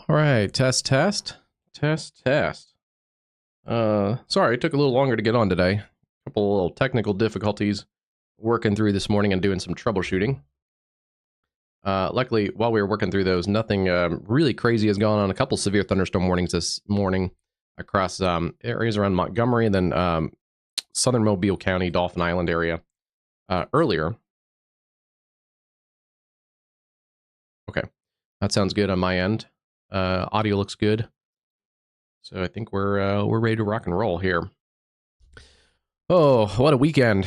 All right, test. Sorry, it took a little longer to get on today. A couple little technical difficulties working through this morning and doing some troubleshooting. Luckily, while we were working through those, nothing really crazy has gone on. A couple severe thunderstorm warnings this morning across areas around Montgomery and then southern Mobile County, Dauphin Island area earlier. Okay, that sounds good on my end. Audio looks good. So I think we're ready to rock and roll here. Oh, what a weekend.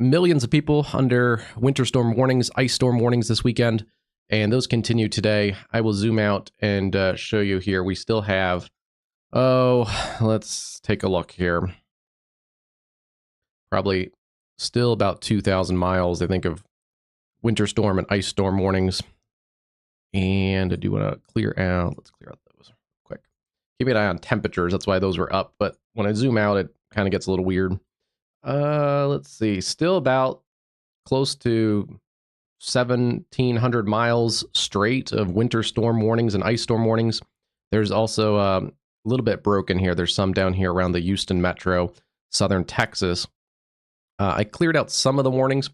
Millions of people under winter storm warnings, ice storm warnings this weekend, and those continue today. I will zoom out and show you here. We still have, let's take a look here. Probably still about 2,000 miles, I think, of winter storm and ice storm warnings. And I do want to clear out, let's clear out those quick. Keep an eye on temperatures, that's why those were up, but when I zoom out, it kind of gets a little weird. Let's see, still about close to 1,700 miles straight of winter storm warnings and ice storm warnings. There's also a little bit broken here. There's some down here around the Houston metro, southern Texas. I cleared out some of the warnings.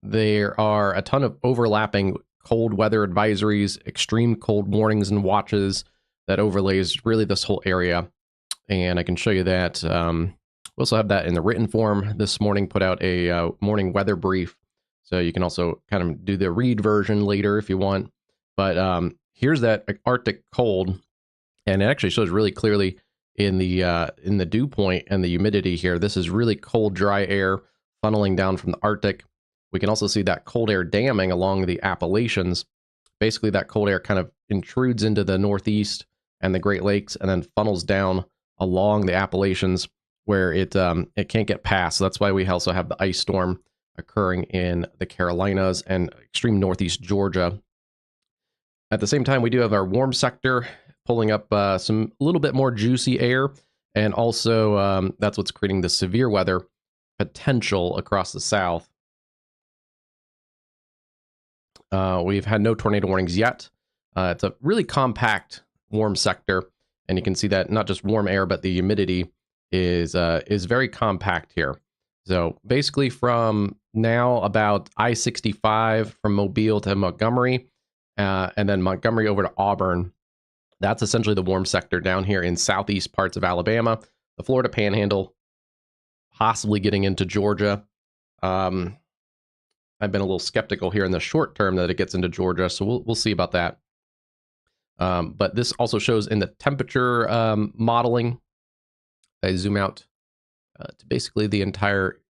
There are a ton of overlapping cold weather advisories, extreme cold warnings and watches that overlays really this whole area. And I can show you that. We also have that in the written form this morning, put out a morning weather brief. So you can also kind of do the read version later if you want. But here's that Arctic cold. And it actually shows really clearly in the dew point and the humidity here. This is really cold, dry air funneling down from the Arctic. We can also see that cold air damming along the Appalachians. Basically, that cold air kind of intrudes into the Northeast and the Great Lakes and then funnels down along the Appalachians where it can't get past. So that's why we also have the ice storm occurring in the Carolinas and extreme Northeast Georgia. At the same time, we do have our warm sector pulling up some a little bit more juicy air. And also, that's what's creating the severe weather potential across the South. We've had no tornado warnings yet. It's a really compact warm sector. And you can see that not just warm air, but the humidity is very compact here. So basically from now about I-65 from Mobile to Montgomery, and then Montgomery over to Auburn, that's essentially the warm sector down here in southeast parts of Alabama, the Florida Panhandle, possibly getting into Georgia. I've been a little skeptical here in the short term that it gets into Georgia, so we'll see about that. But this also shows in the temperature modeling. I zoom out to basically the entire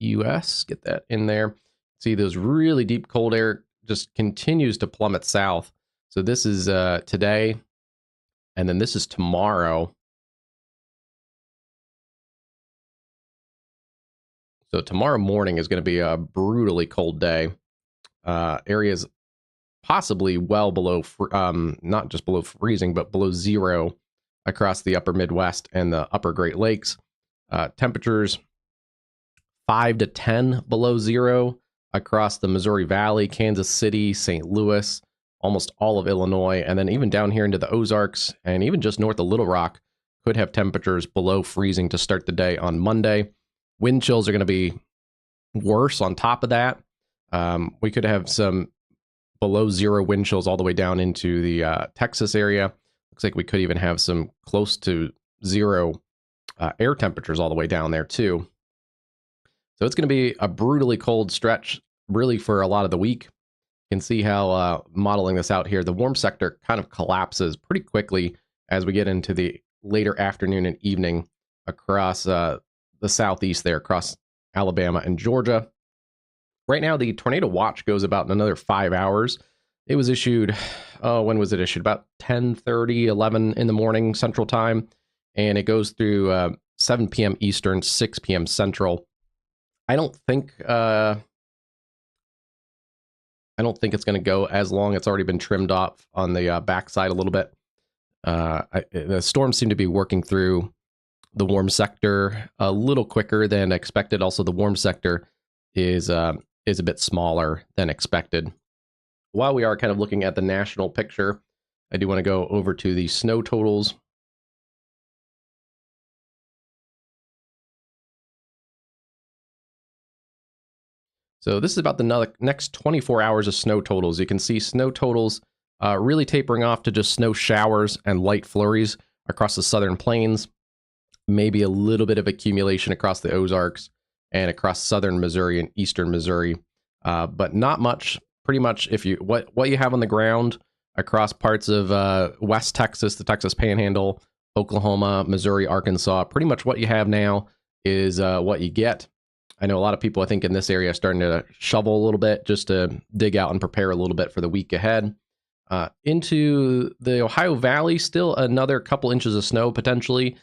U.S. Get that in there. See those really deep cold air just continues to plummet south. So this is today, and then this is tomorrow. So tomorrow morning is going to be a brutally cold day. Areas possibly well below, not just below freezing, but below zero across the upper Midwest and the upper Great Lakes. Temperatures 5 to 10 below zero across the Missouri Valley, Kansas City, St. Louis, almost all of Illinois, and then even down here into the Ozarks and even just north of Little Rock could have temperatures below freezing to start the day on Monday. Wind chills are going to be worse on top of that. We could have some below zero wind chills all the way down into the Texas area. Looks like we could even have some close to zero air temperatures all the way down there too. So it's going to be a brutally cold stretch really for a lot of the week. You can see how modeling this out here, the warm sector kind of collapses pretty quickly as we get into the later afternoon and evening across the southeast there, across Alabama and Georgia. Right now, the tornado watch goes about another 5 hours. It was issued, when was it issued? About 10:30, 11 in the morning Central Time. And it goes through 7 p.m. Eastern, 6 p.m. Central. I don't think it's going to go as long. It's already been trimmed off on the backside a little bit. The storms seem to be working through the warm sector a little quicker than expected. Also, the warm sector is a bit smaller than expected. While we are kind of looking at the national picture, I do want to go over to the snow totals. So this is about the next 24 hours of snow totals. You can see snow totals really tapering off to just snow showers and light flurries across the southern plains. Maybe a little bit of accumulation across the Ozarks and across southern Missouri and eastern Missouri, but not much. Pretty much, if you what you have on the ground across parts of West Texas, the Texas Panhandle, Oklahoma, Missouri, Arkansas, pretty much what you have now is what you get. I know a lot of people, I think, in this area are starting to shovel a little bit just to dig out and prepare a little bit for the week ahead. Into the Ohio Valley, still another couple inches of snow potentially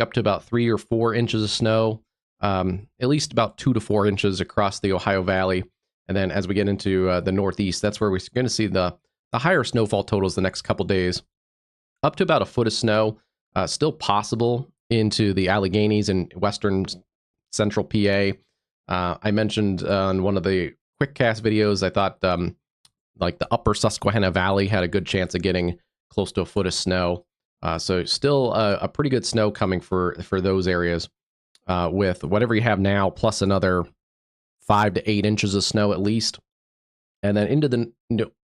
up to about 3 or 4 inches of snow, at least about 2 to 4 inches across the Ohio Valley. And then as we get into the Northeast, that's where we're going to see the higher snowfall totals the next couple days, up to about a foot of snow, still possible into the Alleghenies and western central PA. I mentioned on one of the quickcast videos, I thought like the upper Susquehanna Valley had a good chance of getting close to a foot of snow. So still a pretty good snow coming for those areas with whatever you have now, plus another 5 to 8 inches of snow at least. And then into the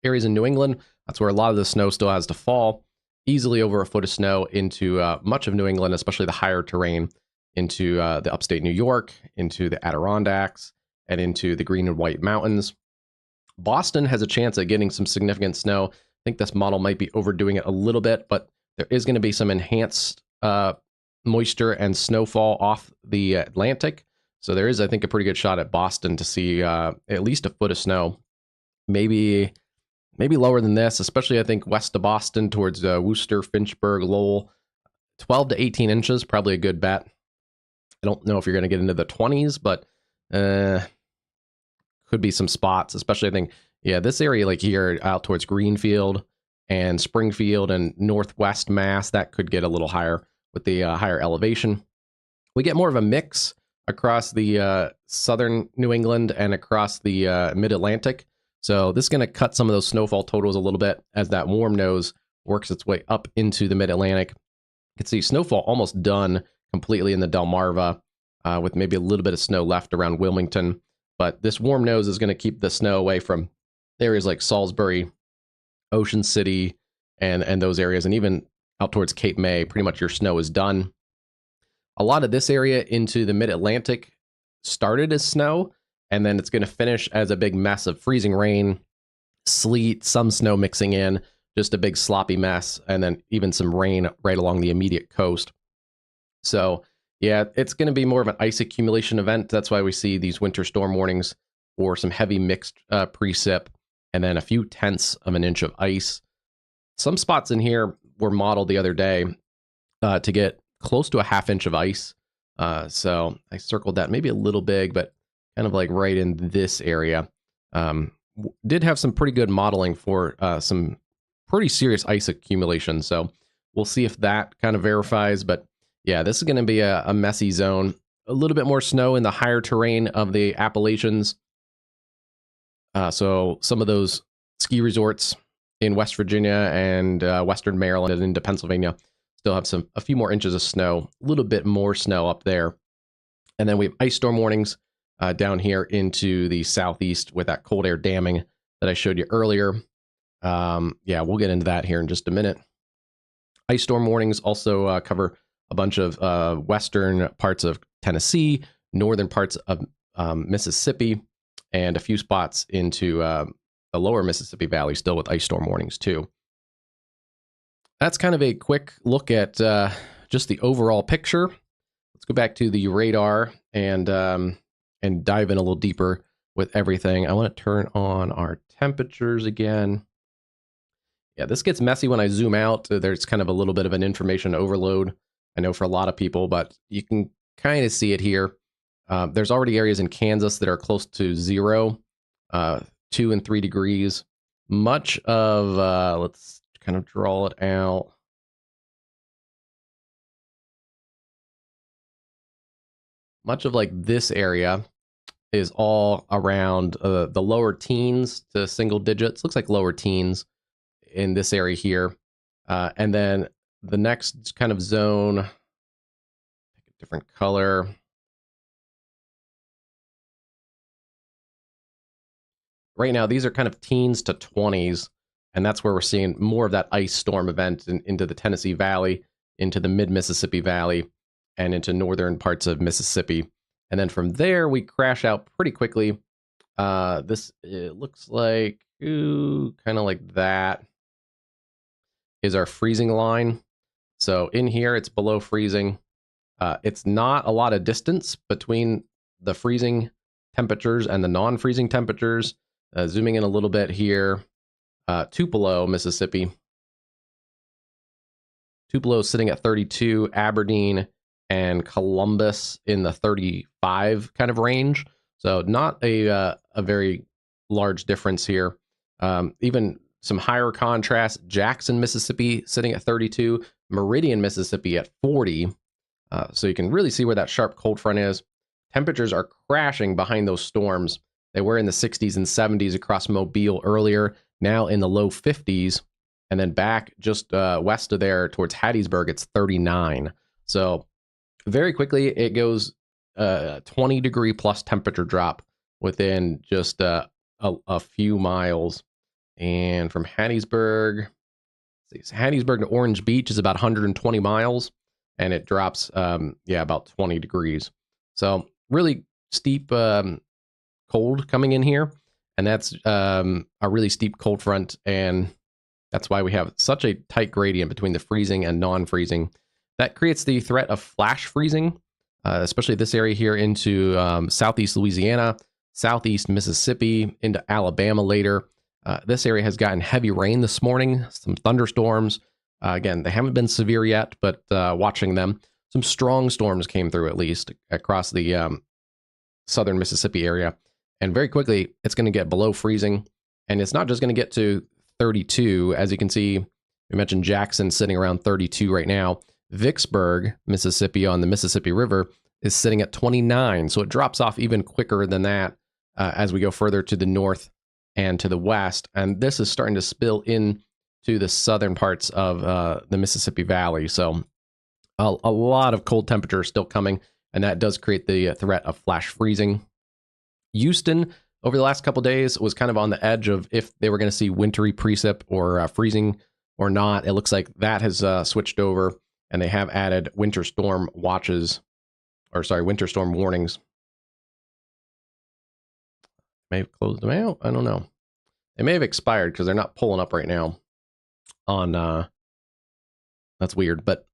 areas in New England, that's where a lot of the snow still has to fall. Easily over a foot of snow into much of New England, especially the higher terrain, into the upstate New York, into the Adirondacks, and into the Green and White Mountains. Boston has a chance at getting some significant snow. I think this model might be overdoing it a little bit, but there is going to be some enhanced moisture and snowfall off the Atlantic. So there is, I think, a pretty good shot at Boston to see at least a foot of snow. Maybe lower than this, especially I think west of Boston towards Worcester, Finchburg, Lowell. 12 to 18 inches, probably a good bet. I don't know if you're going to get into the 20s, but could be some spots, especially I think, yeah, this area like here out towards Greenfield and Springfield and Northwest Mass, that could get a little higher with the higher elevation. We get more of a mix across the southern New England and across the mid-Atlantic. So this is going to cut some of those snowfall totals a little bit as that warm nose works its way up into the mid-Atlantic. You can see snowfall almost done completely in the Delmarva with maybe a little bit of snow left around Wilmington. But this warm nose is going to keep the snow away from areas like Salisbury, Ocean City, and those areas, and even out towards Cape May. Pretty much your snow is done. A lot of this area into the mid-Atlantic started as snow, and then it's going to finish as a big mess of freezing rain, sleet, some snow mixing in, just a big sloppy mess, and then even some rain right along the immediate coast. So yeah, it's going to be more of an ice accumulation event. That's why we see these winter storm warnings for some heavy mixed precip, and then a few tenths of an inch of ice. Some spots in here were modeled the other day to get close to a half inch of ice. So I circled that, maybe a little big, but kind of like right in this area. Did have some pretty good modeling for some pretty serious ice accumulation. So we'll see if that kind of verifies. But yeah, this is going to be a messy zone. A little bit more snow in the higher terrain of the Appalachians. So some of those ski resorts in West Virginia and Western Maryland and into Pennsylvania still have a few more inches of snow, a little bit more snow up there. And then we have ice storm warnings down here into the southeast with that cold air damming that I showed you earlier. Yeah, we'll get into that here in just a minute. Ice storm warnings also cover a bunch of western parts of Tennessee, northern parts of Mississippi, and a few spots into the lower Mississippi Valley, still with ice storm warnings too. That's kind of a quick look at just the overall picture. Let's go back to the radar and dive in a little deeper with everything. I want to turn on our temperatures again. Yeah, this gets messy when I zoom out. There's kind of a little bit of an information overload, I know, for a lot of people, but you can kind of see it here. There's already areas in Kansas that are close to 0, 2 and 3 degrees. Much of, let's kind of draw it out. Much of like this area is all around the lower teens to single digits. Looks like lower teens in this area here. And then the next kind of zone, pick a different color. Right now, these are kind of teens to 20s, and that's where we're seeing more of that ice storm event into the Tennessee Valley, into the mid-Mississippi Valley, and into northern parts of Mississippi. And then from there, we crash out pretty quickly. It looks like, kind of like that is our freezing line. So in here, it's below freezing. It's not a lot of distance between the freezing temperatures and the non-freezing temperatures. Zooming in a little bit here, Tupelo, Mississippi. Tupelo sitting at 32, Aberdeen and Columbus in the 35 kind of range. So not a very large difference here. Even some higher contrast, Jackson, Mississippi sitting at 32, Meridian, Mississippi at 40. So you can really see where that sharp cold front is. Temperatures are crashing behind those storms. They were in the 60s and 70s across Mobile earlier, now in the low 50s. And then back just west of there towards Hattiesburg, it's 39. So very quickly, it goes 20 degree plus temperature drop within just a few miles. And from Hattiesburg, Hattiesburg to Orange Beach is about 120 miles, and it drops, about 20 degrees. So really steep cold coming in here, and that's a really steep cold front, and that's why we have such a tight gradient between the freezing and non-freezing. That creates the threat of flash freezing, especially this area here into southeast Louisiana, southeast Mississippi, into Alabama later. This area has gotten heavy rain this morning, some thunderstorms. Again, they haven't been severe yet, but watching them, some strong storms came through at least across the southern Mississippi area. And very quickly, it's going to get below freezing. And it's not just going to get to 32. As you can see, we mentioned Jackson sitting around 32 right now. Vicksburg, Mississippi on the Mississippi River is sitting at 29. So it drops off even quicker than that as we go further to the north and to the west. And this is starting to spill in to the southern parts of the Mississippi Valley. So a lot of cold temperatures still coming, and that does create the threat of flash freezing. Houston, over the last couple days, was kind of on the edge of if they were going to see wintry precip or freezing or not. It looks like that has switched over, and they have added winter storm watches, winter storm warnings. May have closed them out. I don't know. They may have expired because they're not pulling up right now on, that's weird, but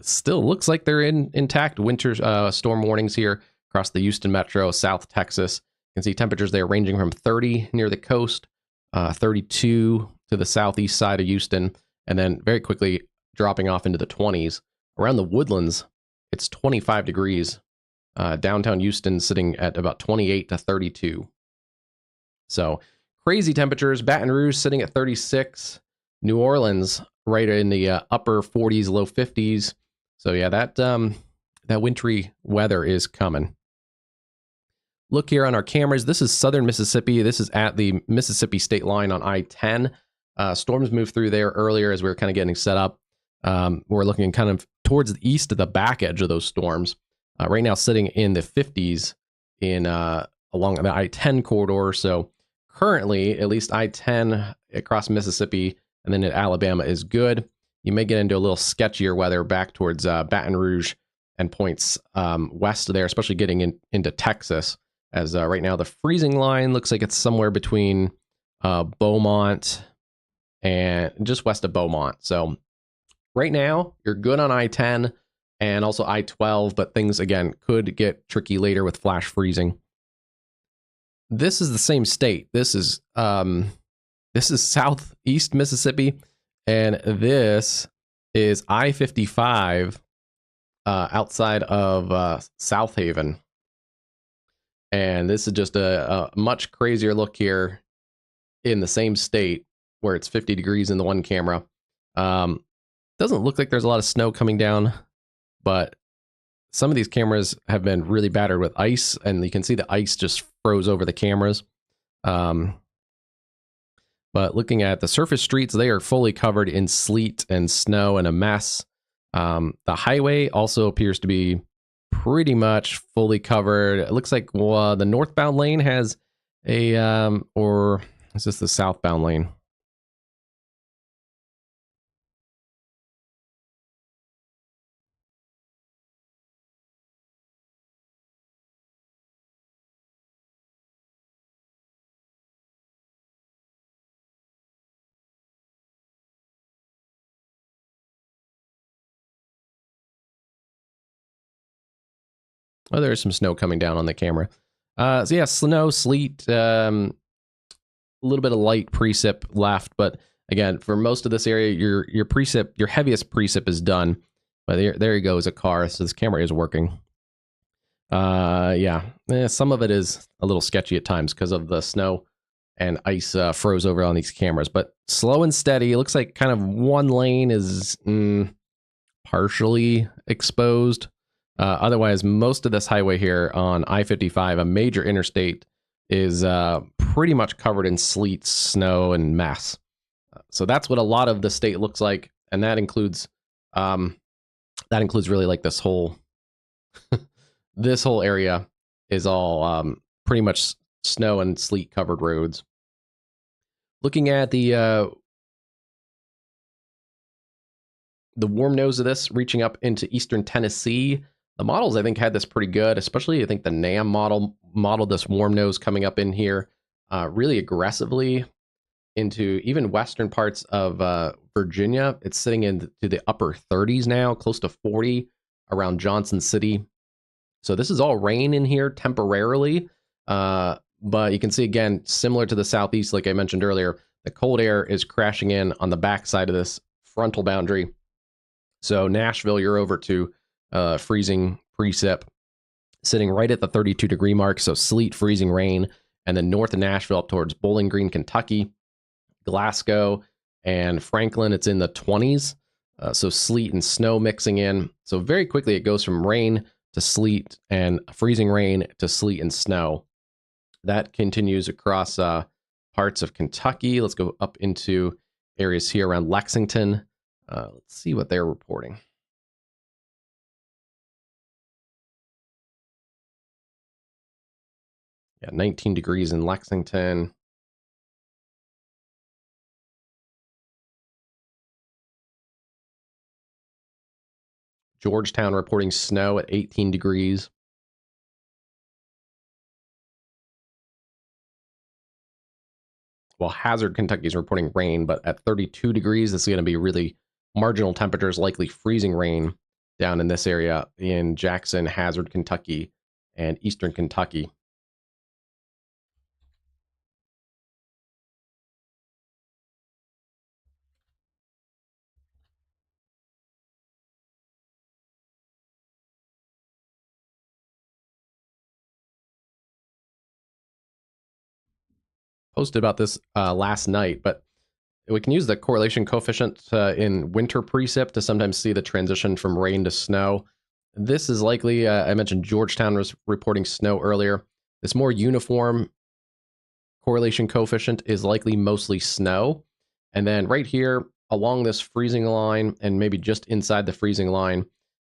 still looks like they're intact winter storm warnings here across the Houston metro, South Texas. You can see temperatures there ranging from 30 near the coast, 32 to the southeast side of Houston, and then very quickly dropping off into the 20s. Around the Woodlands, it's 25 degrees. Downtown Houston sitting at about 28 to 32. So crazy temperatures. Baton Rouge sitting at 36. New Orleans right in the upper 40s, low 50s. So yeah, that wintry weather is coming. Look here on our cameras. This is southern Mississippi. This is at the Mississippi state line on I-10. Storms moved through there earlier as we were kind of getting set up. We're looking kind of towards the east of the back edge of those storms. Right now sitting in the 50s in along the I-10 corridor. So currently, at least I-10 across Mississippi and then in Alabama is good. You may get into a little sketchier weather back towards Baton Rouge and points west of there, especially getting into Texas. As right now, the freezing line looks like it's somewhere between Beaumont and just west of Beaumont. So right now, you're good on I-10 and also I-12, but things, again, could get tricky later with flash freezing. This is the same state. This is southeast Mississippi, and this is I-55 outside of South Haven. And this is just a much crazier look here in the same state where it's 50 degrees in the one camera. Doesn't look like there's a lot of snow coming down, but some of these cameras have been really battered with ice, and you can see the ice just froze over the cameras. But looking at the surface streets, they are fully covered in sleet and snow and a mess. The highway also appears to be pretty much fully covered. It looks like the northbound lane has a, or is this the southbound lane? Oh, there's some snow coming down on the camera. So yeah, snow, sleet, a little bit of light precip left, but again, for most of this area, your precip, your heaviest precip is done. But there you go, is a car. So this camera is working. Yeah, some of it is a little sketchy at times because of the snow and ice froze over on these cameras. But slow and steady. It looks like kind of one lane is partially exposed. Otherwise, most of this highway here on I-55, a major interstate, is pretty much covered in sleet, snow, and mess. So that's what a lot of the state looks like, and that includes really like this whole this whole area is all pretty much snow and sleet covered roads. Looking at the warm nose of this reaching up into eastern Tennessee. The models, I think, had this pretty good, especially I think the NAM model modeled this warm nose coming up in here really aggressively into even western parts of Virginia. It's sitting into the upper 30s now, close to 40 around Johnson City. So this is all rain in here temporarily, but you can see, again, similar to the southeast, like I mentioned earlier, the cold air is crashing in on the backside of this frontal boundary. So Nashville, you're over to freezing precip, sitting right at the 32-degree mark. So sleet, freezing rain, and then north of Nashville up towards Bowling Green, Kentucky, Glasgow, and Franklin, it's in the 20s. So sleet and snow mixing in. So very quickly it goes from rain to sleet and freezing rain to sleet and snow. That continues across parts of Kentucky. Let's go up into areas here around Lexington. Let's see what they're reporting. Yeah, 19 degrees in Lexington. Georgetown reporting snow at 18 degrees. Well, Hazard, Kentucky is reporting rain, but at 32 degrees, this is going to be really marginal temperatures, likely freezing rain down in this area in Jackson, Hazard, Kentucky, and eastern Kentucky. Posted about this last night, but we can use the correlation coefficient in winter precip to sometimes see the transition from rain to snow. This is likely, I mentioned Georgetown was reporting snow earlier. This more uniform correlation coefficient is likely mostly snow. And then right here along this freezing line and maybe just inside the freezing line,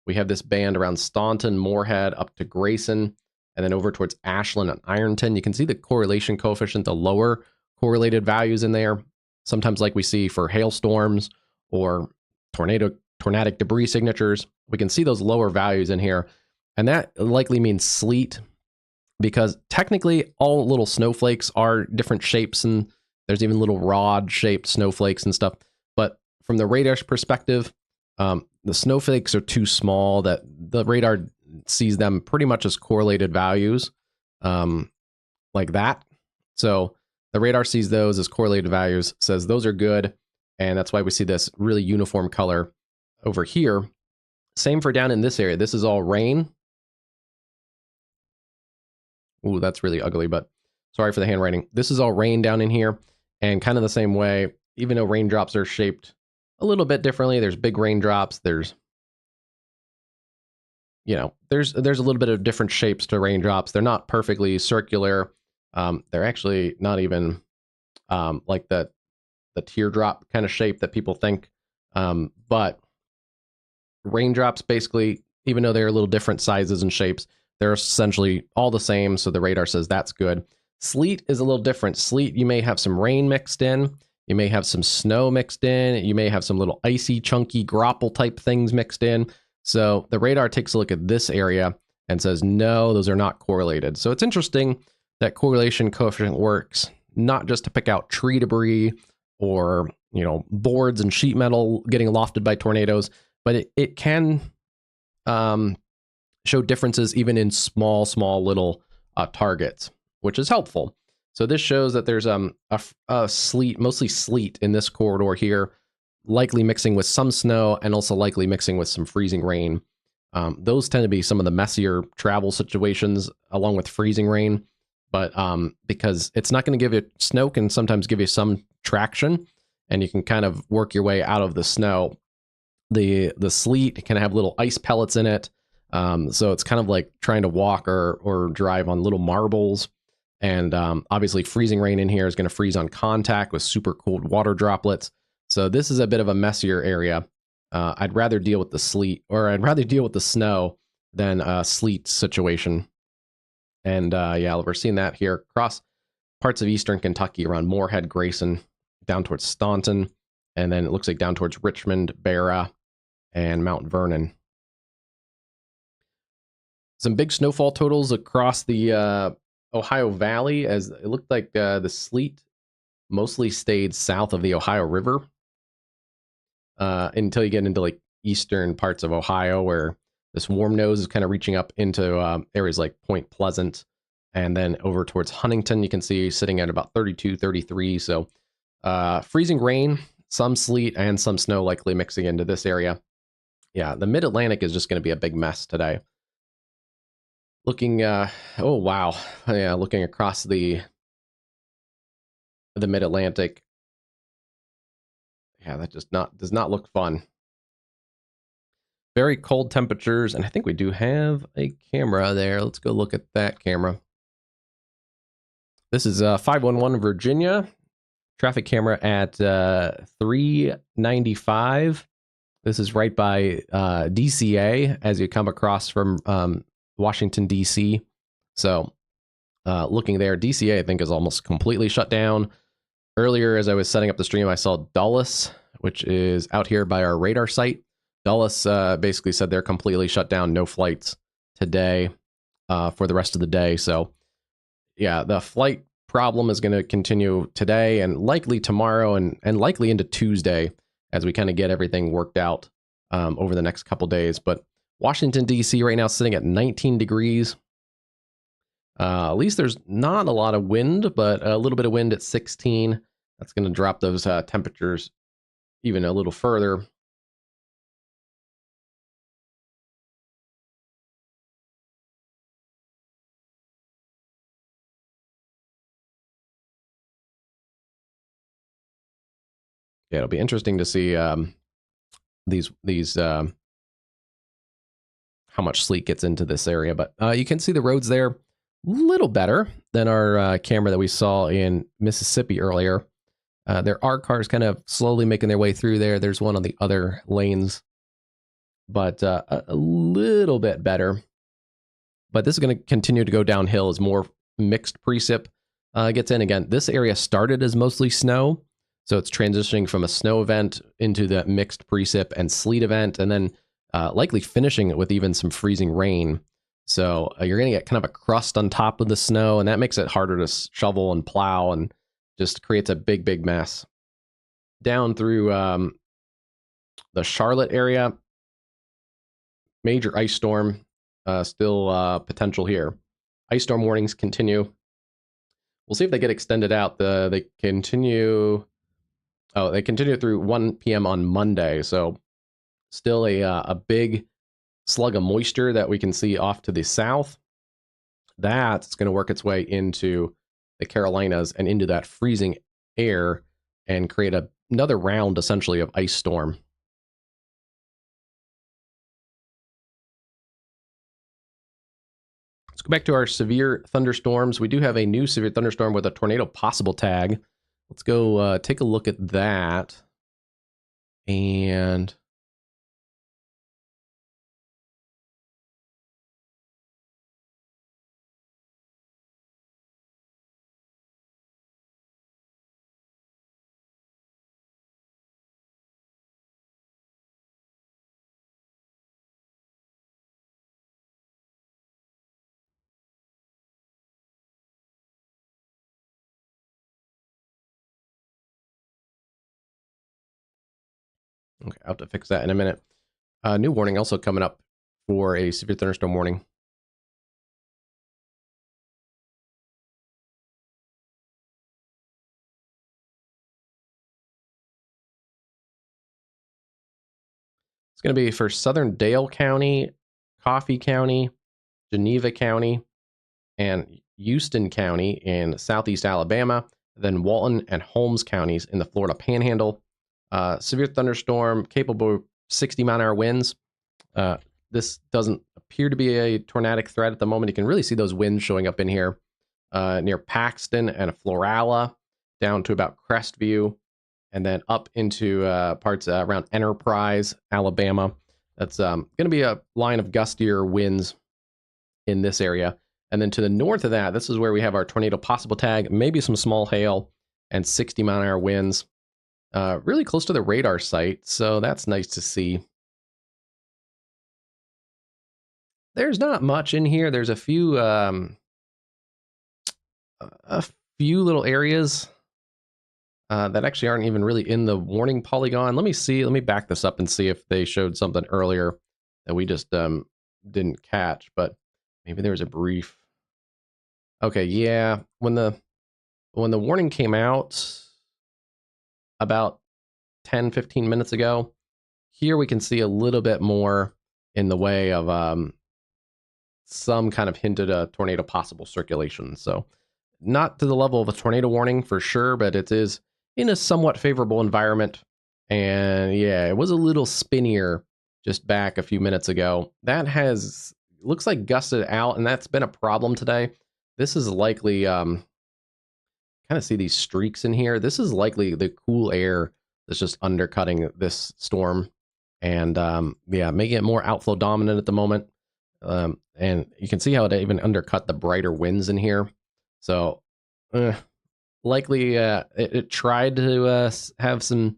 we have this band around Staunton, Moorhead, up to Grayson, and then over towards Ashland and Ironton. You can see the correlation coefficient, the lower correlated values in there. Sometimes like we see for hailstorms or tornadic debris signatures, we can see those lower values in here. And that likely means sleet, because technically all little snowflakes are different shapes, and there's even little rod-shaped snowflakes and stuff. But from the radar's perspective, the snowflakes are too small that the radar sees them pretty much as correlated values, like that. So the radar sees those as correlated values, says those are good, and that's why we see this really uniform color over here. Same for down in this area. This is all rain. Ooh, that's really ugly, but sorry for the handwriting. This is all rain down in here, and kind of the same way, even though raindrops are shaped a little bit differently, there's big raindrops, there's there's a little bit of different shapes to raindrops. They're not perfectly circular. They're actually not even like the the teardrop kind of shape that people think. But raindrops, basically, even though they're a little different sizes and shapes, they're essentially all the same. So the radar says that's good. Sleet is a little different. Sleet, you may have some rain mixed in. You may have some snow mixed in. You may have some little icy, chunky, grapple type things mixed in. So the radar takes a look at this area and says, no, those are not correlated. So it's interesting that correlation coefficient works not just to pick out tree debris or, you know, boards and sheet metal getting lofted by tornadoes, but it can show differences even in small little targets, which is helpful. So this shows that there's a sleet, mostly sleet in this corridor here, likely mixing with some snow and also likely mixing with some freezing rain. Those tend to be some of the messier travel situations along with freezing rain, but because it's not going to give you, snow can sometimes give you some traction and you can kind of work your way out of the snow. The sleet can have little ice pellets in it. So it's kind of like trying to walk or drive on little marbles. And obviously freezing rain in here is going to freeze on contact with super cold water droplets. So this is a bit of a messier area. I'd rather deal with the sleet, or I'd rather deal with the snow than a sleet situation. And yeah, we're seeing that here across parts of eastern Kentucky around Moorhead, Grayson, down towards Staunton, and then it looks like down towards Richmond, Barra, and Mount Vernon. Some big snowfall totals across the Ohio Valley, as it looked like the sleet mostly stayed south of the Ohio River until you get into like eastern parts of Ohio, where this warm nose is kind of reaching up into areas like Point Pleasant, and then over towards Huntington, you can see sitting at about 32, 33. So freezing rain, some sleet, and some snow likely mixing into this area. Yeah, the Mid-Atlantic is just going to be a big mess today. Looking, oh wow, yeah, looking across the Mid-Atlantic. Yeah, that just does not look fun. Very cold temperatures, and I think we do have a camera there. Let's go look at that camera. This is 511 Virginia. Traffic camera at 395. This is right by DCA as you come across from Washington, D.C. So looking there, DCA I think is almost completely shut down. Earlier, as I was setting up the stream, I saw Dulles, which is out here by our radar site. Dulles basically said they're completely shut down, no flights today for the rest of the day. So yeah, the flight problem is going to continue today and likely tomorrow and likely into Tuesday as we kind of get everything worked out over the next couple days. But Washington, D.C. right now sitting at 19 degrees. At least there's not a lot of wind, but a little bit of wind at 16. That's going to drop those temperatures even a little further. Yeah, it'll be interesting to see these how much sleet gets into this area. But you can see the roads there a little better than our camera that we saw in Mississippi earlier. There are cars kind of slowly making their way through there. There's one on the other lanes, but a little bit better. But this is going to continue to go downhill as more mixed precip gets in. Again, this area started as mostly snow, so it's transitioning from a snow event into the mixed precip and sleet event, and then likely finishing it with even some freezing rain. So you're going to get kind of a crust on top of the snow, and that makes it harder to shovel and plow and just creates a big mess. Down through the Charlotte area, major ice storm still potential here. Ice storm warnings continue. We'll see if they get extended out. They continue. Oh, they continue through 1 p.m. on Monday. So still a big slug of moisture that we can see off to the south. That's going to work its way into the Carolinas and into that freezing air and create another round, essentially, of ice storm. Let's go back to our severe thunderstorms. We do have a new severe thunderstorm with a tornado possible tag, let's go take a look at that. And okay, I'll have to fix that in a minute. New warning also coming up for a severe thunderstorm warning. It's going to be for southern Dale County, Coffee County, Geneva County, and Houston County in southeast Alabama, then Walton and Holmes counties in the Florida Panhandle. Severe thunderstorm capable of 60-mile-an-hour winds. This doesn't appear to be a tornadic threat at the moment. You can really see those winds showing up in here near Paxton and Florala, down to about Crestview, and then up into parts around Enterprise, Alabama. That's going to be a line of gustier winds in this area. And then to the north of that, this is where we have our tornado possible tag, maybe some small hail and 60-mile-an-hour winds. Really close to the radar site, so that's nice to see. There's not much in here. There's a few little areas that actually aren't even really in the warning polygon. Let me see. Let me back this up and see if they showed something earlier that we just didn't catch. But maybe there was a brief. Okay, yeah. When the warning came out about 10-15 minutes ago, here we can see a little bit more in the way of some kind of hinted tornado possible circulation. So not to the level of a tornado warning for sure, but it is in a somewhat favorable environment. And yeah, it was a little spinnier just back a few minutes ago. That has, looks like gusted out, and that's been a problem today. This is likely, kind of see these streaks in here. This is likely the cool air that's just undercutting this storm. And yeah, making it more outflow dominant at the moment. And you can see how it even undercut the brighter winds in here. So likely it tried to have some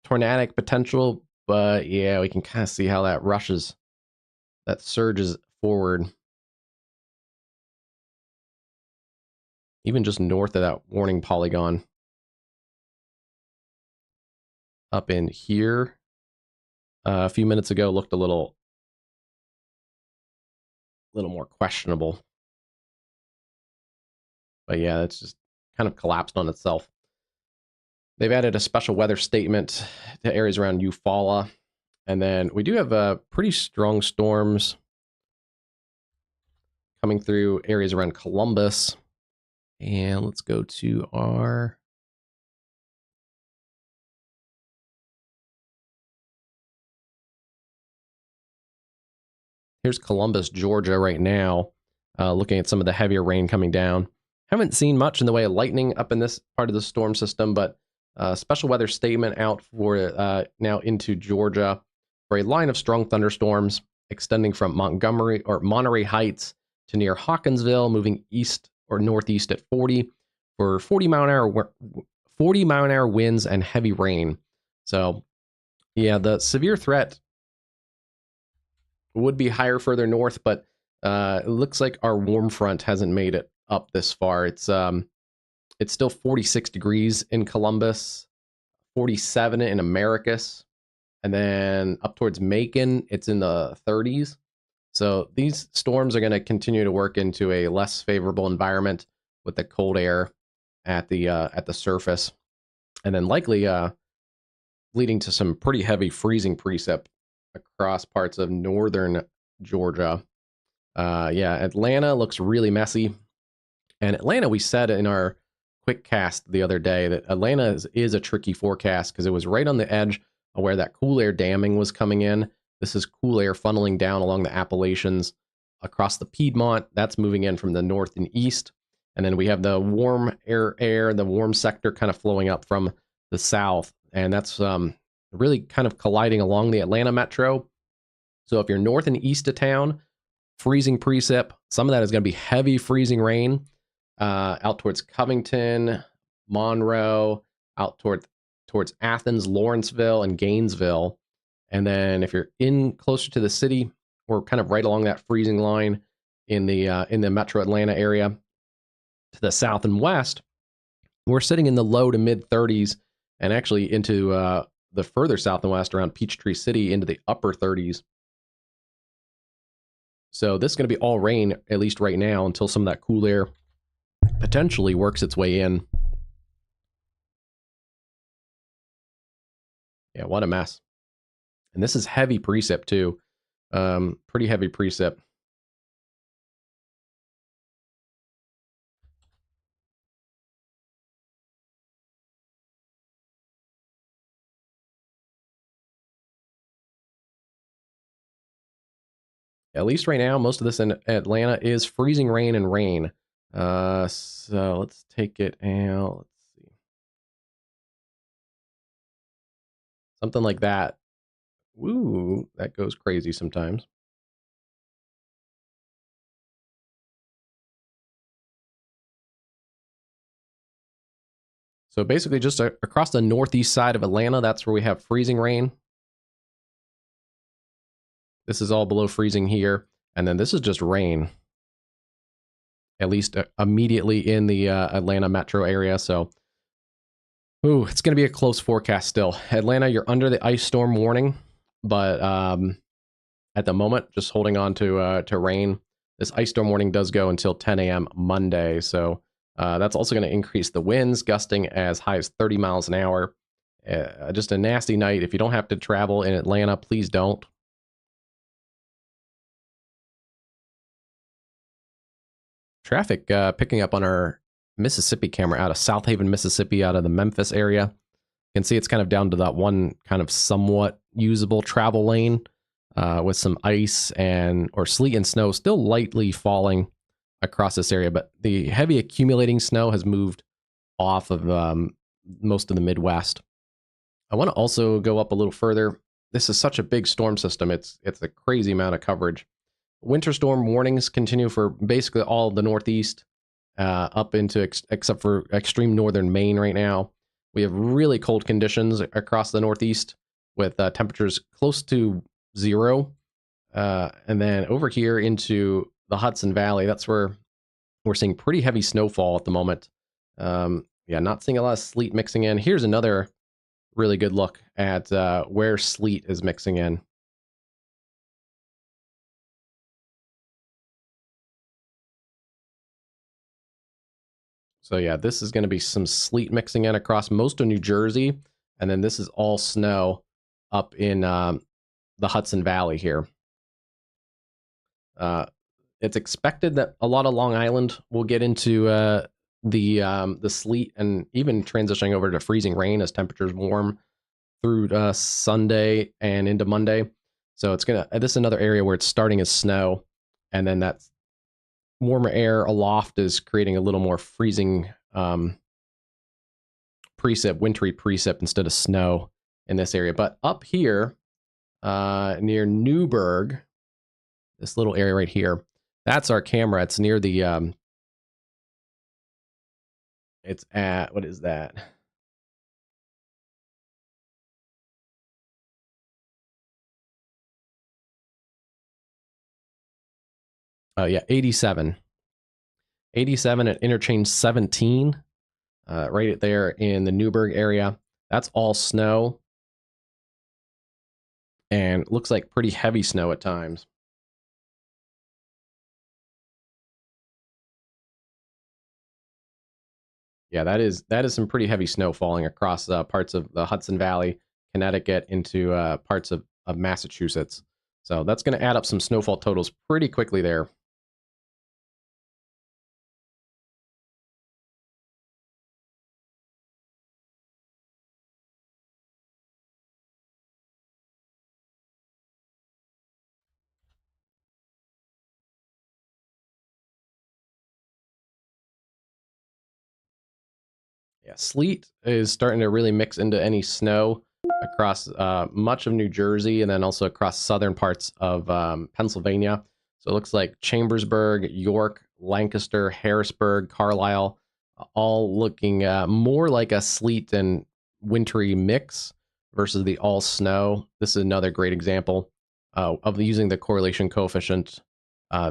tornadic potential, but yeah, we can kind of see how that surges forward. Even just north of that warning polygon. Up in here, a few minutes ago looked a little more questionable. But yeah, it's just kind of collapsed on itself. They've added a special weather statement to areas around Eufaula. And then we do have pretty strong storms coming through areas around Columbus. And let's go to our... Here's Columbus, Georgia right now, looking at some of the heavier rain coming down. Haven't seen much in the way of lightning up in this part of the storm system, but special weather statement out for now into Georgia for a line of strong thunderstorms extending from Montgomery or Monterey Heights to near Hawkinsville, moving east or northeast at 40 for 40-mile-an-hour winds and heavy rain. So yeah, the severe threat would be higher further north, but it looks like our warm front hasn't made it up this far. It's still 46 degrees in Columbus, 47 in Americus, and then up towards Macon, it's in the 30s. So these storms are going to continue to work into a less favorable environment with the cold air at the surface, and then likely leading to some pretty heavy freezing precip across parts of northern Georgia. Yeah, Atlanta looks really messy. And Atlanta, we said in our quick cast the other day that Atlanta is a tricky forecast because it was right on the edge of where that cool air damming was coming in. This is cool air funneling down along the Appalachians across the Piedmont. That's moving in from the north and east. And then we have the warm air, the warm sector kind of flowing up from the south. And that's really kind of colliding along the Atlanta metro. So if you're north and east of town, freezing precip. Some of that is going to be heavy freezing rain out towards Covington, Monroe, out towards Athens, Lawrenceville, and Gainesville. And then if you're in closer to the city, we're kind of right along that freezing line in the Metro Atlanta area. To the south and west, we're sitting in the low to mid 30s, and actually into the further south and west around Peachtree City into the upper 30s. So this is going to be all rain, at least right now, until some of that cool air potentially works its way in. Yeah, what a mess. And this is heavy precip too. Pretty heavy precip. At least right now, most of this in Atlanta is freezing rain and rain. So let's take it out. Let's see. Something like that. Woo, that goes crazy sometimes. So basically just across the northeast side of Atlanta, that's where we have freezing rain. This is all below freezing here. And then this is just rain, at least immediately in the Atlanta metro area. So, ooh, it's going to be a close forecast still. Atlanta, you're under the ice storm warning, but at the moment, just holding on to rain. This ice storm warning does go until 10 a.m. Monday. So that's also going to increase the winds, gusting as high as 30 miles an hour. Just a nasty night. If you don't have to travel in Atlanta, please don't. Traffic picking up on our Mississippi camera out of South Haven, Mississippi, out of the Memphis area. You can see it's kind of down to that one kind of somewhat usable travel lane with some ice or sleet and snow still lightly falling across this area, but the heavy accumulating snow has moved off of most of the Midwest. I want to also go up a little further. This is such a big storm system. It's a crazy amount of coverage. Winter storm warnings continue for basically all of the Northeast, up into except for extreme northern Maine right now. We have really cold conditions across the Northeast with temperatures close to zero. And then over here into the Hudson Valley, that's where we're seeing pretty heavy snowfall at the moment. Yeah, not seeing a lot of sleet mixing in. Here's another really good look at where sleet is mixing in. So yeah, this is going to be some sleet mixing in across most of New Jersey, and then this is all snow up in the Hudson Valley here. It's expected that a lot of Long Island will get into the sleet and even transitioning over to freezing rain as temperatures warm through Sunday and into Monday. So this is another area where it's starting as snow, and then that warmer air aloft is creating a little more freezing wintry precip instead of snow in this area. But up here near Newburgh, this little area right here, that's our camera. It's near the it's at, what is that? Oh yeah, 87. 87 at interchange 17, right there in the Newburgh area. That's all snow, and looks like pretty heavy snow at times. Yeah, that is some pretty heavy snow falling across parts of the Hudson Valley, Connecticut, into parts of Massachusetts. So that's going to add up some snowfall totals pretty quickly there. Yeah, sleet is starting to really mix into any snow across much of New Jersey and then also across southern parts of Pennsylvania. So it looks like Chambersburg, York, Lancaster, Harrisburg, Carlisle, all looking more like a sleet and wintry mix versus the all snow. This is another great example of using the correlation coefficient.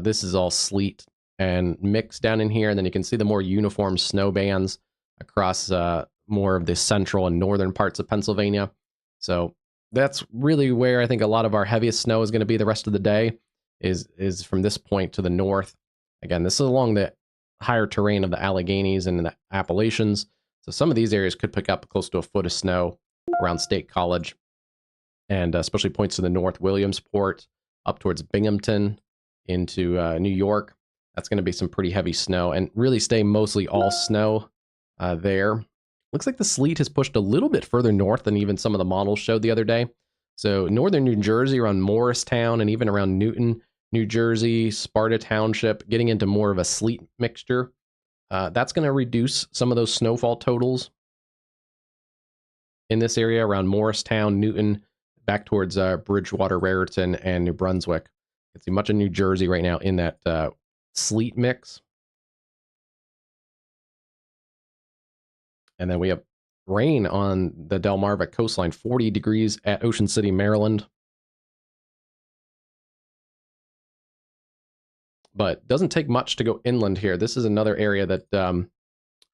This is all sleet and mixed down in here, and then you can see the more uniform snow bands across more of the central and northern parts of Pennsylvania. So that's really where I think a lot of our heaviest snow is going to be the rest of the day, is from this point to the north. Again, this is along the higher terrain of the Alleghenies and the Appalachians. So some of these areas could pick up close to a foot of snow around State College, and especially points to the north, Williamsport, up towards Binghamton into New York. That's going to be some pretty heavy snow and really stay mostly all snow there. Looks like the sleet has pushed a little bit further north than even some of the models showed the other day. So northern New Jersey around Morristown and even around Newton, New Jersey, Sparta Township, getting into more of a sleet mixture. That's going to reduce some of those snowfall totals in this area around Morristown, Newton, back towards Bridgewater, Raritan, and New Brunswick. You can see much of New Jersey right now in that sleet mix. And then we have rain on the Delmarva coastline, 40 degrees at Ocean City, Maryland. But doesn't take much to go inland here. This is another area that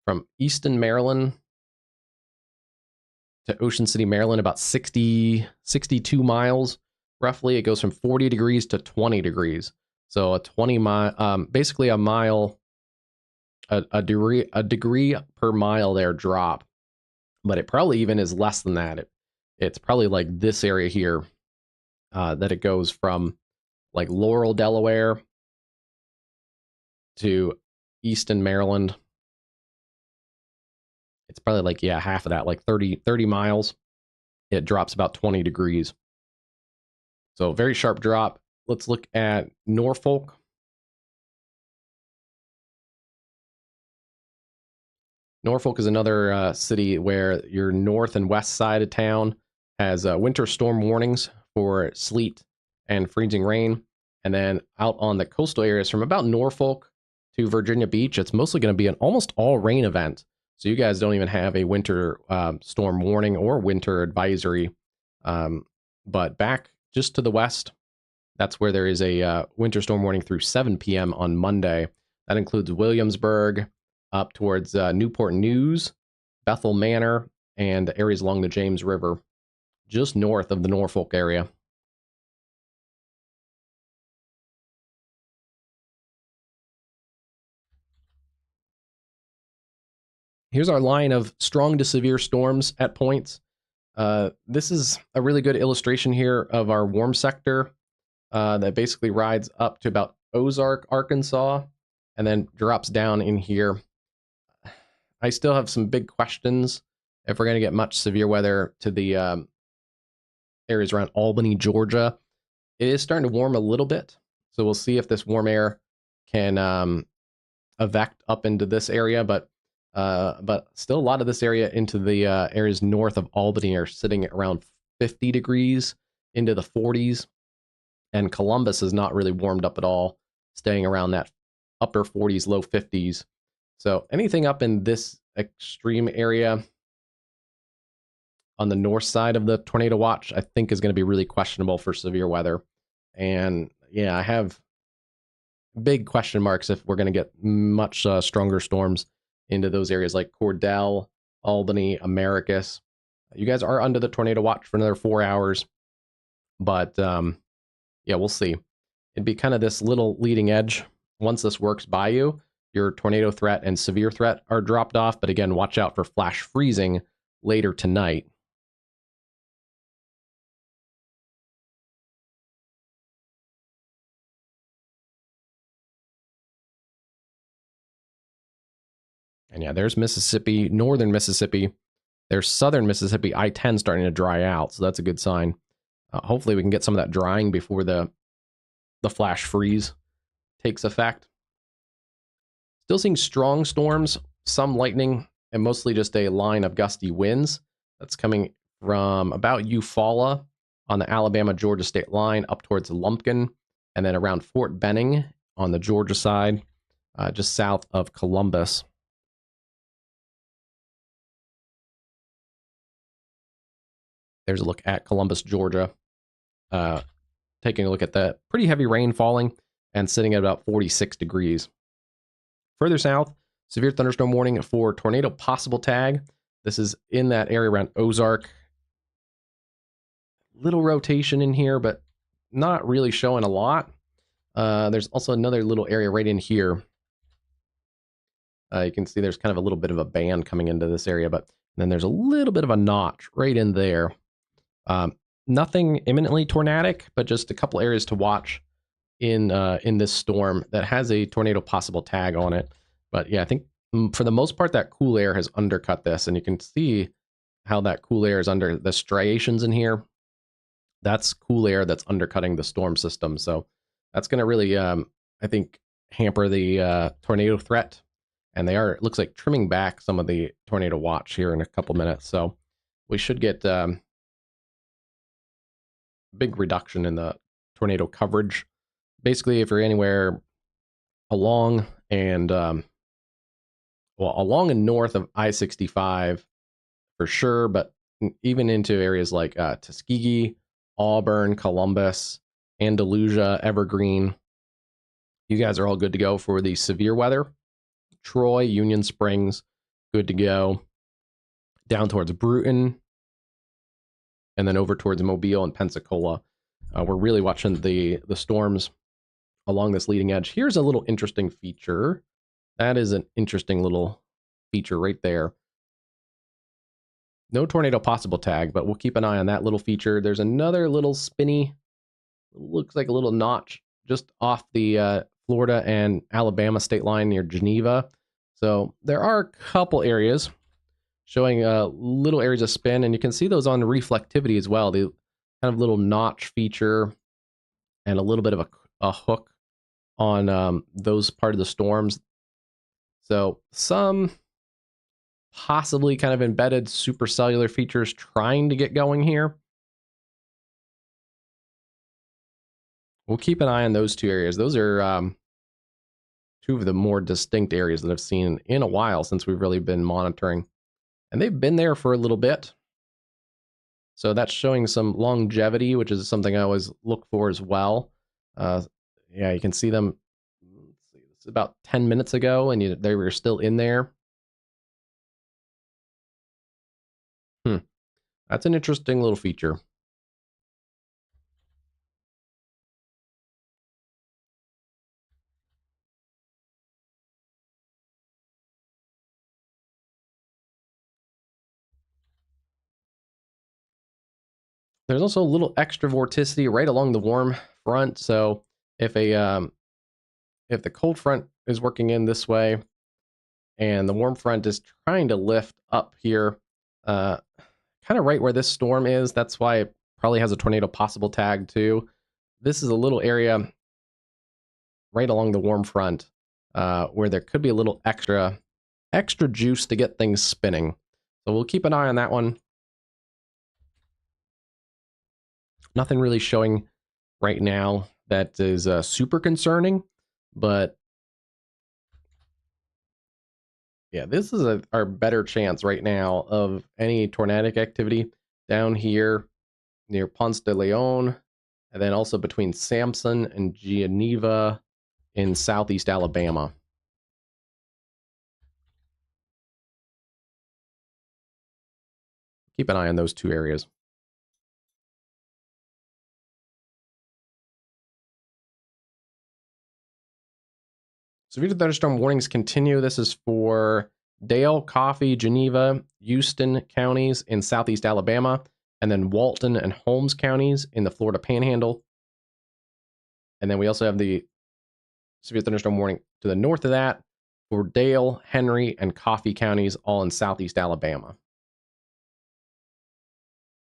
from Easton, Maryland to Ocean City, Maryland, about 62 miles roughly. It goes from 40 degrees to 20 degrees. So a 20 mile, basically a mile, a degree per mile there drop. But it probably even is less than that. It's probably like this area here that it goes from like Laurel, Delaware to Easton, Maryland. It's probably like, yeah, half of that, like 30 miles. It drops about 20 degrees. So very sharp drop. Let's look at Norfolk. Norfolk is another city where your north and west side of town has winter storm warnings for sleet and freezing rain. And then out on the coastal areas from about Norfolk to Virginia Beach, it's mostly going to be an almost all rain event. So you guys don't even have a winter storm warning or winter advisory. But back just to the west, that's where there is a winter storm warning through 7 p.m. on Monday. That includes Williamsburg, up towards Newport News, Bethel Manor, and areas along the James River, just north of the Norfolk area. Here's our line of strong to severe storms at points. This is a really good illustration here of our warm sector that basically rides up to about Ozark, Arkansas, and then drops down in here. I still have some big questions if we're going to get much severe weather to the areas around Albany, Georgia. It is starting to warm a little bit, so we'll see if this warm air can evac up into this area, but still a lot of this area into the areas north of Albany are sitting around 50 degrees into the 40s, and Columbus is not really warmed up at all, staying around that upper 40s, low 50s. So anything up in this extreme area on the north side of the tornado watch, I think is going to be really questionable for severe weather. And yeah, I have big question marks if we're going to get much stronger storms into those areas like Cordell, Albany, Americus. You guys are under the tornado watch for another 4 hours, but yeah, we'll see. It'd be kind of this little leading edge. Once this works by you, your tornado threat and severe threat are dropped off. But again, watch out for flash freezing later tonight. And yeah, there's Mississippi, northern Mississippi. There's southern Mississippi, I-10 starting to dry out. So that's a good sign. Hopefully we can get some of that drying before the flash freeze takes effect. Still seeing strong storms, some lightning and mostly just a line of gusty winds that's coming from about Eufaula on the Alabama-Georgia state line up towards Lumpkin, and then around Fort Benning on the Georgia side, just south of Columbus. There's a look at Columbus, Georgia. Taking a look at the pretty heavy rain falling and sitting at about 46 degrees. Further south, severe thunderstorm warning for tornado possible tag. This is in that area around Ozark. Little rotation in here, but not really showing a lot. There's also another little area right in here. You can see there's kind of a little bit of a band coming into this area, but then there's a little bit of a notch right in there. Nothing imminently tornadic, but just a couple areas to watch in this storm that has a tornado possible tag on it. But yeah, I think for the most part that cool air has undercut this, and you can see how that cool air is under the striations in here. That's cool air that's undercutting the storm system. So that's going to really, I think, hamper the tornado threat. And they are, it looks like, trimming back some of the tornado watch here in a couple minutes. So we should get big reduction in the tornado coverage. Basically, if you're anywhere along and along and north of I-65 for sure, but even into areas like Tuskegee, Auburn, Columbus, Andalusia, Evergreen, you guys are all good to go for the severe weather. Troy, Union Springs, good to go. Down towards Bruton, and then over towards Mobile and Pensacola. We're really watching the storms along this leading edge. Here's a little interesting feature. That is an interesting little feature right there. No tornado possible tag, but we'll keep an eye on that little feature. There's another little spinny, looks like a little notch just off the Florida and Alabama state line near Geneva. So there are a couple areas showing little areas of spin, and you can see those on the reflectivity as well. The kind of little notch feature and a little bit of a hook on those part of the storms. So some possibly kind of embedded supercellular features trying to get going here. We'll keep an eye on those two areas. Those are two of the more distinct areas that I've seen in a while since we've really been monitoring. And they've been there for a little bit. So that's showing some longevity, which is something I always look for as well. Yeah, you can see them. Let's see, it's about 10 minutes ago, and they were still in there. That's an interesting little feature. There's also a little extra vorticity right along the warm front. So if the cold front is working in this way and the warm front is trying to lift up here, kind of right where this storm is, that's why it probably has a tornado possible tag too. This is a little area right along the warm front where there could be a little extra juice to get things spinning. So we'll keep an eye on that one. Nothing really showing right now that is super concerning, but yeah, this is our better chance right now of any tornadic activity down here near Ponce de Leon, and then also between Sampson and Geneva in southeast Alabama. Keep an eye on those two areas. Severe thunderstorm warnings continue. This is for Dale, Coffee, Geneva, Houston counties in southeast Alabama, and then Walton and Holmes counties in the Florida Panhandle. And then we also have the severe thunderstorm warning to the north of that for Dale, Henry, and Coffee counties, all in southeast Alabama.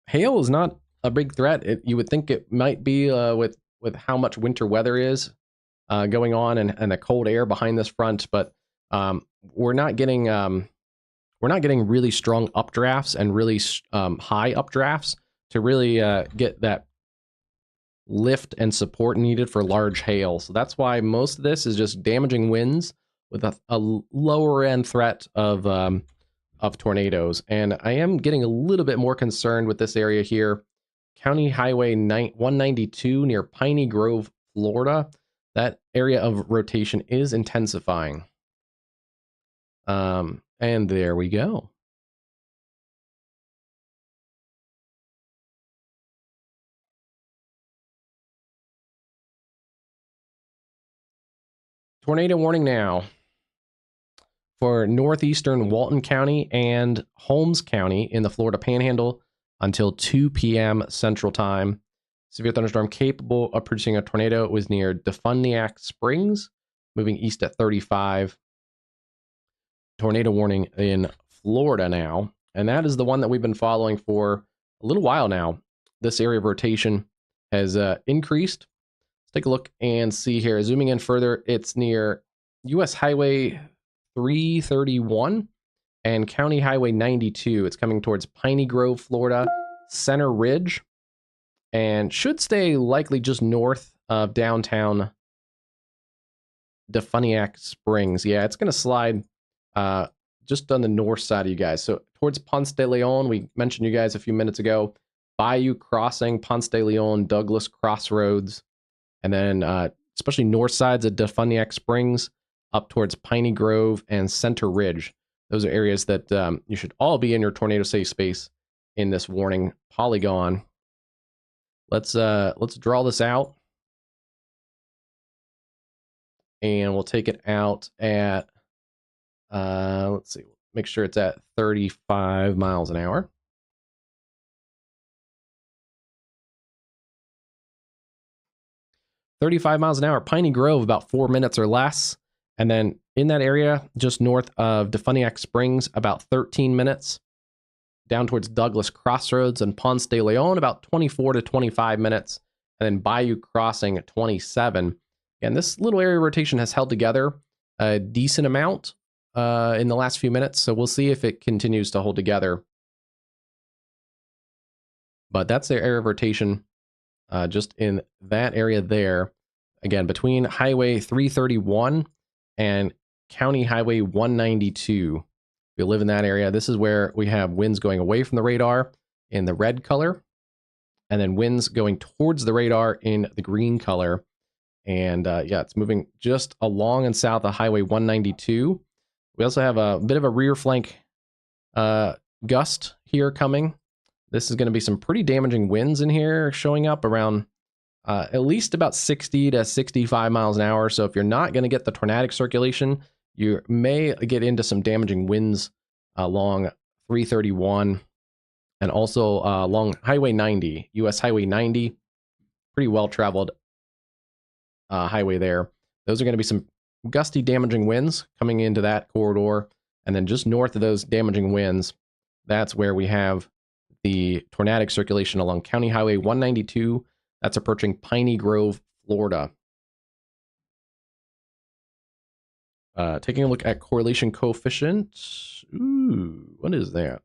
Hail is not a big threat. You would think it might be with how much winter weather is going on and the cold air behind this front, but we're not getting we're not getting really strong updrafts and really high updrafts to really get that lift and support needed for large hail. So that's why most of this is just damaging winds with a lower end threat of tornadoes. And I am getting a little bit more concerned with this area here. County Highway 192 near Piney Grove, Florida. That area of rotation is intensifying. And there we go. Tornado warning now for northeastern Walton County and Holmes County in the Florida Panhandle until 2 p.m. Central Time. Severe thunderstorm capable of producing a tornado was near Defuniak Springs, moving east at 35. Tornado warning in Florida now, and that is the one that we've been following for a little while now. This area of rotation has increased. Let's take a look and see here. Zooming in further, it's near U.S. Highway 331 and County Highway 92. It's coming towards Piney Grove, Florida, Center Ridge, and should stay likely just north of downtown Defuniak Springs. Yeah, it's going to slide just on the north side of you guys. So towards Ponce de Leon, we mentioned you guys a few minutes ago. Bayou Crossing, Ponce de Leon, Douglas Crossroads, and then especially north sides of Defuniak Springs up towards Piney Grove and Center Ridge. Those are areas that you should all be in your tornado safe space in this warning polygon. Let's draw this out, and we'll take it out at let's see, make sure it's at 35 miles an hour. 35 miles an hour. Piney Grove, about 4 minutes or less. And then in that area, just north of Defuniak Springs, about 13 minutes. Down towards Douglas Crossroads and Ponce de Leon, about 24 to 25 minutes. And then Bayou Crossing at 27. And this little area rotation has held together a decent amount in the last few minutes. So we'll see if it continues to hold together. But that's the area of rotation just in that area there. Again, between Highway 331 and County Highway 192. If you live in that area, this is where we have winds going away from the radar in the red color, and then winds going towards the radar in the green color. And yeah, it's moving just along and south of Highway 192. We also have a bit of a rear flank gust here coming. This is going to be some pretty damaging winds in here showing up around at least about 60 to 65 miles an hour. So if you're not going to get the tornadic circulation, you may get into some damaging winds along 331 and also along Highway 90, US Highway 90, pretty well traveled highway there. Those are going to be some gusty, damaging winds coming into that corridor. And then just north of those damaging winds, that's where we have the tornadic circulation along County Highway 192. That's approaching Piney Grove, Florida. Taking a look at correlation coefficient. Ooh, what is that?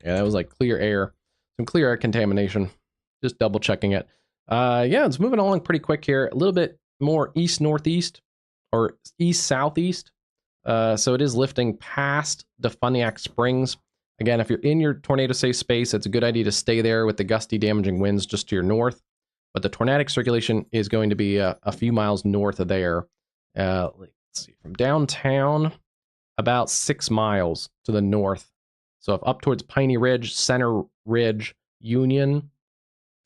Yeah, that was like clear air. Some clear air contamination. Just double checking it. Yeah, it's moving along pretty quick here. A little bit more east-northeast or east-southeast. So it is lifting past Defuniak Springs. Again, if you're in your tornado safe space, it's a good idea to stay there with the gusty, damaging winds just to your north. But the tornadic circulation is going to be a few miles north of there. Let's see, from downtown, about 6 miles to the north. So if up towards Piney Ridge, Center Ridge, Union,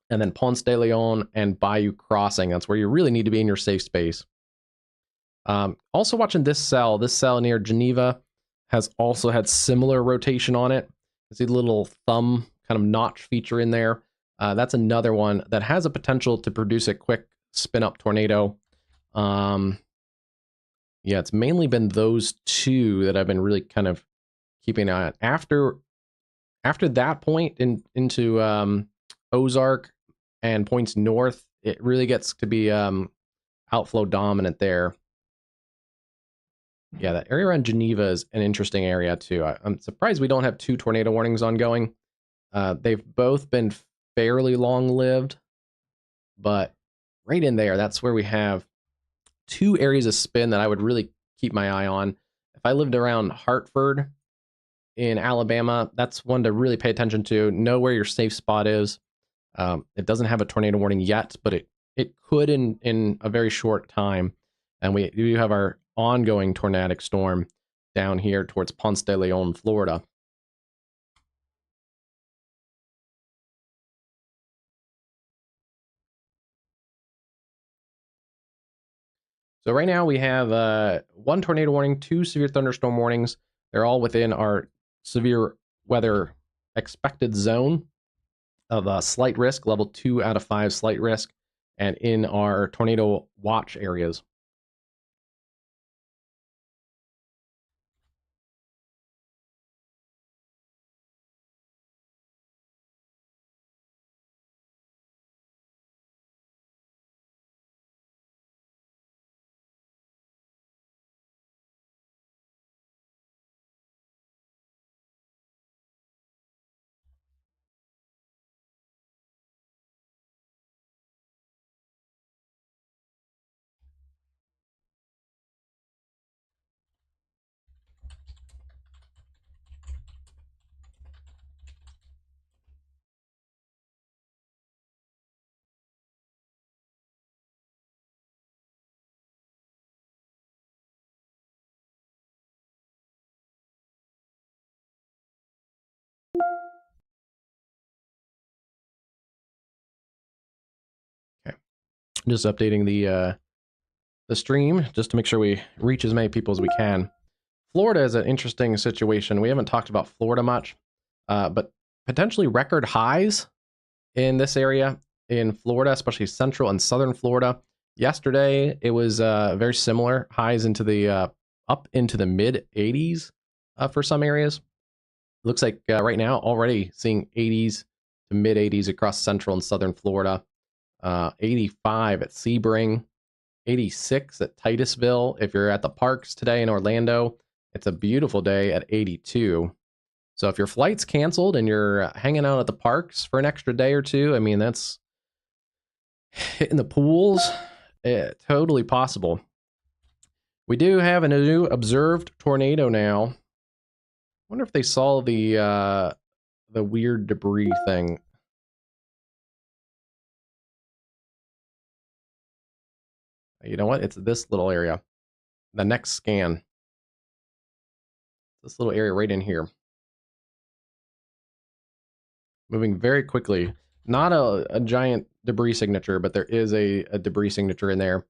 and then Ponce de Leon and Bayou Crossing, that's where you really need to be in your safe space. Also watching this cell near Geneva. has also had similar rotation on it. See the little thumb kind of notch feature in there. That's another one that has a potential to produce a quick spin up tornado. Yeah, it's mainly been those two that I've been really kind of keeping an eye on. After that point into Ozark and points north, it really gets to be outflow dominant there. Yeah, that area around Geneva is an interesting area too. I'm surprised we don't have 2 tornado warnings ongoing. They've both been fairly long-lived, but right in there, that's where we have 2 areas of spin that I would really keep my eye on. If I lived around Hartford in Alabama, that's one to really pay attention to. Know where your safe spot is. It doesn't have a tornado warning yet, but it could in a very short time. And we do have our ongoing tornadic storm down here towards Ponce de Leon, Florida. So right now we have 1 tornado warning, 2 severe thunderstorm warnings. They're all within our severe weather expected zone of slight risk, level 2 out of 5 slight risk, and in our tornado watch areas. Okay, just updating the stream just to make sure we reach as many people as we can. Florida is an interesting situation. We haven't talked about Florida much, but potentially record highs in this area in Florida, especially central and southern Florida. Yesterday, it was very similar, highs into the up into the mid 80s for some areas. Looks like right now already seeing 80s to mid 80s across central and southern Florida. 85 at Sebring, 86 at Titusville. If you're at the parks today in Orlando, it's a beautiful day at 82. So if your flight's canceled and you're hanging out at the parks for an extra day or two, I mean, that's hitting the pools. Totally possible. We do have a new observed tornado now. Wonder if they saw the weird debris thing. You know what? It's this little area. The next scan. This little area right in here. Moving very quickly. Not a giant debris signature, but there is a debris signature in there.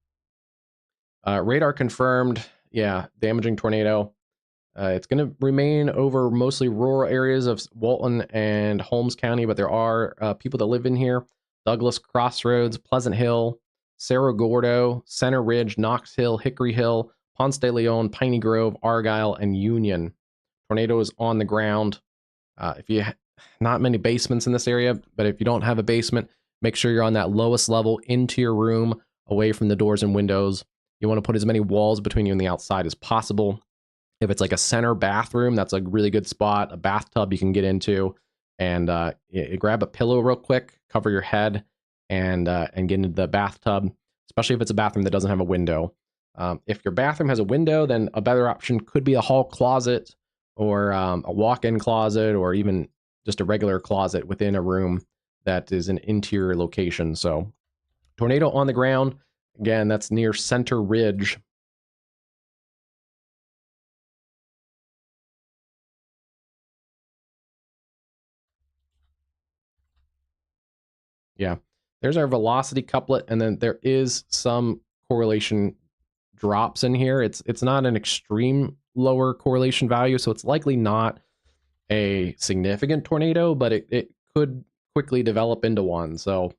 Radar confirmed. Yeah, damaging tornado. It's going to remain over mostly rural areas of Walton and Holmes County, but there are people that live in here. Douglas Crossroads, Pleasant Hill, Cerro Gordo, Center Ridge, Knox Hill, Hickory Hill, Ponce de Leon, Piney Grove, Argyle, and Union. Tornado is on the ground. If you not many basements in this area, but if you don't have a basement, make sure you're on that lowest level into your room, away from the doors and windows. You want to put as many walls between you and the outside as possible. If it's like a center bathroom, that's a really good spot. A bathtub you can get into, and you grab a pillow real quick, cover your head, and get into the bathtub. Especially if it's a bathroom that doesn't have a window. If your bathroom has a window, then a better option could be a hall closet or a walk-in closet, or even just a regular closet within a room that is an interior location. So, tornado on the ground. Again, that's near Center Ridge. Yeah, there's our velocity couplet, and then there is some correlation drops in here. It's not an extreme lower correlation value, so it's likely not a significant tornado, but it could quickly develop into one. So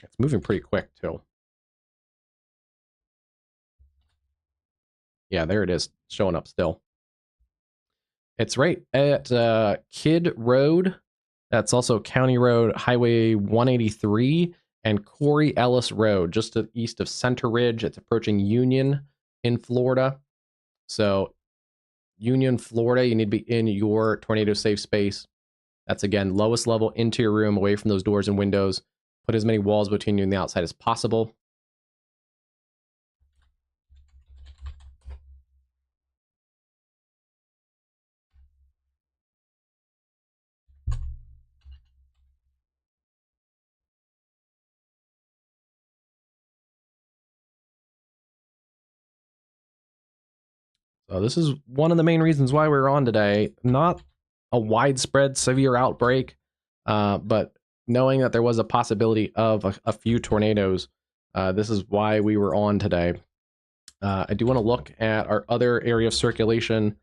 it's moving pretty quick too. Yeah, there it is, showing up still. It's right at Kidd Road. That's also County Road, Highway 183, and Corey Ellis Road, just to the east of Center Ridge. It's approaching Union in Florida. So Union, Florida, you need to be in your tornado safe space. That's, again, lowest level into your room, away from those doors and windows. Put as many walls between you and the outside as possible. So this is one of the main reasons why we're on today. Not a widespread severe outbreak, but knowing that there was a possibility of a few tornadoes, this is why we were on today. I do want to look at our other area of circulation.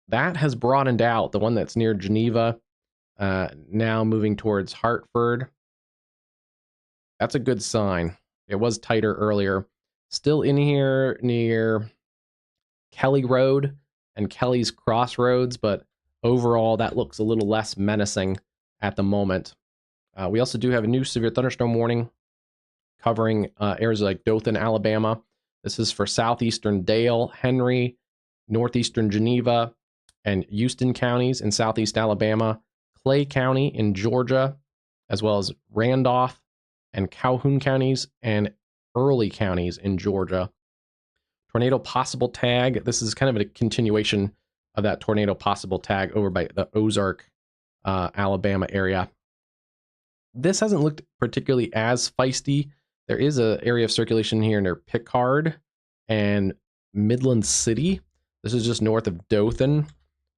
That has broadened out, the one that's near Geneva, now moving towards Hartford. That's a good sign. It was tighter earlier. Still in here near Kelly Road and Kelly's Crossroads, but overall that looks a little less menacing at the moment. We also do have a new severe thunderstorm warning covering areas like Dothan, Alabama. This is for southeastern Dale, Henry, northeastern Geneva, and Houston counties in southeast Alabama, Clay County in Georgia, as well as Randolph and Calhoun counties and Early counties in Georgia. Tornado possible tag. This is kind of a continuation of that tornado possible tag over by the Ozark, Alabama area. This hasn't looked particularly as feisty. There is an area of circulation here near Picard and Midland City. This is just north of Dothan.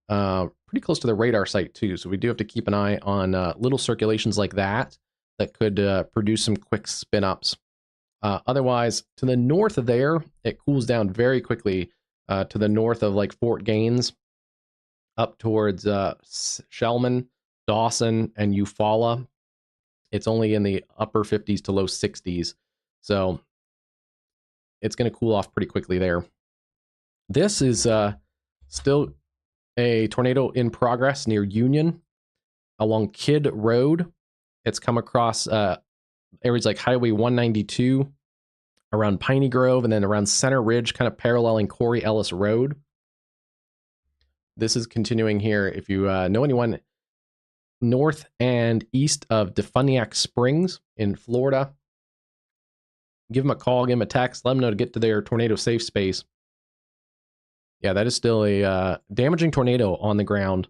Pretty close to the radar site too, so we do have to keep an eye on little circulations like that could produce some quick spin-ups. Otherwise, to the north of there, it cools down very quickly to the north of like Fort Gaines, up towards Shellman, Dawson, and Eufaula. It's only in the upper 50s to low 60s, so it's going to cool off pretty quickly there. This is still a tornado in progress near Union along Kidd Road. It's come across areas like Highway 192, around Piney Grove, and then around Center Ridge, kind of paralleling Corey Ellis Road. This is continuing here. If you know anyone north and east of Defuniak Springs in Florida, give them a call, give them a text, let them know to get to their tornado safe space. Yeah, that is still a damaging tornado on the ground,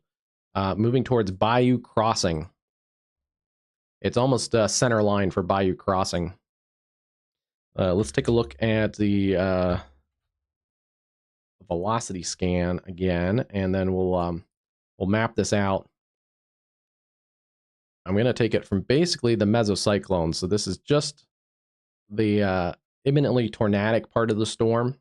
moving towards Bayou Crossing. It's almost center line for Bayou Crossing. Let's take a look at the velocity scan again, and then we'll map this out. I'm going to take it from basically the mesocyclone. So this is just the imminently tornadic part of the storm.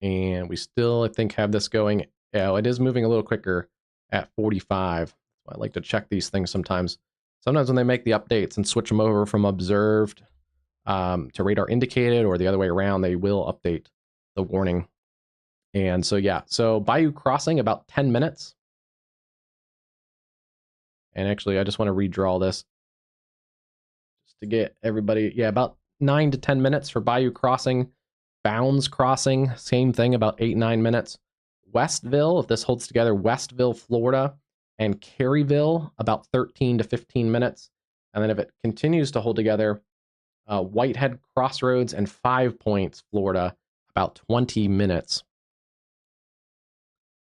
And we still, I think, have this going. Yeah, it is moving a little quicker at 45. I like to check these things sometimes. Sometimes when they make the updates and switch them over from observed to radar indicated or the other way around, they will update the warning. And so, yeah, so Bayou Crossing, about 10 minutes. And actually, I just want to redraw this just to get everybody, yeah, about 9 to 10 minutes for Bayou Crossing. Bounds Crossing, same thing, about 8-9 minutes. Westville, if this holds together, Westville, Florida, and Caryville, about 13 to 15 minutes. And then if it continues to hold together, Whitehead Crossroads and 5 Points, Florida, about 20 minutes.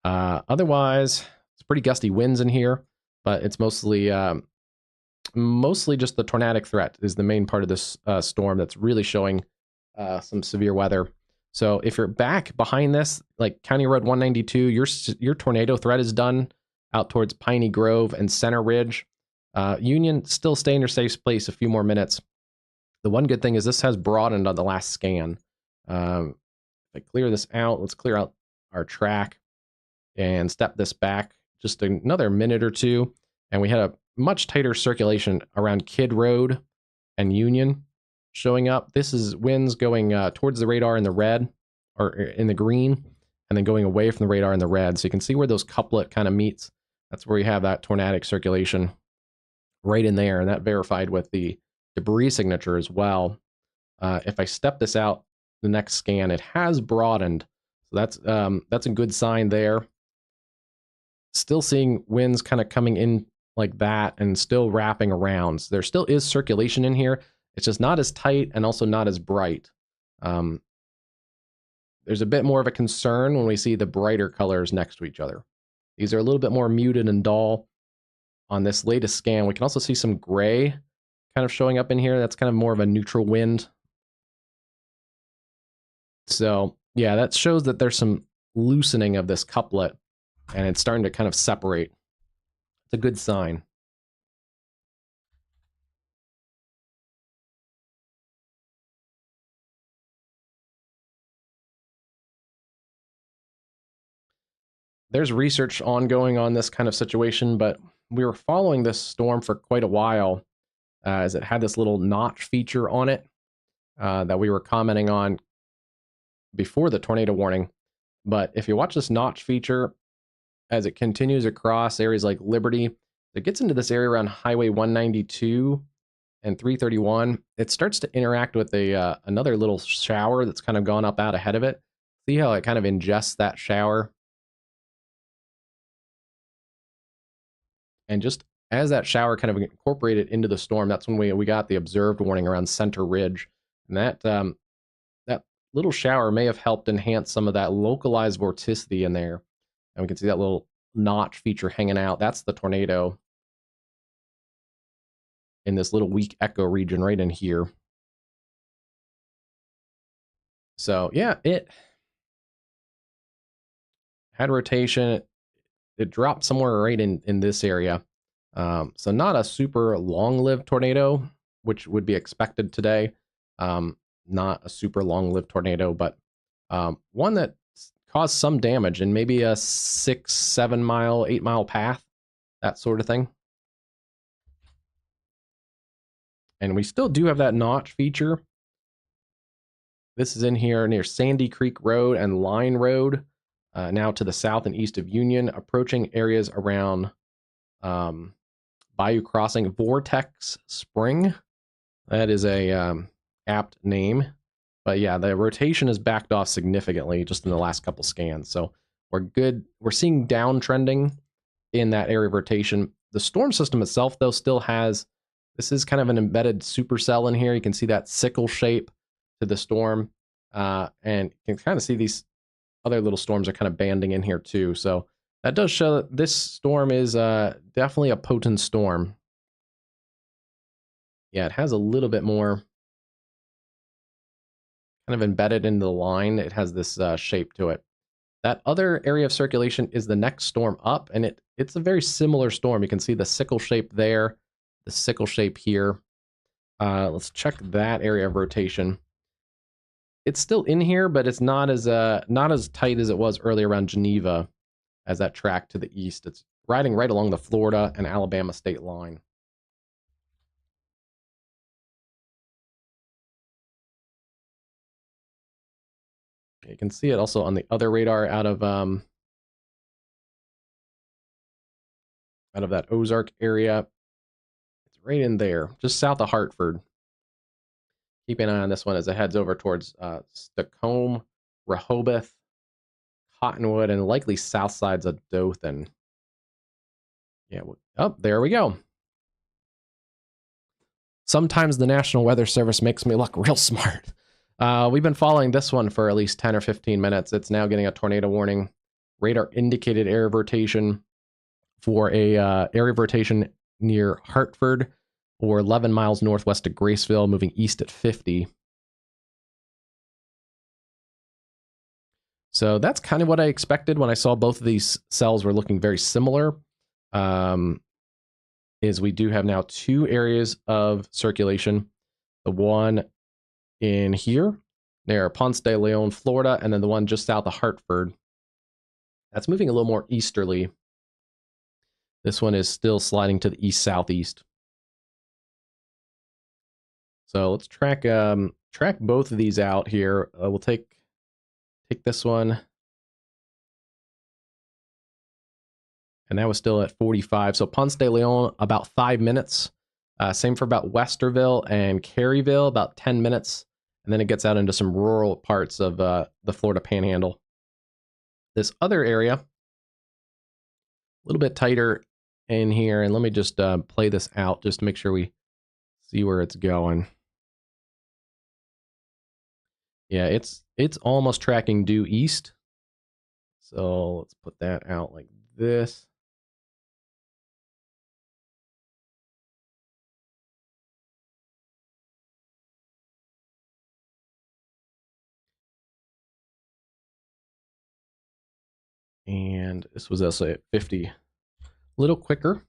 Otherwise, it's pretty gusty winds in here, but it's mostly just the tornadic threat is the main part of this storm that's really showing some severe weather. So if you're back behind this, like County Road 192, your tornado threat is done out towards Piney Grove and Center Ridge. Union still stay in your safe place a few more minutes. The one good thing is this has broadened on the last scan. If I clear this out, let's clear out our track and step this back just another minute or two. And we had a much tighter circulation around Kid Road and Union showing up. This is winds going towards the radar in the red, or in the green, and then going away from the radar in the red. So you can see where those couplet kind of meets. That's where you have that tornadic circulation right in there, and that verified with the debris signature as well. If I step this out, the next scan, it has broadened. So that's a good sign there. Still seeing winds kind of coming in like that and still wrapping around. So there still is circulation in here. It's just not as tight and also not as bright. There's a bit more of a concern when we see the brighter colors next to each other. These are a little bit more muted and dull. On this latest scan, we can also see some gray kind of showing up in here. That's kind of more of a neutral wind. So yeah, that shows that there's some loosening of this couplet and it's starting to kind of separate. It's a good sign. There's research ongoing on this kind of situation, but we were following this storm for quite a while as it had this little notch feature on it that we were commenting on before the tornado warning. But if you watch this notch feature as it continues across areas like Liberty, it gets into this area around Highway 192 and 331. It starts to interact with another little shower that's kind of gone up out ahead of it. See how it kind of ingests that shower? And just as that shower kind of incorporated into the storm, that's when we got the observed warning around Center Ridge. And that little shower may have helped enhance some of that localized vorticity in there. And we can see that little notch feature hanging out. That's the tornado in this little weak echo region right in here. So yeah, it had rotation. It dropped somewhere right in this area. So not a super long-lived tornado, which would be expected today. Not a super long-lived tornado, but one that caused some damage and maybe a 6, 7 mile, 8 mile path, that sort of thing. And we still do have that notch feature. This is in here near Sandy Creek Road and Line Road, now to the south and east of Union, approaching areas around Bayou Crossing, Vortex Spring. That is a apt name. But yeah, the rotation is backed off significantly just in the last couple scans. So we're good. We're seeing downtrending in that area of rotation. The storm system itself, though, still has, this is kind of an embedded supercell in here. You can see that sickle shape to the storm. And you can kind of see these other little storms are kind of banding in here too. So that does show that this storm is definitely a potent storm. Yeah, it has a little bit more kind of embedded into the line. It has this shape to it. That other area of circulation is the next storm up, and it's a very similar storm. You can see the sickle shape there, the sickle shape here. Let's check that area of rotation. It's still in here, but it's not as tight as it was earlier around Geneva as that track to the east. It's riding right along the Florida and Alabama state line. You can see it also on the other radar out of that Ozark area. It's right in there, just south of Hartford. Keep an eye on this one as it heads over towards Stockholm, Rehoboth, Cottonwood, and likely south sides of Dothan. Yeah, oh, there we go. Sometimes the National Weather Service makes me look real smart. We've been following this one for at least 10 or 15 minutes. It's now getting a tornado warning. Radar indicated area of rotation for a area of rotation near Hartford or 11 miles northwest of Graceville, moving east at 50. So that's kind of what I expected when I saw both of these cells were looking very similar. is we do have now 2 areas of circulation. The one in here near Ponce de Leon, Florida, and then the one just south of Hartford. That's moving a little more easterly. This one is still sliding to the east-southeast. So let's track both of these out here. We'll take this one. And that was still at 45. So Ponce de Leon, about 5 minutes. Same for about Westerville and Caryville, about 10 minutes. And then it gets out into some rural parts of the Florida Panhandle. This other area, a little bit tighter in here. And let me just play this out just to make sure we see where it's going. Yeah, it's almost tracking due east. So let's put that out like this. And this was also at 50. A little quicker.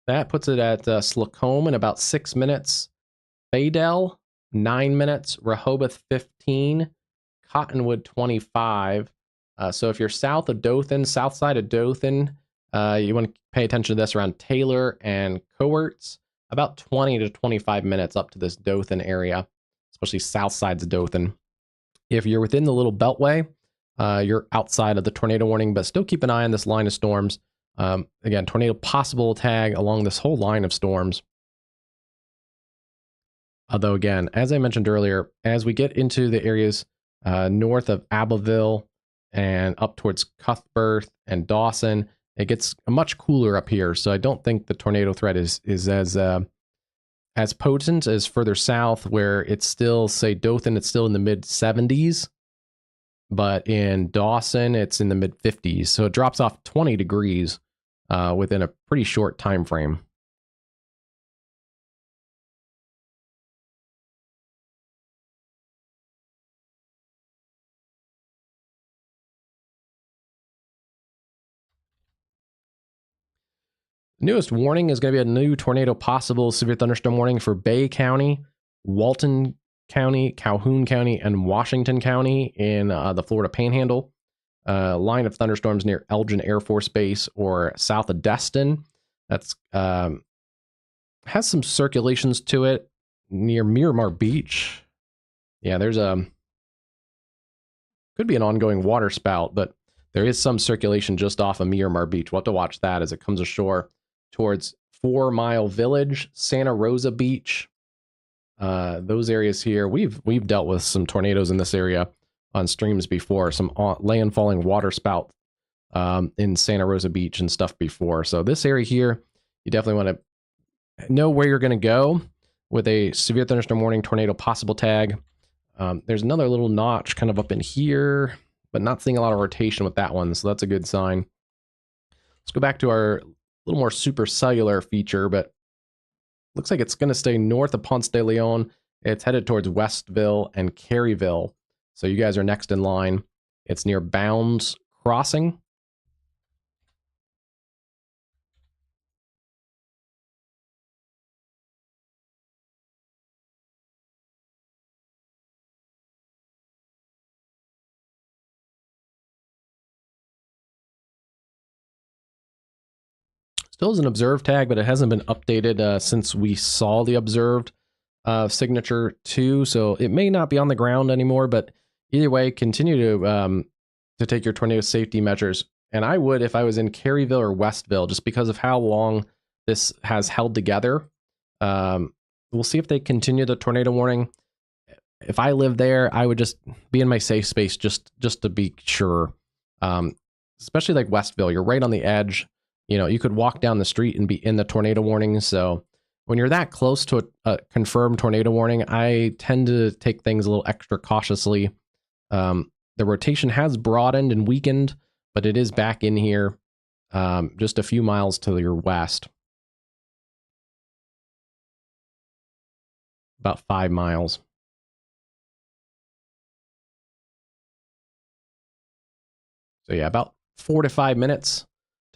That puts it at Slocombe in about 6 minutes. Fadel, 9 minutes. Rehoboth, 15. Cottonwood, 25. So if you're south of Dothan, south side of Dothan, you want to pay attention to this around Taylor and Cowarts. About 20 to 25 minutes up to this Dothan area, especially south sides of Dothan. If you're within the little beltway, you're outside of the tornado warning, but still keep an eye on this line of storms. Again, tornado possible tag along this whole line of storms. Although, again, as I mentioned earlier, as we get into the areas north of Abbeville and up towards Cuthbert and Dawson, it gets much cooler up here. So I don't think the tornado threat is as potent as further south, where it's still, say, Dothan, it's still in the mid 70s, but in Dawson, it's in the mid 50s. So it drops off 20 degrees within a pretty short time frame. Newest warning is going to be a new tornado possible severe thunderstorm warning for Bay County, Walton County, Calhoun County, and Washington County in the Florida Panhandle. Line of thunderstorms near Elgin Air Force Base or south of Destin. That's has some circulations to it near Miramar Beach. Yeah, there's could be an ongoing water spout, but there is some circulation just off of Miramar Beach. We'll have to watch that as it comes ashore towards 4 Mile Village, Santa Rosa Beach. Those areas here, we've dealt with some tornadoes in this area on streams before, some landfalling water spout in Santa Rosa Beach and stuff before. So this area here, you definitely want to know where you're going to go with a severe thunderstorm warning tornado possible tag. There's another little notch kind of up in here, but not seeing a lot of rotation with that one, so that's a good sign. Let's go back to our little more supercellular feature, but looks like it's going to stay north of Ponce de Leon. It's headed towards Westville and Caryville. So you guys are next in line. It's near Bounds Crossing. Still is an observed tag, but it hasn't been updated since we saw the observed signature 2. So it may not be on the ground anymore, but either way, continue to take your tornado safety measures. And I would if I was in Caryville or Westville, just because of how long this has held together. We'll see if they continue the tornado warning. If I live there, I would just be in my safe space just to be sure. Especially like Westville, you're right on the edge. You know, you could walk down the street and be in the tornado warning. So when you're that close to a confirmed tornado warning, I tend to take things a little extra cautiously. The rotation has broadened and weakened, but it is back in here just a few miles to your west. About 5 miles. So yeah, about 4 to 5 minutes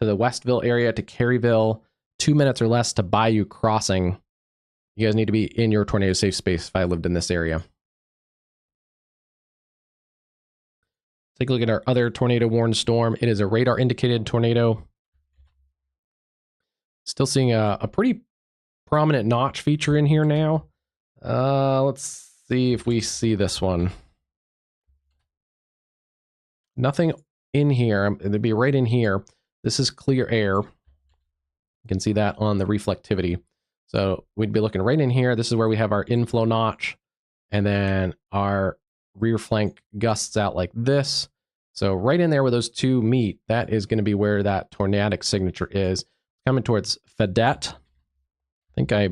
to the Westville area to Caryville, 2 minutes or less to Bayou Crossing. You guys need to be in your tornado safe space if I lived in this area. Take a look at our other tornado warned storm. It is a radar indicated tornado. Still seeing a pretty prominent notch feature in here now. Let's see if we see this one. Nothing in here. It'd be right in here. This is clear air. You can see that on the reflectivity. So we'd be looking right in here. This is where we have our inflow notch, and then our rear flank gusts out like this. So right in there where those two meet, that is going to be where that tornadic signature is. Coming towards Fedette. I think I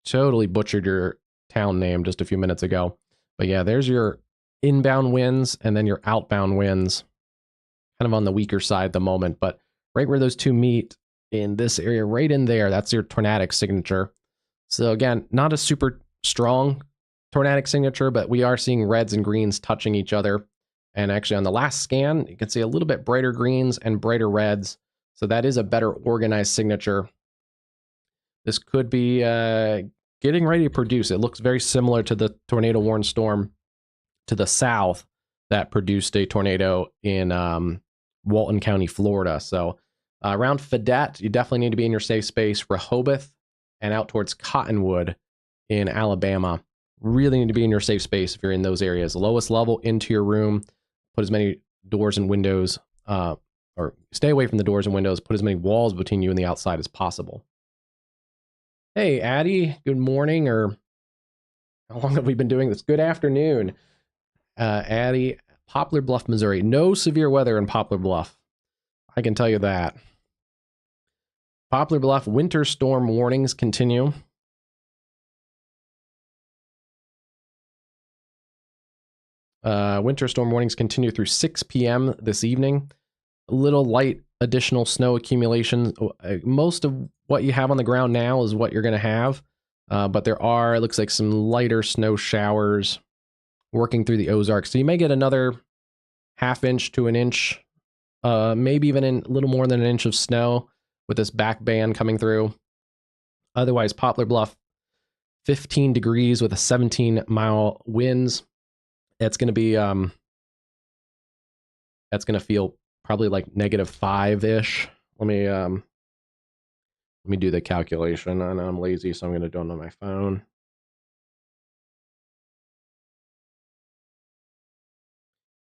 totally butchered your town name just a few minutes ago. But yeah, there's your inbound winds and then your outbound winds. Kind of on the weaker side at the moment, but right where those two meet in this area, right in there, that's your tornadic signature. So again, not a super strong tornadic signature, but we are seeing reds and greens touching each other. And actually on the last scan, you can see a little bit brighter greens and brighter reds. So that is a better organized signature. This could be getting ready to produce. It looks very similar to the tornado warned storm to the south that produced a tornado in Walton County, Florida. So around Fedette, you definitely need to be in your safe space. Rehoboth and out towards Cottonwood in Alabama. Really need to be in your safe space if you're in those areas. Lowest level into your room. Put as many doors and windows, or stay away from the doors and windows. Put as many walls between you and the outside as possible. Hey, Addie. Good morning, or how long have we been doing this? Good afternoon, Addie. Poplar Bluff, Missouri. No severe weather in Poplar Bluff. I can tell you that. Poplar Bluff winter storm warnings continue. Winter storm warnings continue through 6 p.m. this evening. A little light additional snow accumulation. Most of what you have on the ground now is what you're going to have. But there are, it looks like, some lighter snow showers working through the Ozarks. So you may get another ½ inch to an inch, maybe even a little more than an inch of snow with this back band coming through. Otherwise, Poplar Bluff, 15 degrees with a 17-mile winds. It's going to be, that's going to feel probably like -5-ish. Let me do the calculation. I know I'm lazy, so I'm going to do it on my phone.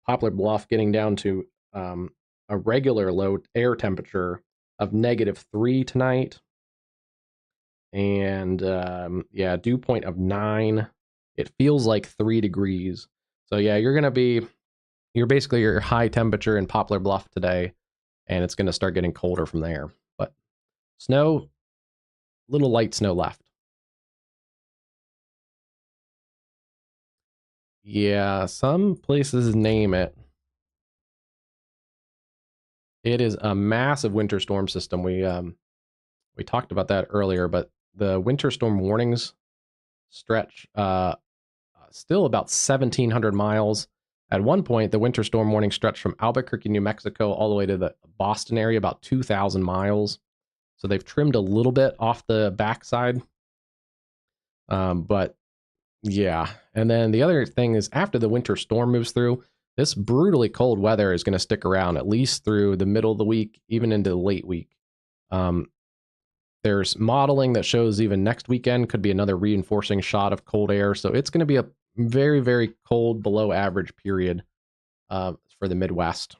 Poplar Bluff getting down to a regular low air temperature of -3 tonight. And yeah, dew point of 9. It feels like 3 degrees. So yeah, you're basically your high temperature in Poplar Bluff today, and it's going to start getting colder from there. But snow, little light snow left. Yeah, some places name it. It is a massive winter storm system. We talked about that earlier, but the winter storm warnings stretch still about 1,700 miles. At one point, the winter storm warning stretched from Albuquerque, New Mexico, all the way to the Boston area, about 2,000 miles. So they've trimmed a little bit off the backside. But yeah. And then the other thing is, after the winter storm moves through, this brutally cold weather is going to stick around at least through the middle of the week, even into the late week. There's modeling that shows even next weekend could be another reinforcing shot of cold air. So it's going to be a very, very cold, below average period for the Midwest.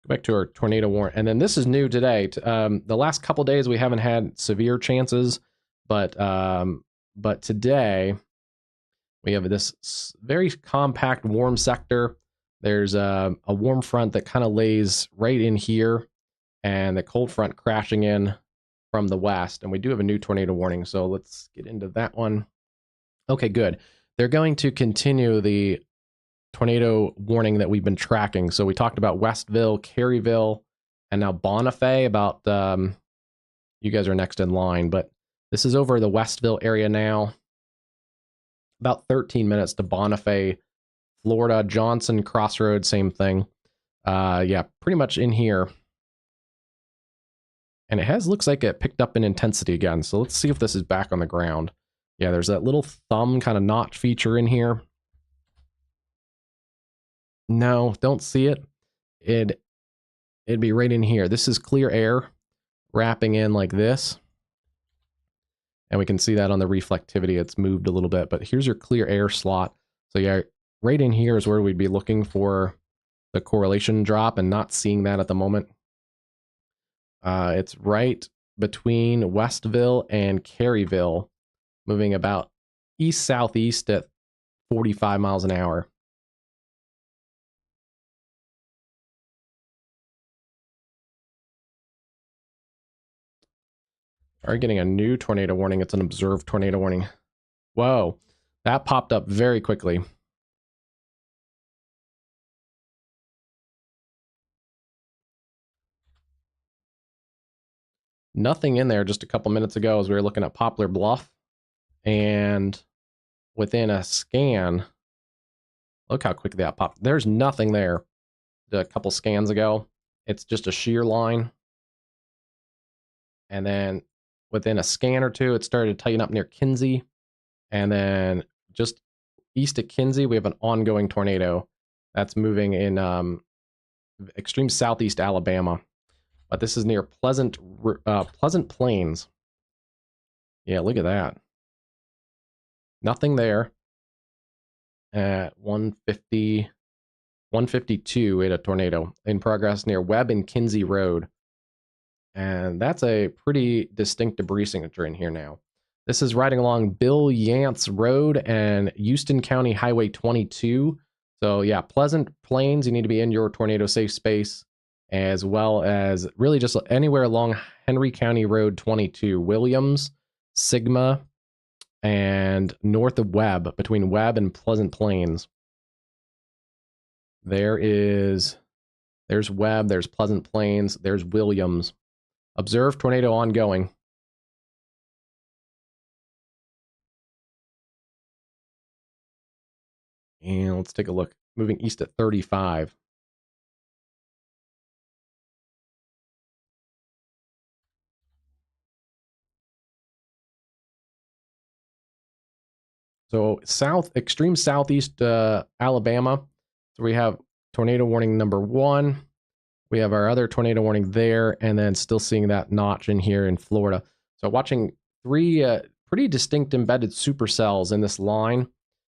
Go back to our tornado warning. And then this is new today. The last couple days we haven't had severe chances, but today we have this very compact warm sector. There's a warm front that kind of lays right in here, and the cold front crashing in from the west. And we do have a new tornado warning, so let's get into that one. Okay, good. They're going to continue the tornado warning that we've been tracking. So we talked about Westville, Caryville, and now Bonifay. About you guys are next in line, but this is over the Westville area now. About 13 minutes to Bonifay, Florida, Johnson, Crossroads, same thing. Yeah, pretty much in here. And it looks like it picked up in intensity again. So let's see if this is back on the ground. Yeah, there's that little thumb kind of notch feature in here. No, don't see it. It'd be right in here. This is clear air wrapping in like this. And we can see that on the reflectivity. It's moved a little bit, but here's your clear air slot. So yeah, right in here is where we'd be looking for the correlation drop and not seeing that at the moment. It's right between Westville and Caryville, moving about east-southeast at 45 miles an hour. Are getting a new tornado warning. It's an observed tornado warning. Whoa, that popped up very quickly. Nothing in there just a couple minutes ago as we were looking at Poplar Bluff. And within a scan, look how quickly that popped. There's nothing there a couple scans ago. It's just a shear line. And then within a scan or two, it started to tighten up near Kinsey. And then just east of Kinsey, we have an ongoing tornado that's moving in extreme southeast Alabama. But this is near Pleasant Plains. Yeah, look at that. Nothing there. At 150, 152, we had a tornado in progress near Webb and Kinsey Road. And that's a pretty distinct debris signature in here now. This is riding along Bill Yance Road and Houston County Highway 22. So yeah, Pleasant Plains, you need to be in your tornado safe space, as well as really just anywhere along Henry County Road 22, Williams, Sigma, and north of Webb, between Webb and Pleasant Plains. There's Webb, there's Pleasant Plains, there's Williams. Observe tornado ongoing. And let's take a look. Moving east at 35. So extreme southeast Alabama. So we have tornado warning number 1. We have our other tornado warning there, and then still seeing that notch in here in Florida. So watching 3 pretty distinct embedded supercells in this line,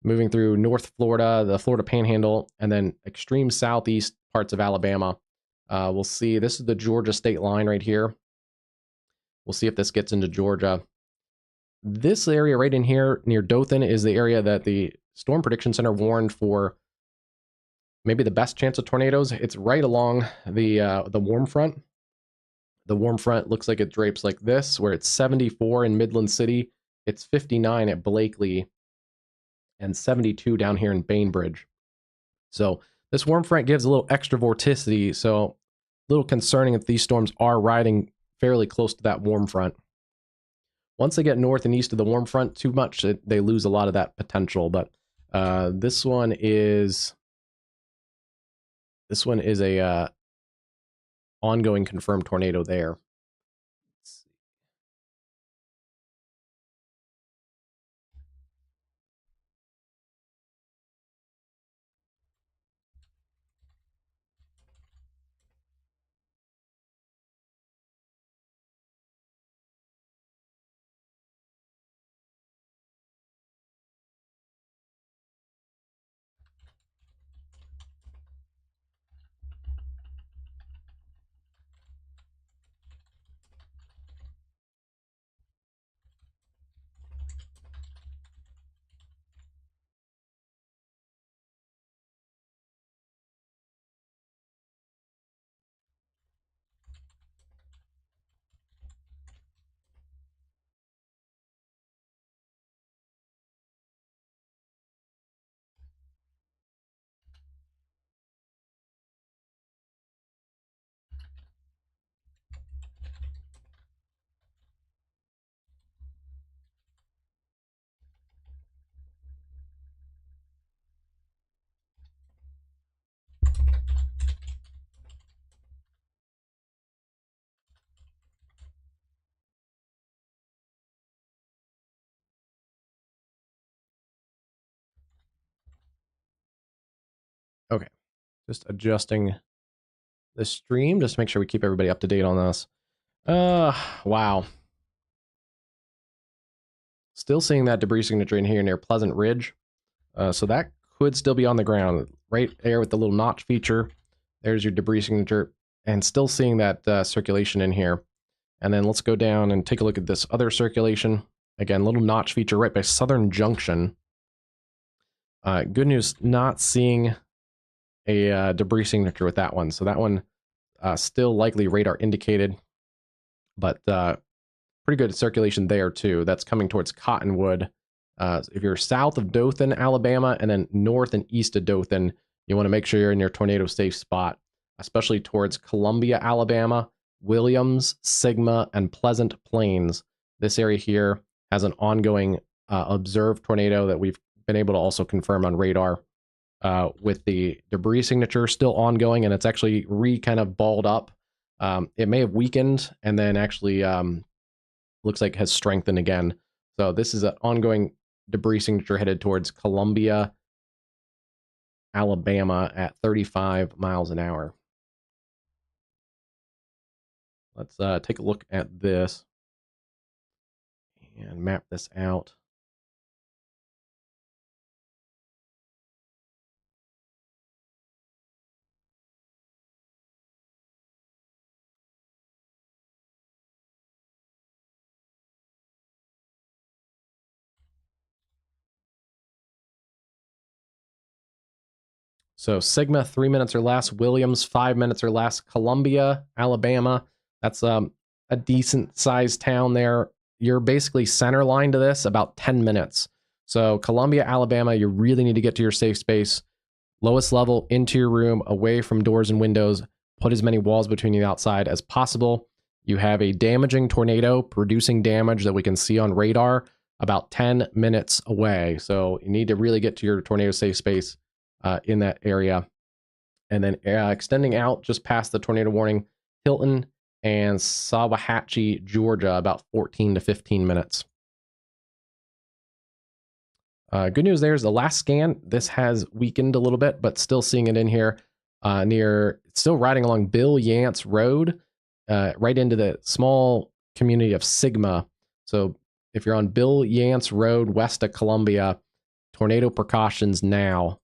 moving through North Florida, the Florida Panhandle, and then extreme southeast parts of Alabama. We'll see, this is the Georgia state line right here. We'll see if this gets into Georgia. This area right in here near Dothan is the area that the Storm Prediction Center warned for maybe the best chance of tornadoes. It's right along the warm front. The warm front looks like it drapes like this, where it's 74 in Midland City, it's 59 at Blakely, and 72 down here in Bainbridge. So this warm front gives a little extra vorticity, so a little concerning if these storms are riding fairly close to that warm front. Once they get north and east of the warm front too much, they lose a lot of that potential. But this one is a ongoing confirmed tornado there. Just adjusting the stream, just to make sure we keep everybody up to date on this. Wow. Still seeing that debris signature in here near Pleasant Ridge. So that could still be on the ground. Right there with the little notch feature. There's your debris signature. And still seeing that circulation in here. And then let's go down and take a look at this other circulation. Again, little notch feature right by Southern Junction. Good news, not seeing a debris signature with that one. So that one still likely radar indicated. But pretty good circulation there too. That's coming towards Cottonwood. If you're south of Dothan, Alabama, and then north and east of Dothan, you want to make sure you're in your tornado safe spot, especially towards Columbia, Alabama, Williams, Sigma, and Pleasant Plains. This area here has an ongoing observed tornado that we've been able to also confirm on radar with the debris signature still ongoing, and it's actually kind of balled up. It may have weakened and then actually looks like has strengthened again. So this is an ongoing debris signature headed towards Columbia, Alabama at 35 miles an hour. Let's take a look at this and map this out. So Sigma, 3 minutes or less. Williams, 5 minutes or less. Columbia, Alabama, that's a decent sized town there. You're basically center line to this, about 10 minutes. So Columbia, Alabama, you really need to get to your safe space. Lowest level, into your room, away from doors and windows. Put as many walls between you outside as possible. You have a damaging tornado producing damage that we can see on radar about 10 minutes away. So you need to really get to your tornado safe space in that area. And then extending out just past the tornado warning, Hilton and Sawahatchee, Georgia, about 14 to 15 minutes. Good news there's the last scan. This has weakened a little bit, but still seeing it in here still riding along Bill Yance Road, right into the small community of Sigma. So if you're on Bill Yance Road, west of Columbia, tornado precautions now.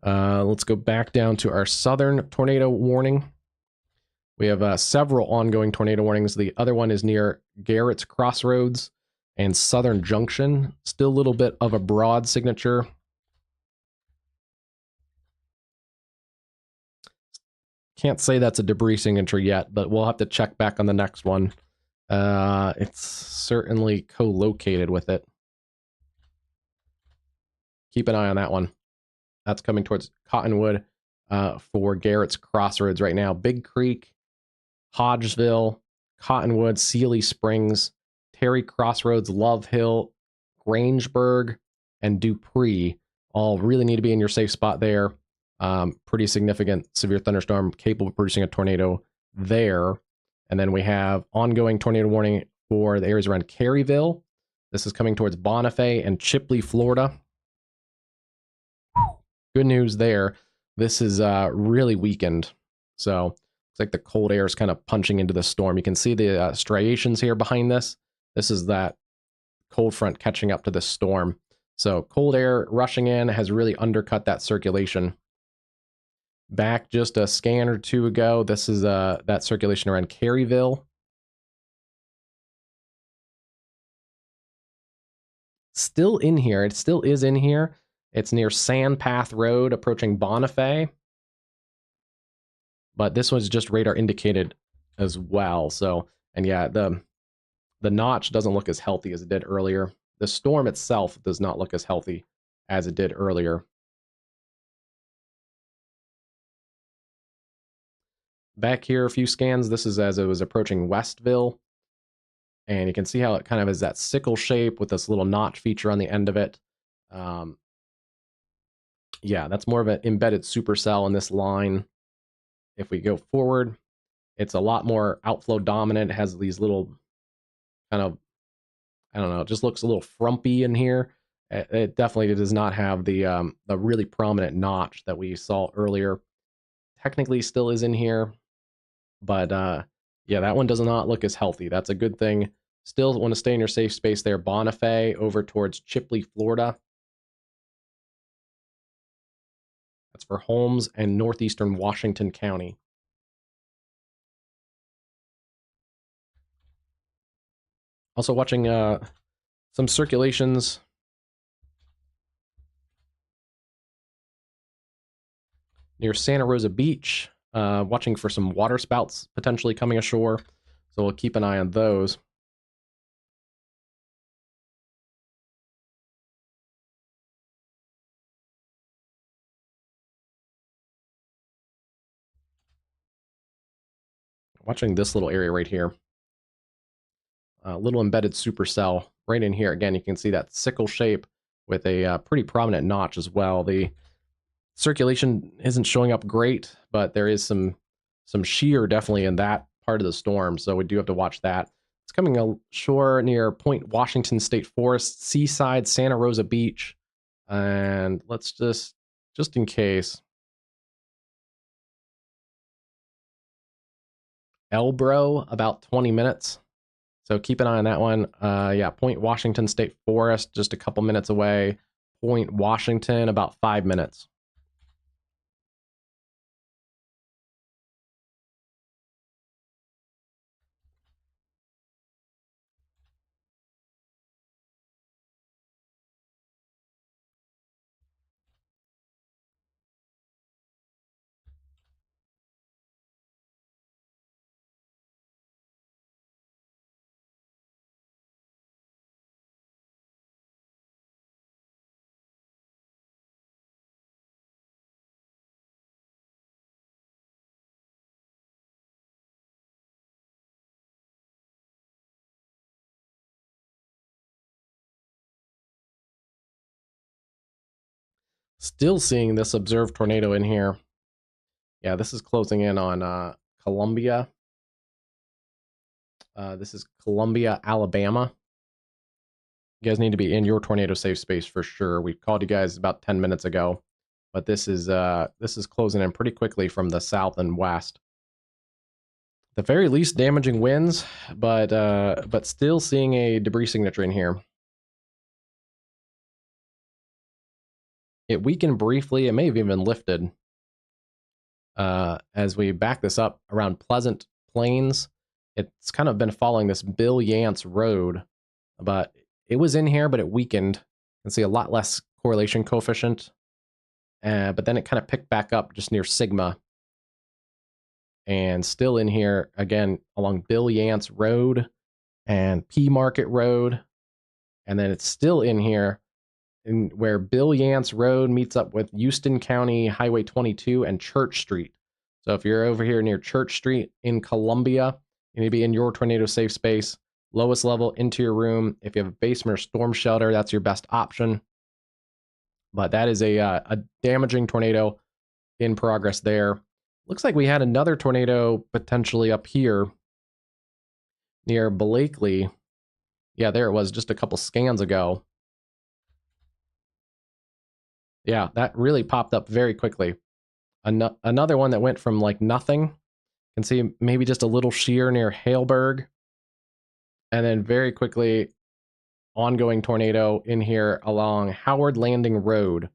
Let's go back down to our southern tornado warning. We have several ongoing tornado warnings. The other one is near Garrett's Crossroads and Southern Junction. Still a little bit of a broad signature. Can't say that's a debris signature yet, but we'll have to check back on the next one. It's certainly co-located with it. Keep an eye on that one. That's coming towards Cottonwood for Garrett's Crossroads right now. Big Creek, Hodgesville, Cottonwood, Sealy Springs, Terry Crossroads, Love Hill, Grangeburg, and Dupree all really need to be in your safe spot there. Pretty significant severe thunderstorm capable of producing a tornado there. And then we have ongoing tornado warning for the areas around Caryville. This is coming towards Bonifay and Chipley, Florida. Good news there. This is really weakened. So it's like the cold air is kind of punching into the storm. You can see the striations here behind this. This is that cold front catching up to the storm. So cold air rushing in has really undercut that circulation. Back just a scan or two ago, this is that circulation around Caryville. Still in here. It still is in here. It's near Sandpath Road, approaching Bonifay. But this one's just radar indicated as well. So, and yeah, the notch doesn't look as healthy as it did earlier. The storm itself does not look as healthy as it did earlier. Back here, a few scans. This is as it was approaching Westville. And you can see how it kind of is that sickle shape with this little notch feature on the end of it. Yeah, that's more of an embedded supercell in this line. If we go forward, it's a lot more outflow dominant. It has these little kind of, I don't know, it just looks a little frumpy in here. It definitely does not have the really prominent notch that we saw earlier. Technically still is in here, but yeah, that one does not look as healthy. That's a good thing. Still want to stay in your safe space there. Bonifay over towards Chipley, Florida. That's for Holmes and northeastern Washington County. Also watching some circulations near Santa Rosa Beach. Watching for some water spouts potentially coming ashore. So we'll keep an eye on those. Watching this little area right here. A little embedded supercell right in here. Again, you can see that sickle shape with a pretty prominent notch as well. The circulation isn't showing up great, but there is some shear definitely in that part of the storm, so we do have to watch that. It's coming ashore near Point Washington State Forest, Seaside, Santa Rosa Beach, and let's just in case, Elbro, about 20 minutes. So keep an eye on that one. Yeah, Point Washington State Forest, just a couple minutes away. Point Washington, about 5 minutes. Still seeing this observed tornado in here. Yeah, this is closing in on Columbia. This is Columbia, Alabama. You guys need to be in your tornado safe space for sure. We called you guys about 10 minutes ago, but this is closing in pretty quickly from the south and west. The very least damaging winds, but still seeing a debris signature in here. It weakened briefly. It may have even lifted. As we back this up around Pleasant Plains, it's kind of been following this Bill Yance road, but it was in here, but it weakened. You can see a lot less correlation coefficient, but then it kind of picked back up just near Sigma, and still in here again along Bill Yance Road and P Market Road, and then it's still in here where Bill Yance Road meets up with Houston County Highway 22 and Church Street. So if you're over here near Church Street in Columbia, you need to be in your tornado safe space. Lowest level into your room. If you have a basement or storm shelter, that's your best option. But that is a damaging tornado in progress there. Looks like we had another tornado potentially up here near Blakely. Yeah, there it was just a couple scans ago. Yeah, that really popped up very quickly. Another one that went from like nothing. You can see maybe just a little shear near Haleburg. And then very quickly, ongoing tornado in here along Howard Landing Road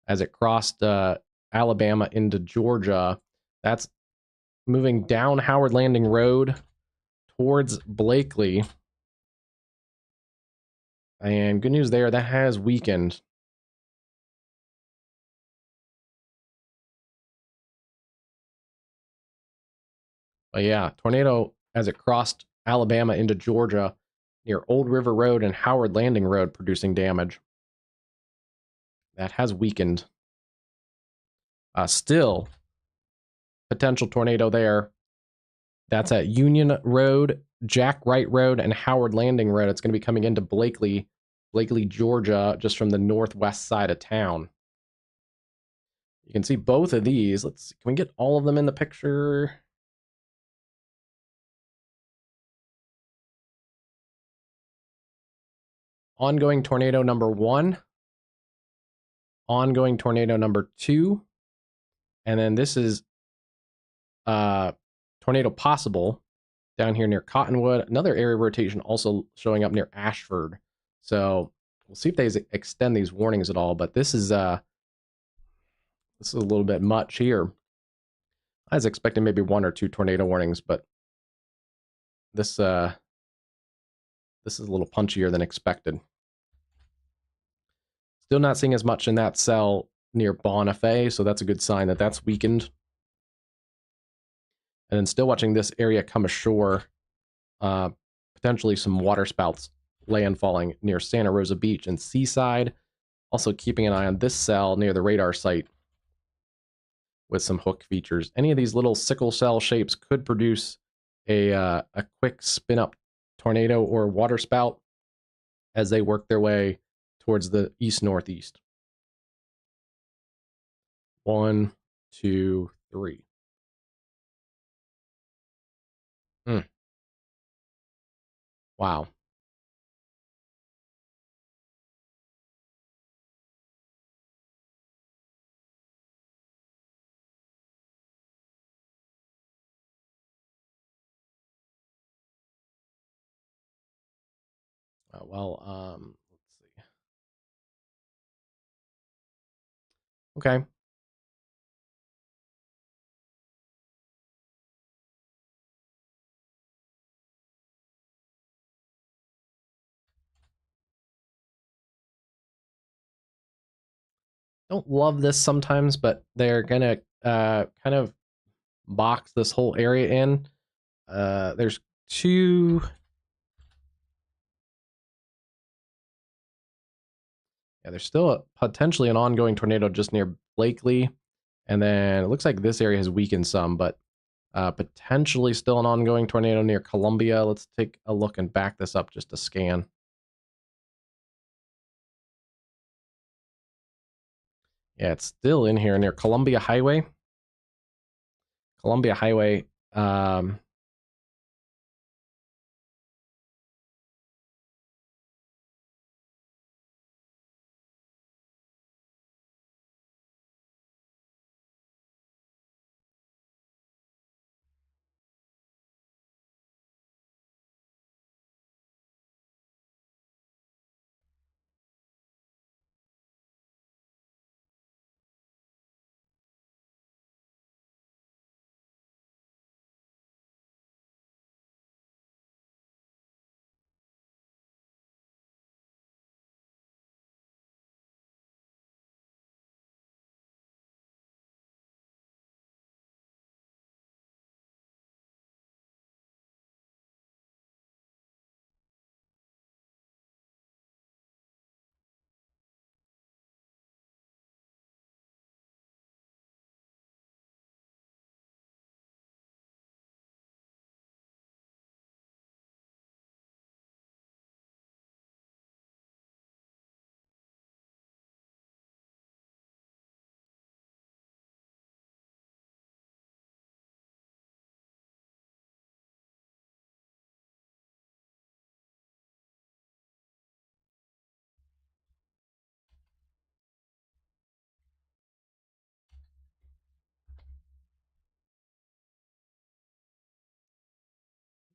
as it crossed Alabama into Georgia. That's moving down Howard Landing Road towards Blakely. And good news there, that has weakened. But yeah, tornado as it crossed Alabama into Georgia near Old River Road and Howard Landing Road producing damage. That has weakened. Still, potential tornado there. That's at Union Road, Jack Wright Road, and Howard Landing Road. It's going to be coming into Blakely, Georgia, just from the northwest side of town. You can see both of these. Let's see, can we get all of them in the picture? Ongoing tornado number 1 ongoing tornado number 2. And then this is tornado possible down here near Cottonwood. Another area of rotation also showing up near Ashford. So we'll see if they extend these warnings at all. But this is a little bit much here. I was expecting maybe 1 or 2 tornado warnings, but this is a little punchier than expected. Still not seeing as much in that cell near Bonifay, so that's a good sign that that's weakened. And then still watching this area come ashore. Potentially some waterspouts landfalling near Santa Rosa Beach and Seaside. Also keeping an eye on this cell near the radar site with some hook features. Any of these little sickle cell shapes could produce a quick spin-up tornado or waterspout as they work their way towards the east-northeast. 1, 2, 3. Wow. Let's see. Okay. Don't love this sometimes, but they're gonna kind of box this whole area in. There's 2. Yeah, there's still potentially an ongoing tornado just near Blakely. And then it looks like this area has weakened some, but potentially still an ongoing tornado near Columbia. Let's take a look and back this up just to scan. Yeah, it's still in here near Columbia Highway. Columbia Highway.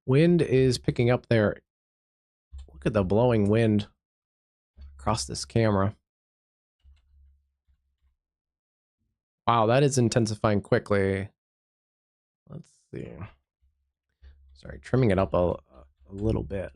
Wind is picking up there. Look at the blowing wind across this camera. Wow, that is intensifying quickly. Let's see. Sorry, trimming it up a little bit.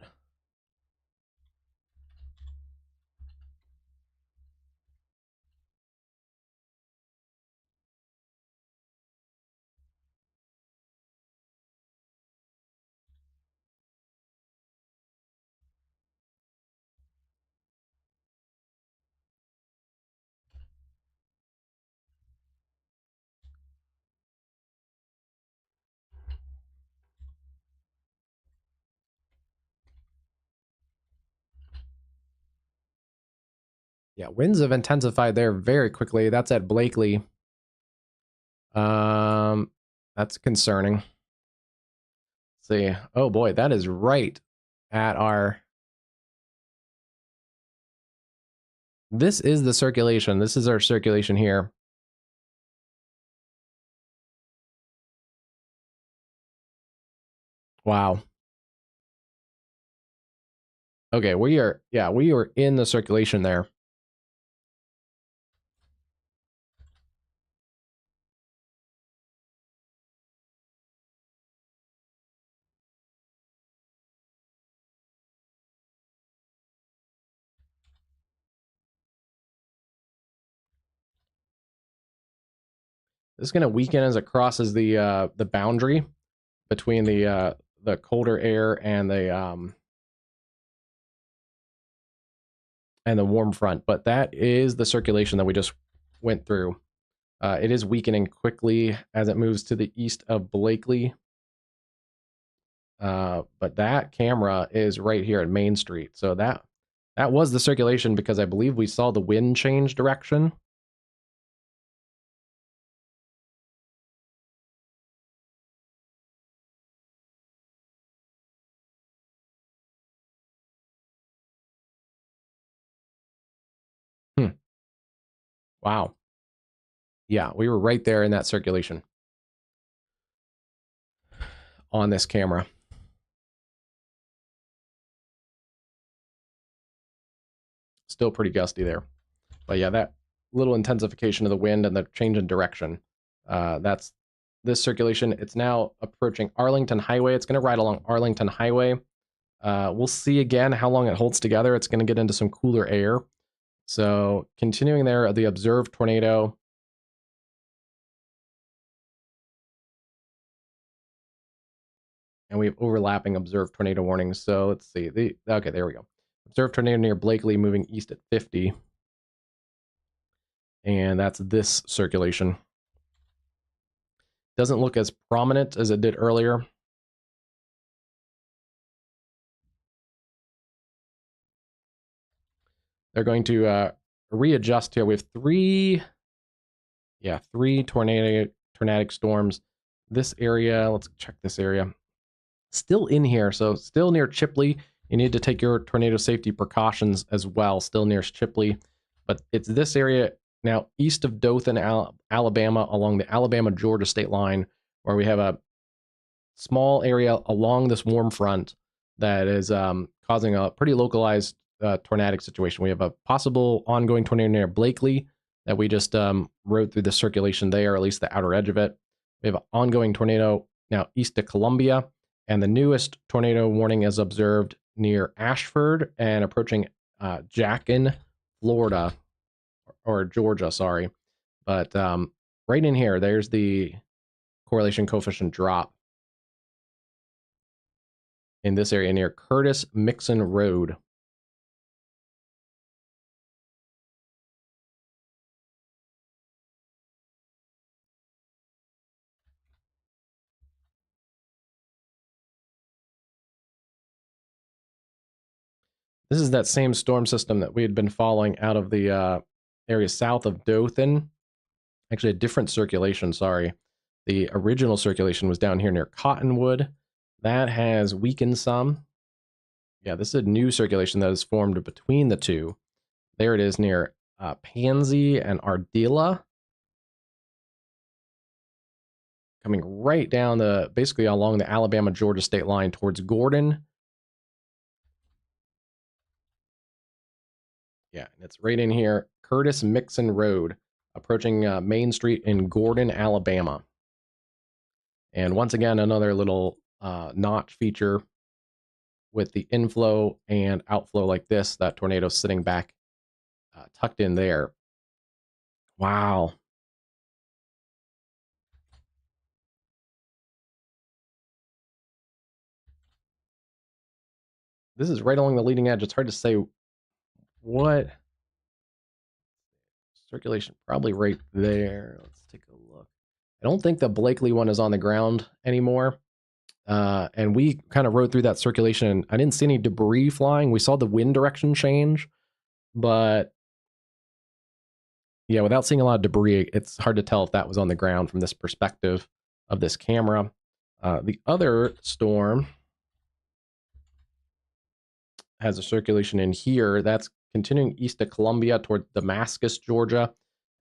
Yeah, winds have intensified there very quickly. That's at Blakely. That's concerning. Let's see. Oh boy, that is right at our This is the circulation. This is our circulation here. Wow. Okay, we are in the circulation there. This is going to weaken as it crosses the boundary between the colder air and the warm front. But that is the circulation that we just went through. It is weakening quickly as it moves to the east of Blakely. But that camera is right here at Main Street. So that was the circulation, because I believe we saw the wind change direction. Wow. Yeah, we were right there in that circulation on this camera. Still pretty gusty there. But yeah, that little intensification of the wind and the change in direction, that's this circulation. It's now approaching Arlington Highway. It's going to ride along Arlington Highway. We'll see again how long it holds together. It's going to get into some cooler air. So continuing there, the observed tornado. And we have overlapping observed tornado warnings. So let's see. Okay, there we go. Observed tornado near Blakely moving east at 50. And that's this circulation. Doesn't look as prominent as it did earlier. They're going to readjust here. We have three tornadic storms. This area, let's check this area. Still in here, so still near Chipley. You need to take your tornado safety precautions as well, still near Chipley. But it's this area now east of Dothan, Alabama, along the Alabama-Georgia state line, where we have a small area along this warm front that is causing a pretty localized tornadic situation. We have a possible ongoing tornado near Blakely that we just rode through the circulation there, or at least the outer edge of it. We have an ongoing tornado now east of Columbia, and the newest tornado warning is observed near Ashford and approaching Jackson, Florida, or Georgia, sorry. But right in here, there's the correlation coefficient drop in this area near Curtis Mixon Road. This is that same storm system that we had been following out of the area south of Dothan. Actually, a different circulation, sorry. The original circulation was down here near Cottonwood. That has weakened some. Yeah, this is a new circulation that has formed between the two. There it is near Pansy and Ardila. Coming right down basically along the Alabama-Georgia state line towards Gordon. Yeah, and it's right in here. Curtis Mixon Road, approaching Main Street in Gordon, Alabama. And once again, another little notch feature with the inflow and outflow like this. That tornado sitting back, tucked in there. Wow. This is right along the leading edge. It's hard to say what circulation, probably right there. Let's take a look. I don't think the Blakely one is on the ground anymore. And we kind of rode through that circulation, and I didn't see any debris flying. We saw the wind direction change, but yeah, without seeing a lot of debris, it's hard to tell if that was on the ground from this perspective of this camera. The other storm has a circulation in here that's continuing east of Columbia toward Damascus, Georgia.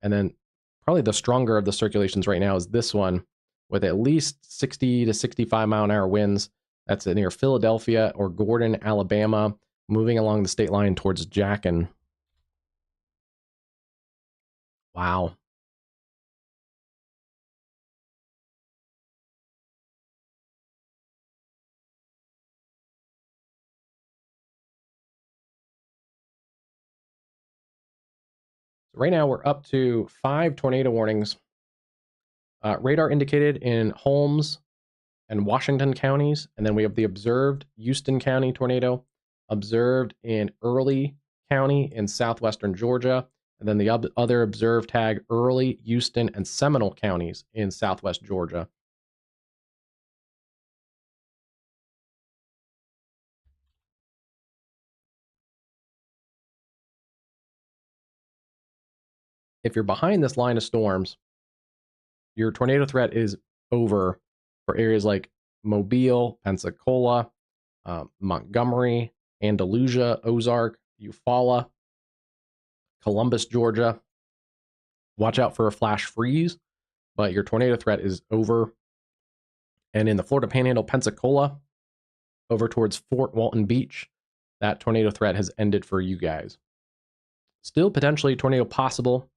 And then probably the stronger of the circulations right now is this one with at least 60 to 65-mile-an-hour winds. That's near Philadelphia or Gordon, Alabama, moving along the state line towards Jackson. Wow. So right now we're up to 5 tornado warnings. Radar indicated in Holmes and Washington counties, and then we have the observed Houston County tornado, observed in Early County in southwestern Georgia, and then the other observed tag Early, Houston, and Seminole counties in southwest Georgia. If you're behind this line of storms, your tornado threat is over for areas like Mobile, Pensacola, Montgomery, Andalusia, Ozark, Eufaula, Columbus, Georgia. Watch out for a flash freeze, but your tornado threat is over. And in the Florida Panhandle, Pensacola, over towards Fort Walton Beach, that tornado threat has ended for you guys. Still potentially tornado possible.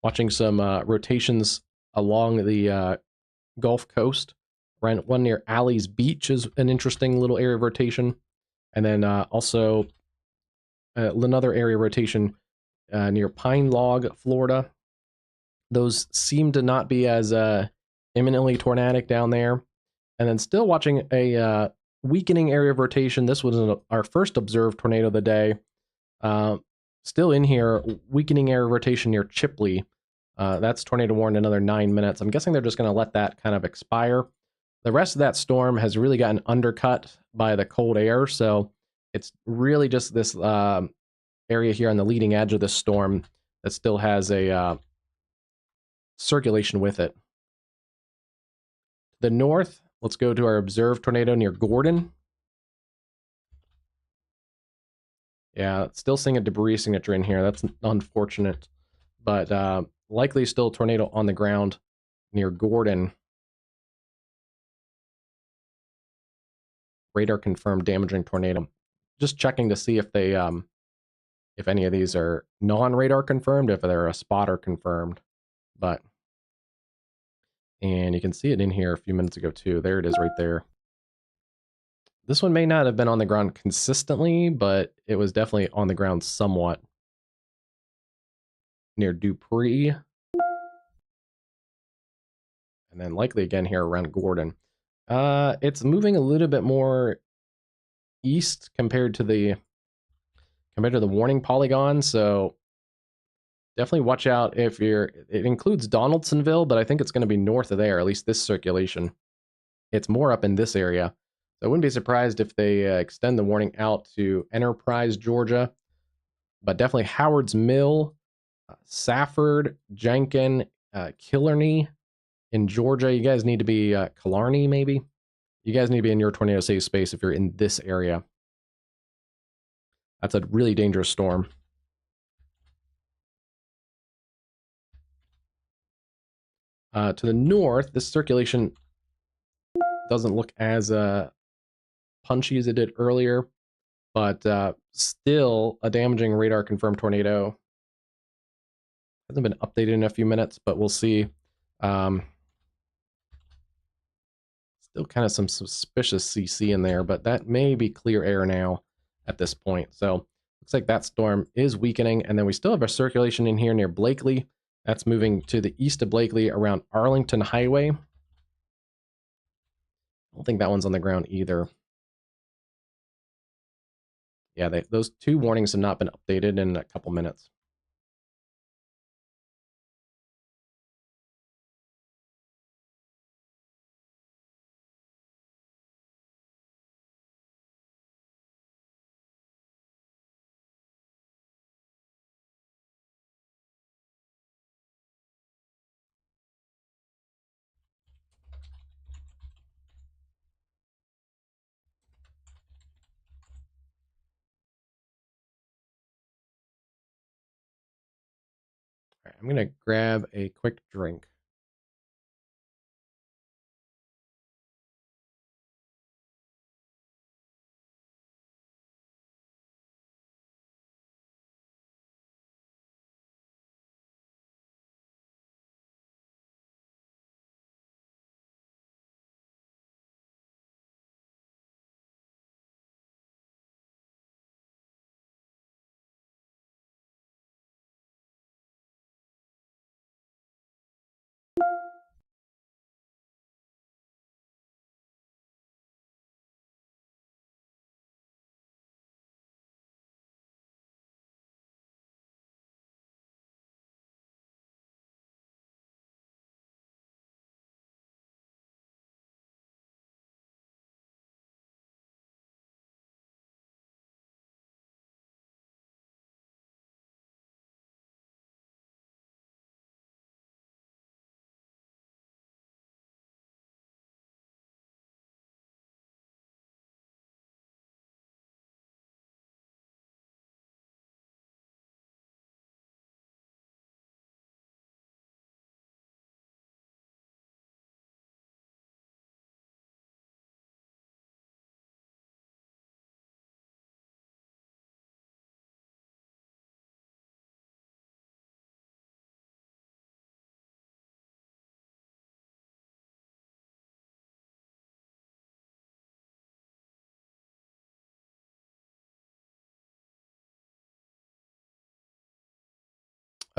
Watching some rotations along the Gulf Coast. One near Alley's Beach is an interesting little area of rotation. And then also another area rotation near Pine Log, Florida. Those seem to not be as imminently tornadic down there. And then still watching a weakening area of rotation. This was our first observed tornado of the day. Still in here, weakening area of rotation near Chipley. That's tornado warned another 9 minutes. I'm guessing they're just going to let that kind of expire. The rest of that storm has really gotten undercut by the cold air, so it's really just this area here on the leading edge of this storm that still has a circulation with it. The north, let's go to our observed tornado near Gordon. Yeah, still seeing a debris signature in here. That's unfortunate, but likely still a tornado on the ground near Gordon. Radar confirmed damaging tornado. Just checking to see if they, if any of these are non-radar confirmed, if they're a spotter confirmed. But, and you can see it in here a few minutes ago too. There it is right there. This one may not have been on the ground consistently, but it was definitely on the ground somewhat. Near Dupree. And then likely again here around Gordon. It's moving a little bit more east compared to the warning polygon, so definitely watch out if you're, it includes Donaldsonville, but I think it's going to be north of there, at least this circulation. It's more up in this area. So I wouldn't be surprised if they extend the warning out to Enterprise, Georgia, but definitely Howard's Mill, Safford, Jenkin, Killarney in Georgia. You guys need to be Killarney, maybe. You guys need to be in your tornado safe space if you're in this area. That's a really dangerous storm. To the north, this circulation doesn't look as punchy as it did earlier, but still a damaging radar confirmed tornado. Hasn't been updated in a few minutes, but we'll see. Still kind of some suspicious CC in there, but that may be clear air now at this point. So looks like that storm is weakening, and then we still have a circulation in here near Blakely. That's moving to the east of Blakely around Arlington Highway. I don't think that one's on the ground either. Yeah, those two warnings have not been updated in a couple minutes. I'm going to grab a quick drink.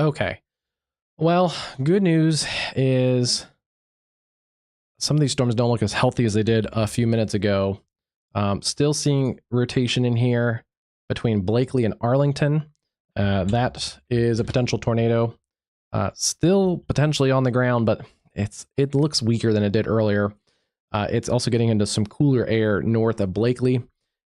Okay. Well, good news is some of these storms don't look as healthy as they did a few minutes ago. Still seeing rotation in here between Blakely and Arlington. That is a potential tornado. Still potentially on the ground, but it looks weaker than it did earlier. It's also getting into some cooler air north of Blakely.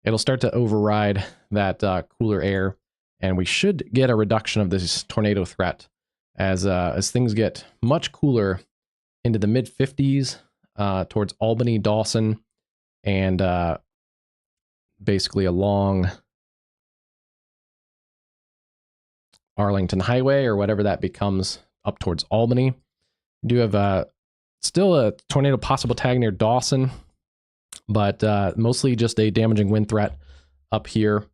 It'll start to override that cooler air, and we should get a reduction of this tornado threat as things get much cooler into the mid 50s towards Albany, Dawson, and basically along Arlington Highway or whatever that becomes up towards Albany. You do have still a tornado possible tag near Dawson, but mostly just a damaging wind threat up here.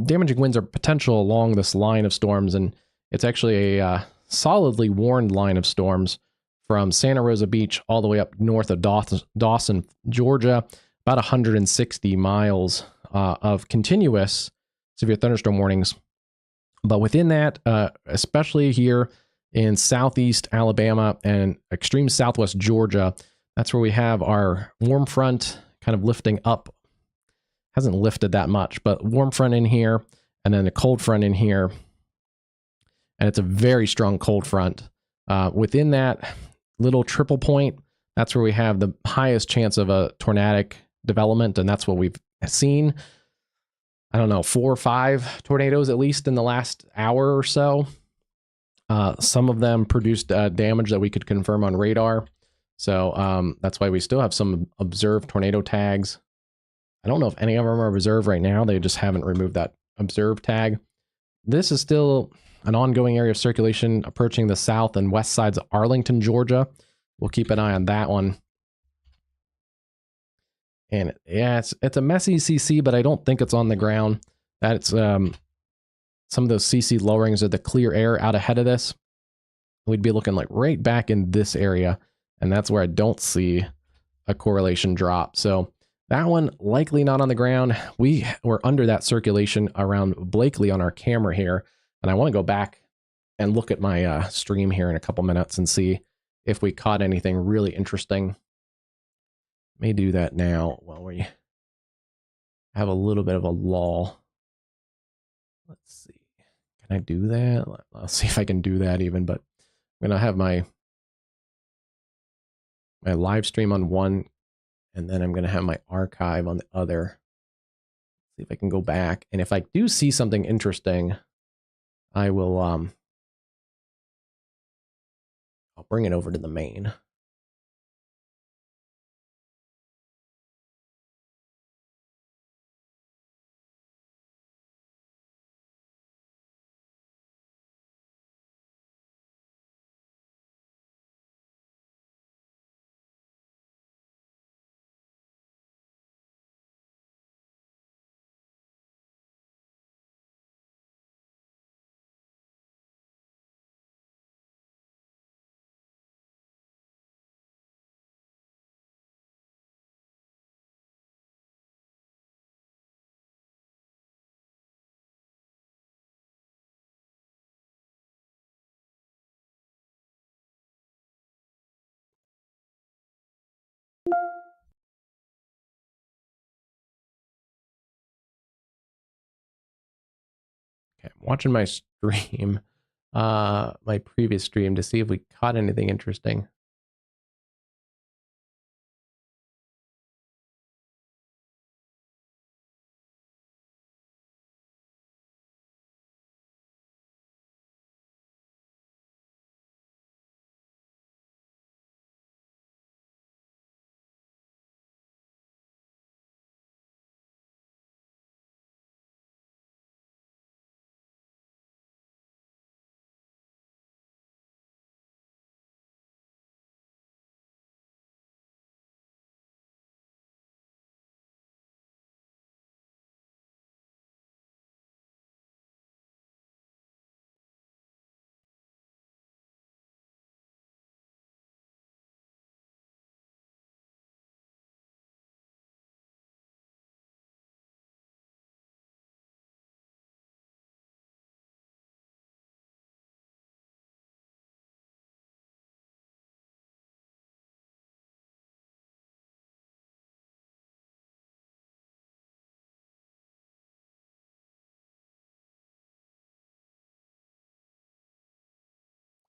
Damaging winds are potential along this line of storms, and it's actually a solidly warned line of storms from Santa Rosa Beach all the way up north of Dawson, Georgia, about 160 miles of continuous severe thunderstorm warnings. But within that, especially here in southeast Alabama and extreme southwest Georgia, that's where we have our warm front kind of lifting up. Hasn't lifted that much, but warm front in here and then a cold front in here. And it's a very strong cold front. Within that little triple point, that's where we have the highest chance of a tornadic development. And that's what we've seen. I don't know, 4 or 5 tornadoes at least in the last hour or so. Some of them produced damage that we could confirm on radar. So that's why we still have some observed tornado tags. I don't know if any of them are observed right now. They just haven't removed that observed tag. This is still an ongoing area of circulation approaching the south and west sides of Arlington, Georgia. We'll keep an eye on that one. And yeah, it's a messy CC, but I don't think it's on the ground. That's some of those CC lowerings of the clear air out ahead of this. We'd be looking like right back in this area, and that's where I don't see a correlation drop. So that one likely not on the ground. We were under that circulation around Blakely on our camera here, and I want to go back and look at my stream here in a couple minutes and see if we caught anything really interesting. May do that now while we have a little bit of a lull. Let's see. Can I do that? I'll see if I can do that even, but I'm going to have my live stream on one, and then I'm going to have my archive on the other. See if I can go back. And if I do see something interesting, I will I'll bring it over to the main. watching my stream, my previous stream, to see if we caught anything interesting.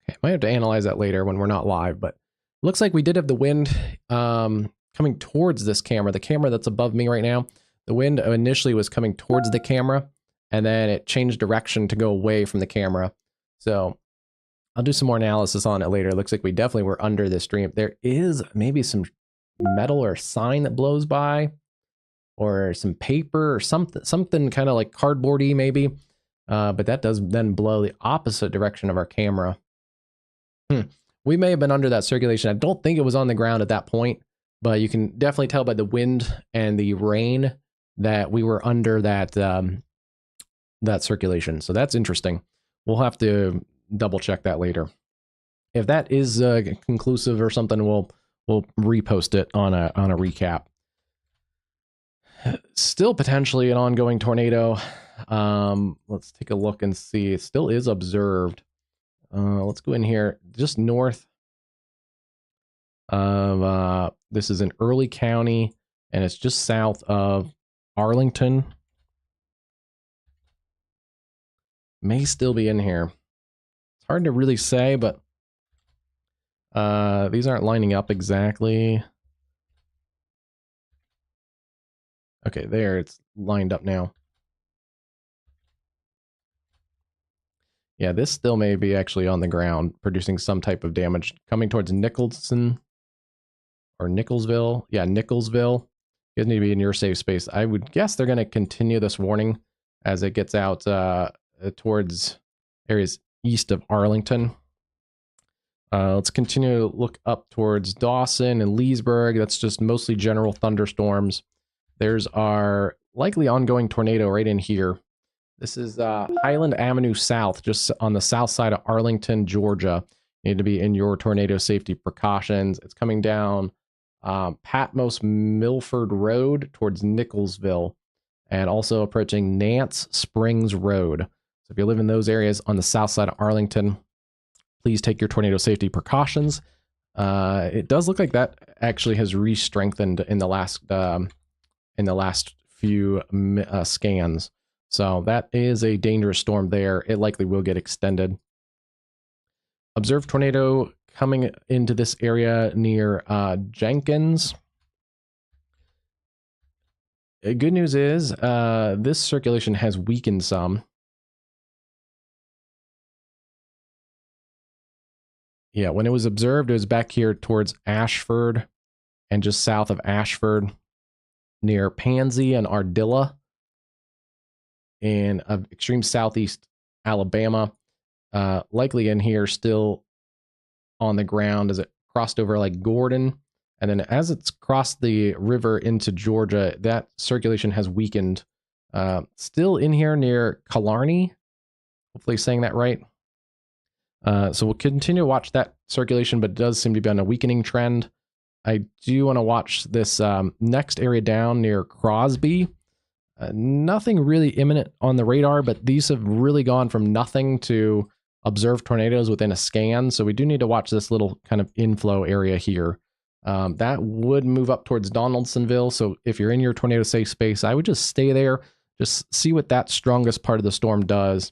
Okay, might have to analyze that later when we're not live, but looks like we did have the wind coming towards this camera. The camera that's above me right now, the wind initially was coming towards the camera, and then it changed direction to go away from the camera. So I'll do some more analysis on it later. It looks like we definitely were under this stream. There is maybe some metal or sign that blows by, or some paper or something kind of like cardboardy maybe. But that does then blow the opposite direction of our camera. We may have been under that circulation. I don't think it was on the ground at that point, but you can definitely tell by the wind and the rain that we were under that that circulation. So that's interesting. We'll have to double check that later. If that is conclusive or something, we'll repost it on a recap. Still potentially an ongoing tornado. Let's take a look and see. It still is observed. Let's go in here just north of, this is in Early County, and it's just south of Arlington. May still be in here. It's hard to really say, but these aren't lining up exactly. Okay, there, it's lined up now. Yeah, this still may be actually on the ground, producing some type of damage. Coming towards Nicholson or Nicholsville. Yeah, Nicholsville. You guys need to be in your safe space. I would guess they're going to continue this warning as it gets out towards areas east of Arlington. Let's continue to look up towards Dawson and Leesburg. That's just mostly general thunderstorms. There's our likely ongoing tornado right in here. This is Highland Avenue South, just on the south side of Arlington, Georgia. You need to be in your tornado safety precautions. It's coming down Patmos Milford Road towards Nicholsville, and also approaching Nance Springs Road. So if you live in those areas on the south side of Arlington, please take your tornado safety precautions. It does look like that actually has re-strengthened in the last few scans. So that is a dangerous storm there. It likely will get extended. Observed tornado coming into this area near Jenkins. Good news is this circulation has weakened some. Yeah, when it was observed, it was back here towards Ashford and just south of Ashford near Pansy and Ardilla in extreme southeast Alabama. Likely in here still on the ground as it crossed over like Gordon. And then as it's crossed the river into Georgia, that circulation has weakened. Still in here near Killarney. Hopefully saying that right. So we'll continue to watch that circulation, but it does seem to be on a weakening trend. I do want to watch this next area down near Crosby. Nothing really imminent on the radar, but these have really gone from nothing to observed tornadoes within a scan. So we do need to watch this little kind of inflow area here. That would move up towards Donaldsonville. So if you're in your tornado safe space, I would just stay there. Just see what that strongest part of the storm does.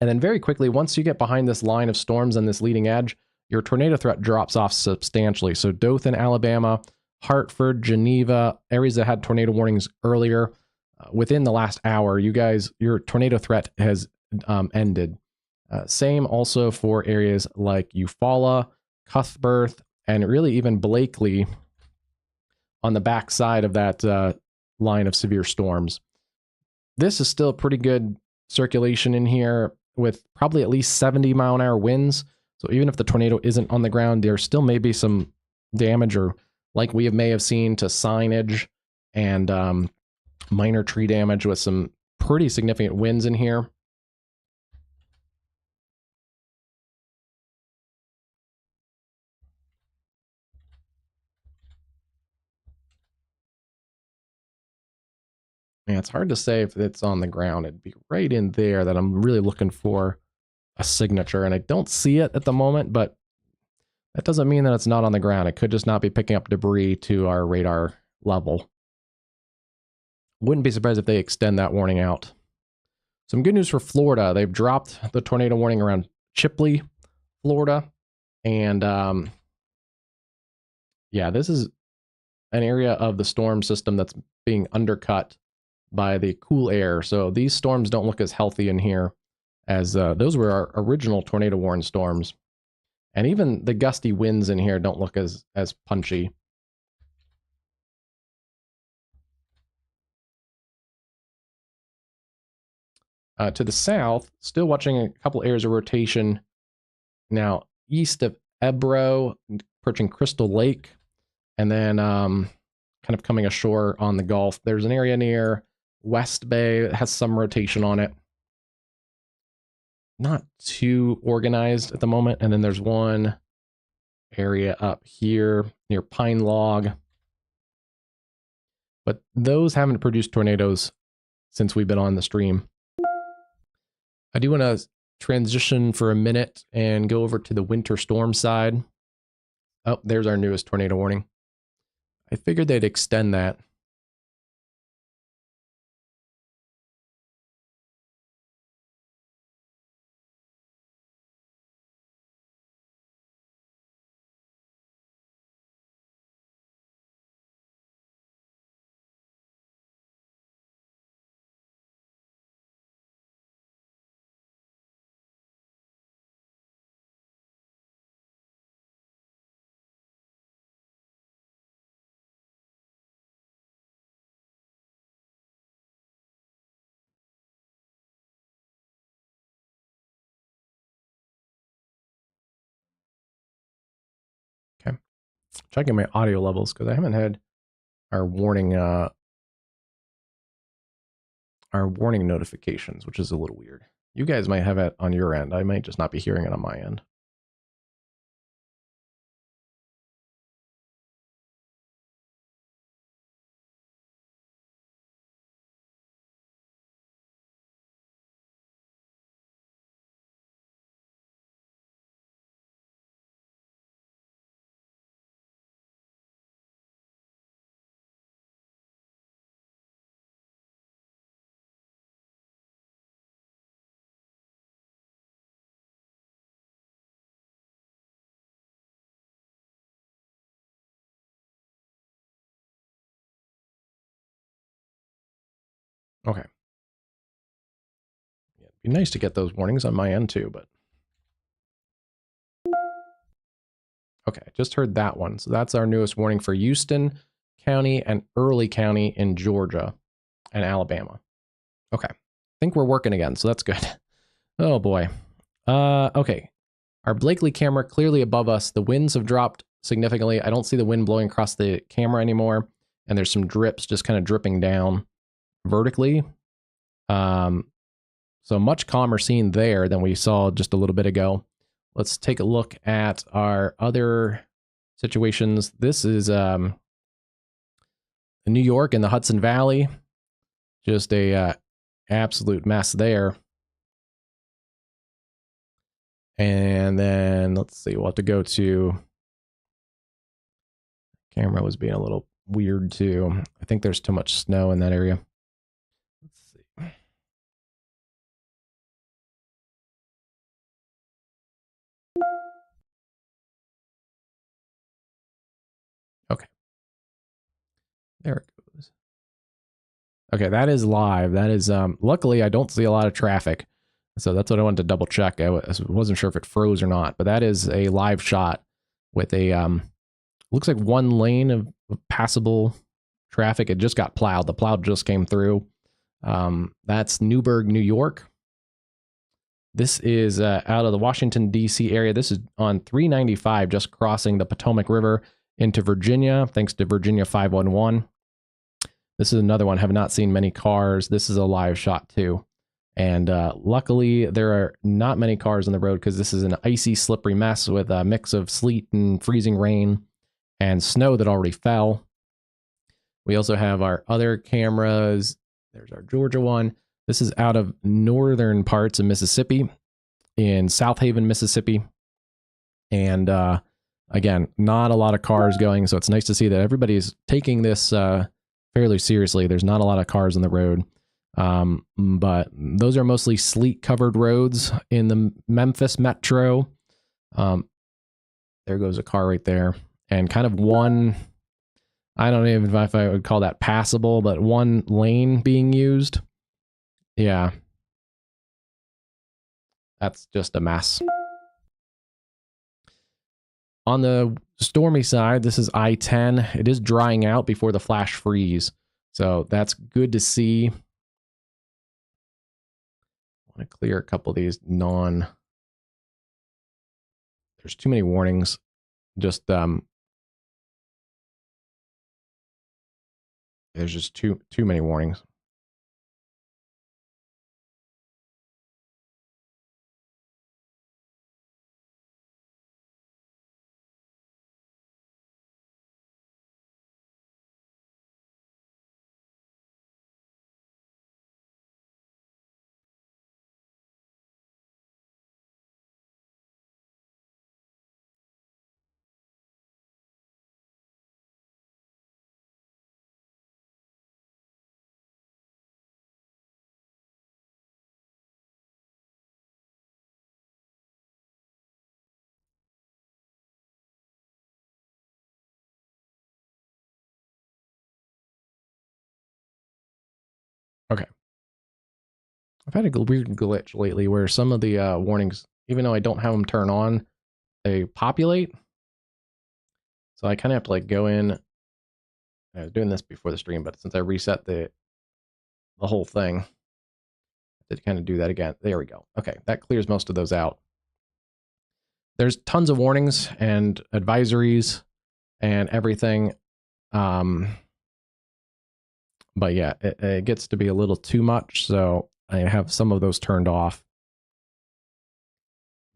And then very quickly, once you get behind this line of storms and this leading edge, your tornado threat drops off substantially. So Dothan, Alabama, Hartford, Geneva, areas that had tornado warnings earlier, within the last hour, your tornado threat has ended. Same also for areas like Eufaula, Cuthbert, and really even Blakely on the back side of that line of severe storms. This is still pretty good circulation in here with probably at least 70-mile-an-hour winds. So even if the tornado isn't on the ground, there still may be some damage, or like we may have seen, to signage and minor tree damage with some pretty significant winds in here. Yeah, it's hard to say if it's on the ground. It'd be right in there that I'm really looking for a signature, and I don't see it at the moment, but that doesn't mean that it's not on the ground. It could just not be picking up debris to our radar level. Wouldn't be surprised if they extend that warning out. Some good news for Florida. They've dropped the tornado warning around Chipley, Florida. And yeah, this is an area of the storm system that's being undercut by the cool air. So these storms don't look as healthy in here as those were our original tornado warned storms. And even the gusty winds in here don't look as punchy. To the south, still watching a couple areas of rotation. Now, east of Ebro, approaching Crystal Lake, and then kind of coming ashore on the Gulf. There's an area near West Bay that has some rotation on it. Not too organized at the moment. And then there's one area up here near Pine Log. But those haven't produced tornadoes since we've been on the stream. I do want to transition for a minute and go over to the winter storm side. Oh, there's our newest tornado warning. I figured they'd extend that. Okay. Checking my audio levels because I haven't had our warning notifications, which is a little weird. You guys might have it on your end. I might just not be hearing it on my end. Okay. Yeah, it'd be nice to get those warnings on my end too, but okay, I just heard that one. So that's our newest warning for Houston County and Early County in Georgia and Alabama. Okay. I think we're working again, so that's good. Oh boy. Okay. Our Blakely camera clearly above us. The winds have dropped significantly. I don't see the wind blowing across the camera anymore. And there's some drips just kind of dripping down vertically. So much calmer scene there than we saw just a little bit ago. Let's take a look at our other situations. This is New York and the Hudson Valley. Just a absolute mess there. And then let's see, we'll have to go to, camera was being a little weird too. I think there's too much snow in that area. Let's see. There it goes. Okay, that is live. That is, luckily I don't see a lot of traffic. So that's what I wanted to double check. I wasn't sure if it froze or not, but that is a live shot with a, looks like one lane of passable traffic. It just got plowed. The plow just came through. That's Newburgh, New York. This is out of the Washington, D.C. area. This is on 395, just crossing the Potomac River into Virginia, thanks to Virginia 511. This is another one. Have not seen many cars. This is a live shot too. And luckily, there are not many cars on the road because this is an icy, slippery mess with a mix of sleet and freezing rain and snow that already fell. We also have our other cameras. There's our Georgia one. This is out of northern parts of Mississippi, in South Haven, Mississippi. And again, not a lot of cars going, so it's nice to see that everybody's taking this fairly seriously. There's not a lot of cars on the road, but those are mostly sleet-covered roads in the Memphis metro. There goes a car right there. And kind of one, I don't even know if I would call that passable, but one lane being used. Yeah. That's just a mess. On the stormy side, this is I-10. It is drying out before the flash freeze. So that's good to see. I want to clear a couple of these there's too many warnings. Just, there's just too many warnings. Okay. I've had a weird glitch lately where some of the warnings, even though I don't have them turn on, they populate. So I kind of have to like go in. I was doing this before the stream, but since I reset the whole thing, I did kind of do that again. There we go. Okay, that clears most of those out. There's tons of warnings and advisories and everything. But yeah, it gets to be a little too much, so I have some of those turned off.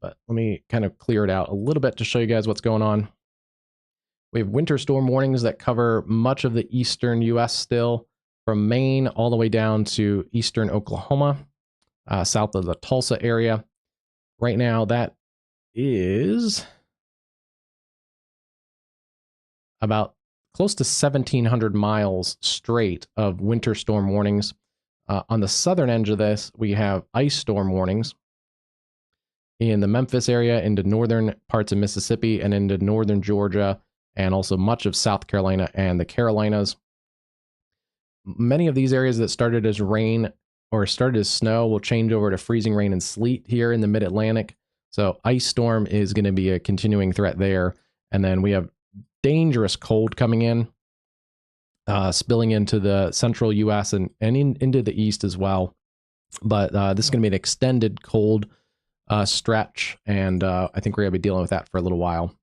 But let me kind of clear it out a little bit to show you guys what's going on. We have winter storm warnings that cover much of the eastern U.S. still, from Maine all the way down to eastern Oklahoma, south of the Tulsa area. Right now, that is about close to 1,700 miles straight of winter storm warnings. On the southern edge of this, we have ice storm warnings in the Memphis area, into northern parts of Mississippi, and into northern Georgia, and also much of South Carolina and the Carolinas. Many of these areas that started as rain or started as snow will change over to freezing rain and sleet here in the mid-Atlantic. So ice storm is going to be a continuing threat there. And then we have dangerous cold coming in, spilling into the central U.S. and into the east as well. But this is going to be an extended cold stretch, and I think we're going to be dealing with that for a little while.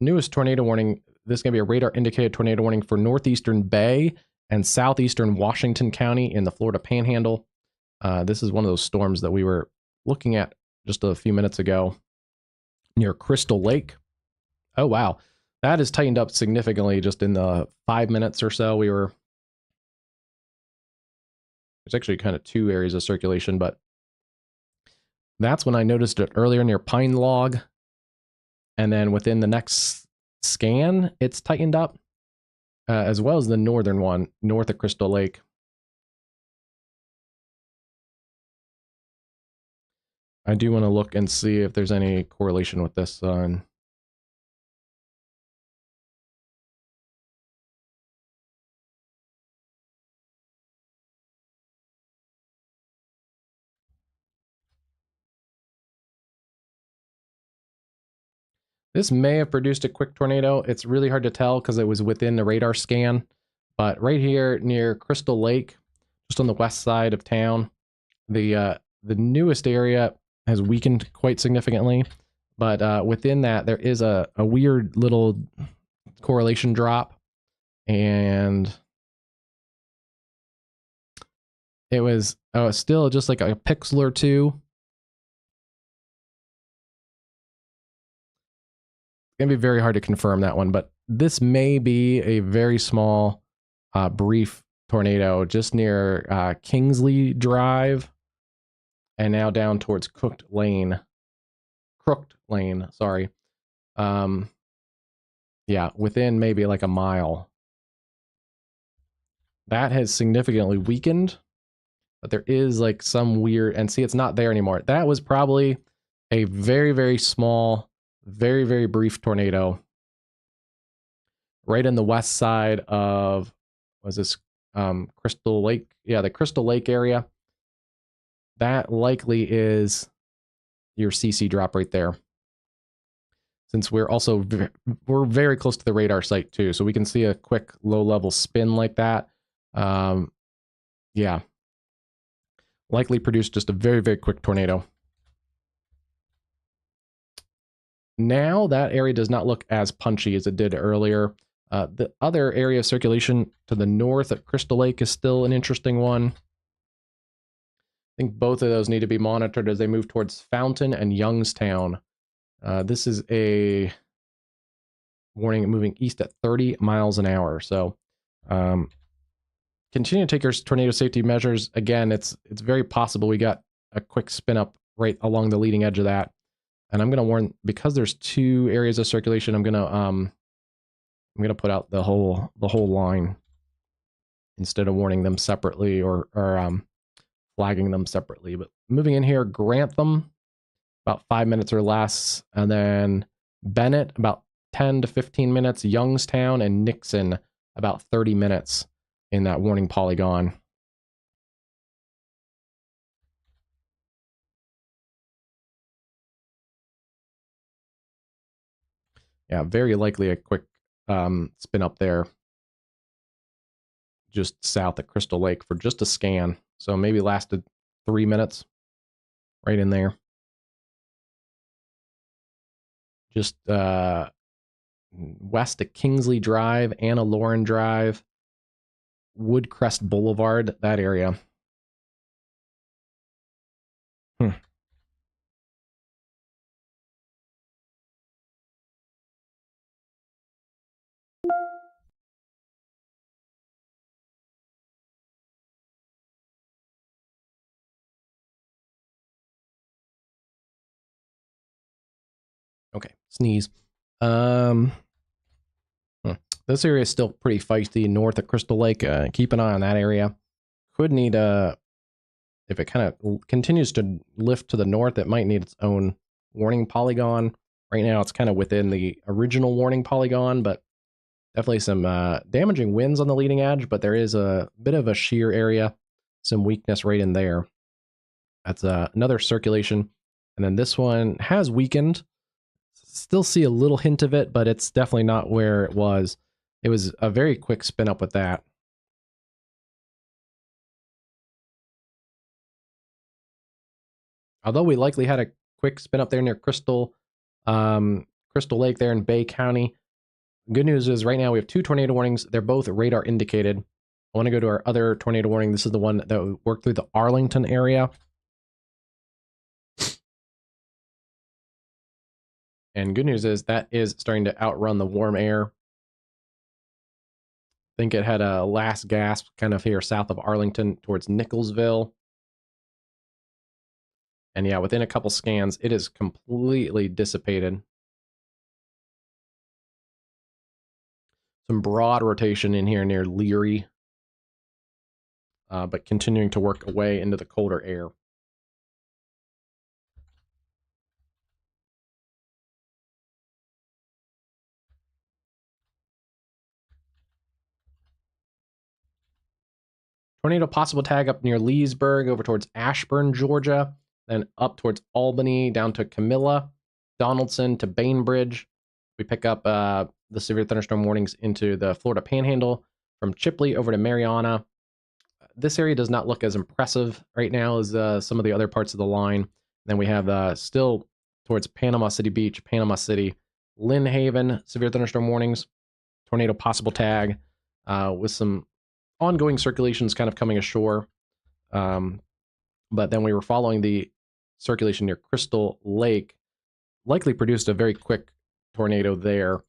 Newest tornado warning. This is going to be a radar indicated tornado warning for northeastern Bay and southeastern Washington County in the Florida Panhandle. This is one of those storms that we were looking at just a few minutes ago near Crystal Lake. Oh, wow. That has tightened up significantly just in the 5 minutes or so. There's actually kind of two areas of circulation, but that's when I noticed it earlier near Pine Log. And then within the next scan, it's tightened up, as well as the northern one, north of Crystal Lake. I do want to look and see if there's any correlation with this sun. This may have produced a quick tornado. It's really hard to tell because it was within the radar scan. But right here near Crystal Lake, just on the west side of town, the newest area has weakened quite significantly. But within that, there is a weird little correlation drop. And it was still just like a pixel or two. It's going to be very hard to confirm that one, but this may be a very small, brief tornado just near Kingsley Drive and now down towards Crooked Lane, sorry. Yeah, within maybe like a mile. That has significantly weakened, but there is like some weird, and see, it's not there anymore. That was probably a very, very small, very, very brief tornado right in the west side of, was this Crystal Lake? Yeah, the Crystal Lake area. That likely is your CC drop right there. Since we're also we're very close to the radar site too, so we can see a quick low-level spin like that. Yeah, likely produced just a very, very quick tornado. Now that area does not look as punchy as it did earlier. The other area of circulation to the north at Crystal Lake is still an interesting one. I think both of those need to be monitored as they move towards Fountain and Youngstown. This is a warning moving east at 30 miles an hour. So continue to take your tornado safety measures. Again, it's very possible we got a quick spin up right along the leading edge of that. And I'm going to warn, because there's two areas of circulation, I'm going to put out the whole line instead of warning them separately or flagging them separately. But moving in here, Grantham, about 5 minutes or less, and then Bennett, about 10 to 15 minutes, Youngstown and Nixon, about 30 minutes in that warning polygon. Yeah, very likely a quick spin up there just south at Crystal Lake for just a scan. So maybe lasted 3 minutes right in there. Just west of Kingsley Drive, Anna Lauren Drive, Woodcrest Boulevard, that area. Okay, sneeze. This area is still pretty feisty north of Crystal Lake. Keep an eye on that area. Could need if it kind of continues to lift to the north, it might need its own warning polygon. Right now, it's kind of within the original warning polygon, but definitely some damaging winds on the leading edge. But there is a bit of a shear area, some weakness right in there. That's another circulation, and then this one has weakened. Still see a little hint of it, but it's definitely not where it was. It was a very quick spin up with that. Although we likely had a quick spin up there near Crystal Lake there in Bay County. Good news is right now we have two tornado warnings. They're both radar indicated. I want to go to our other tornado warning. This is the one that worked through the Arlington area. And good news is that is starting to outrun the warm air. I think it had a last gasp kind of here south of Arlington towards Nicholsville. And yeah, within a couple scans, it is completely dissipated. Some broad rotation in here near Leary, but continuing to work away into the colder air. Tornado possible tag up near Leesburg, over towards Ashburn, Georgia, then up towards Albany, down to Camilla, Donaldson to Bainbridge. We pick up the severe thunderstorm warnings into the Florida Panhandle, from Chipley over to Mariana. This area does not look as impressive right now as some of the other parts of the line. Then we have still towards Panama City Beach, Panama City, Lynn Haven, severe thunderstorm warnings, tornado possible tag, with some ongoing circulations kind of coming ashore. But then we were following the circulation near Crystal Lake, likely produced a very quick tornado there.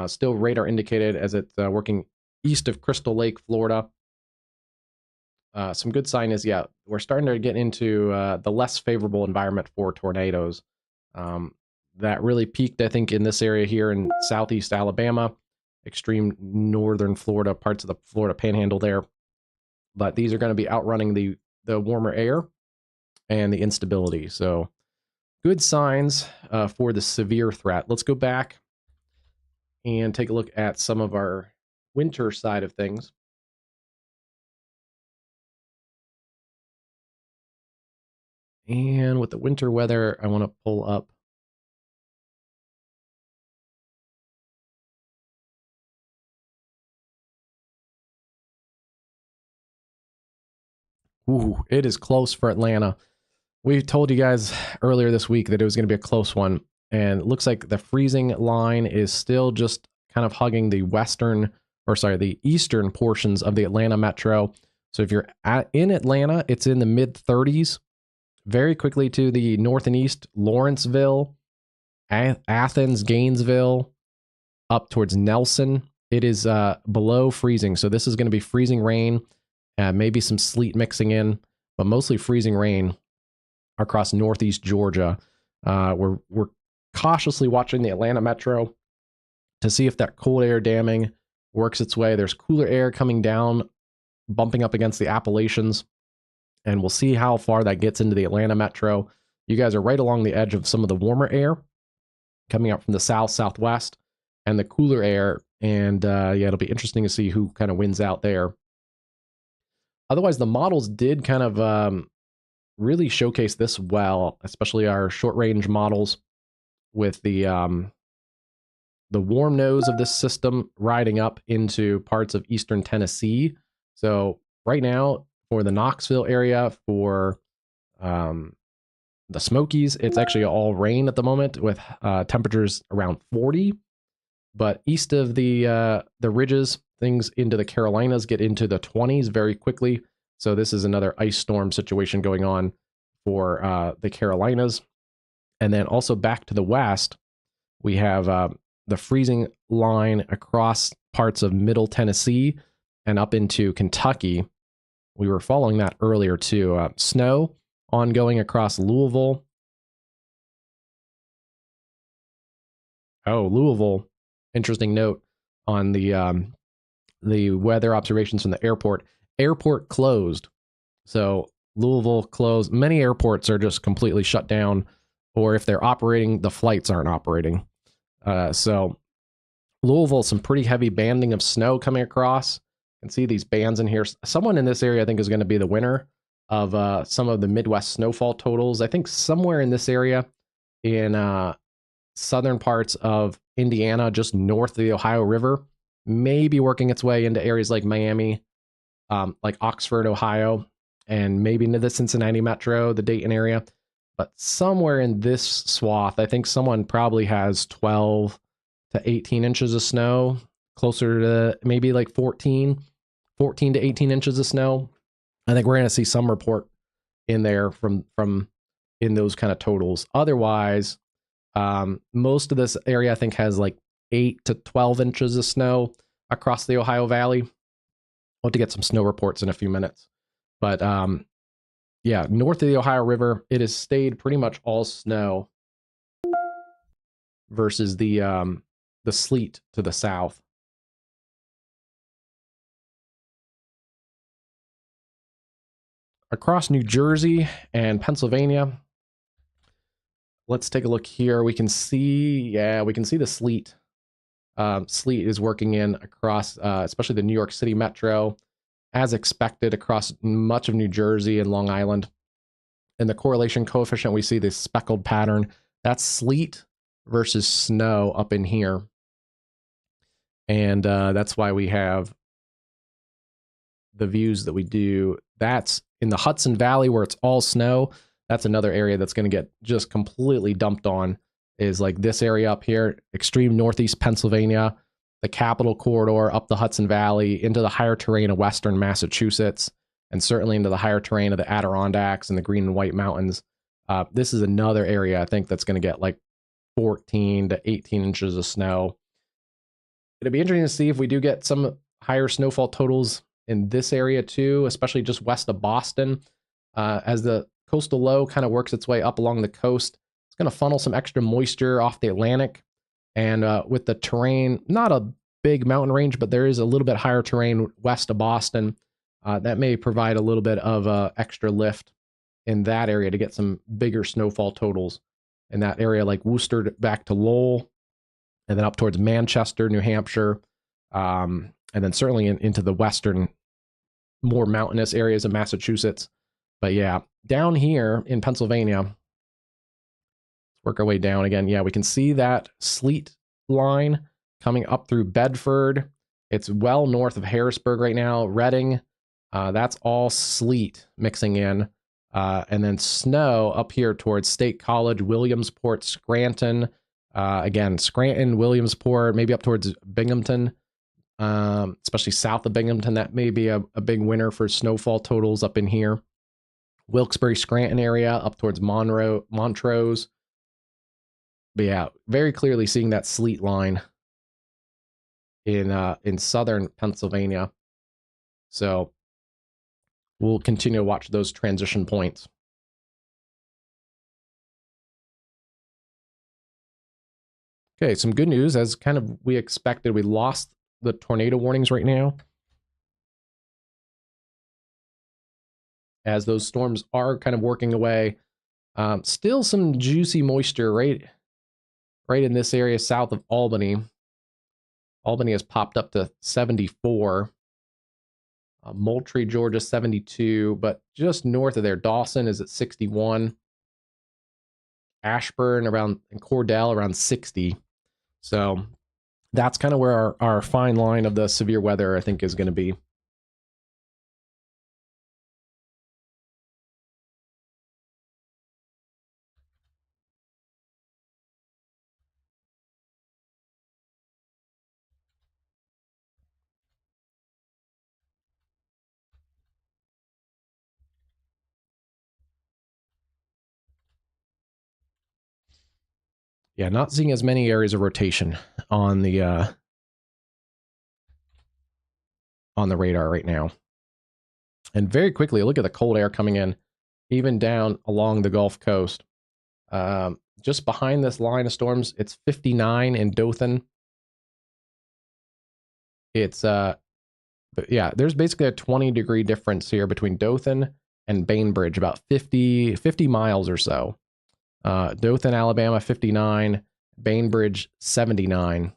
Still radar indicated as it's working east of Crystal Lake, Florida. Some good sign is, yeah, we're starting to get into the less favorable environment for tornadoes. That really peaked, I think, in this area here in southeast Alabama, extreme northern Florida, parts of the Florida Panhandle there. But these are going to be outrunning the warmer air and the instability. So good signs for the severe threat. Let's go back and take a look at some of our winter side of things. And with the winter weather, I want to pull up. Ooh, it is close for Atlanta. We told you guys earlier this week that it was going to be a close one, and it looks like the freezing line is still just kind of hugging the eastern portions of the Atlanta metro. So if you're in Atlanta, it's in the mid 30s. Very quickly to the north and east, Lawrenceville, Athens, Gainesville, up towards Nelson. It is below freezing. So this is going to be freezing rain, maybe some sleet mixing in, but mostly freezing rain across northeast Georgia. We're cautiously watching the Atlanta metro to see if that cold air damming works its way. There's cooler air coming down, bumping up against the Appalachians, and we'll see how far that gets into the Atlanta metro. You guys are right along the edge of some of the warmer air coming out from the south, southwest, and the cooler air. And yeah, it'll be interesting to see who kind of wins out there. Otherwise, the models did kind of really showcase this well, especially our short-range models with the warm nose of this system riding up into parts of eastern Tennessee. So right now, for the Knoxville area, for the Smokies, it's actually all rain at the moment with temperatures around 40. But east of the ridges, things into the Carolinas get into the 20s very quickly. So this is another ice storm situation going on for the Carolinas. And then also back to the west, we have the freezing line across parts of middle Tennessee and up into Kentucky. We were following that earlier too. Snow ongoing across Louisville. Oh, Louisville. Interesting note on the weather observations from the airport. Airport closed. So Louisville closed. Many airports are just completely shut down, or if they're operating, the flights aren't operating. So Louisville, some pretty heavy banding of snow coming across. You can see these bands in here. Someone in this area, I think, is going to be the winner of some of the Midwest snowfall totals. I think somewhere in this area in southern parts of Indiana, just north of the Ohio River, maybe working its way into areas like Miami, like Oxford, Ohio, and maybe into the Cincinnati metro, the Dayton area. But somewhere in this swath, I think someone probably has 12 to 18 inches of snow, closer to maybe like 14 to 18 inches of snow. I think we're going to see some report in there from in those kind of totals. Otherwise, most of this area, I think, has like 8 to 12 inches of snow across the Ohio Valley. We'll have to get some snow reports in a few minutes. But yeah, north of the Ohio River, it has stayed pretty much all snow versus the sleet to the south. Across New Jersey and Pennsylvania, let's take a look here. We can see the sleet. Sleet is working in across, especially the New York City metro. as expected across much of New Jersey and Long Island. In the correlation coefficient, we see this speckled pattern. That's sleet versus snow up in here. And that's why we have the views that we do. That's in the Hudson Valley where it's all snow. That's another area that's going to get just completely dumped on, is like this area up here, extreme northeast Pennsylvania, the Capital Corridor, up the Hudson Valley, into the higher terrain of western Massachusetts, and certainly into the higher terrain of the Adirondacks and the Green and White Mountains. This is another area I think that's going to get like 14 to 18 inches of snow. It'll be interesting to see if we do get some higher snowfall totals in this area too, especially just west of Boston. As the coastal low kind of works its way up along the coast, it's going to funnel some extra moisture off the Atlantic. And with the terrain, not a big mountain range, but there is a little bit higher terrain west of Boston. That may provide a little bit of extra lift in that area to get some bigger snowfall totals in that area, like Worcester back to Lowell, and then up towards Manchester, New Hampshire, and then certainly into the western, more mountainous areas of Massachusetts. But yeah, down here in Pennsylvania, let's work our way down again. Yeah, we can see that sleet line coming up through Bedford. It's well north of Harrisburg right now. Reading, that's all sleet mixing in. And then snow up here towards State College, Williamsport, Scranton. Again, Scranton, Williamsport, maybe up towards Binghamton, especially south of Binghamton. That may be a big winner for snowfall totals up in here. Wilkes-Barre, Scranton area, up towards Montrose. But yeah, very clearly seeing that sleet line in southern Pennsylvania. So we'll continue to watch those transition points. Okay, some good news. As kind of we expected, we lost the tornado warnings right now, as those storms are kind of working away. Still some juicy moisture right in this area south of Albany. Albany has popped up to 74. Moultrie, Georgia, 72. But just north of there, Dawson is at 61. Ashburn and Cordell around 60. So that's kind of where our fine line of the severe weather, I think, is going to be. Yeah, not seeing as many areas of rotation on the radar right now. And very quickly, look at the cold air coming in, even down along the Gulf Coast. Just behind this line of storms, it's 59 in Dothan. It's but yeah, there's basically a 20-degree difference here between Dothan and Bainbridge, about 50 miles or so. Dothan, Alabama, 59, Bainbridge, 79.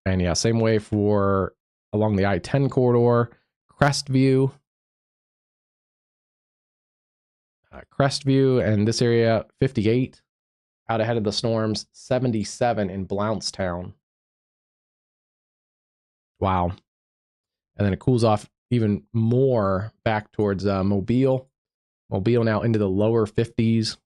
And yeah, same way for along the I-10 corridor, Crestview, and this area, 58 out ahead of the storms, 77 in Blountstown. Wow. And then it cools off even more back towards Mobile. Mobile now into the lower 50s.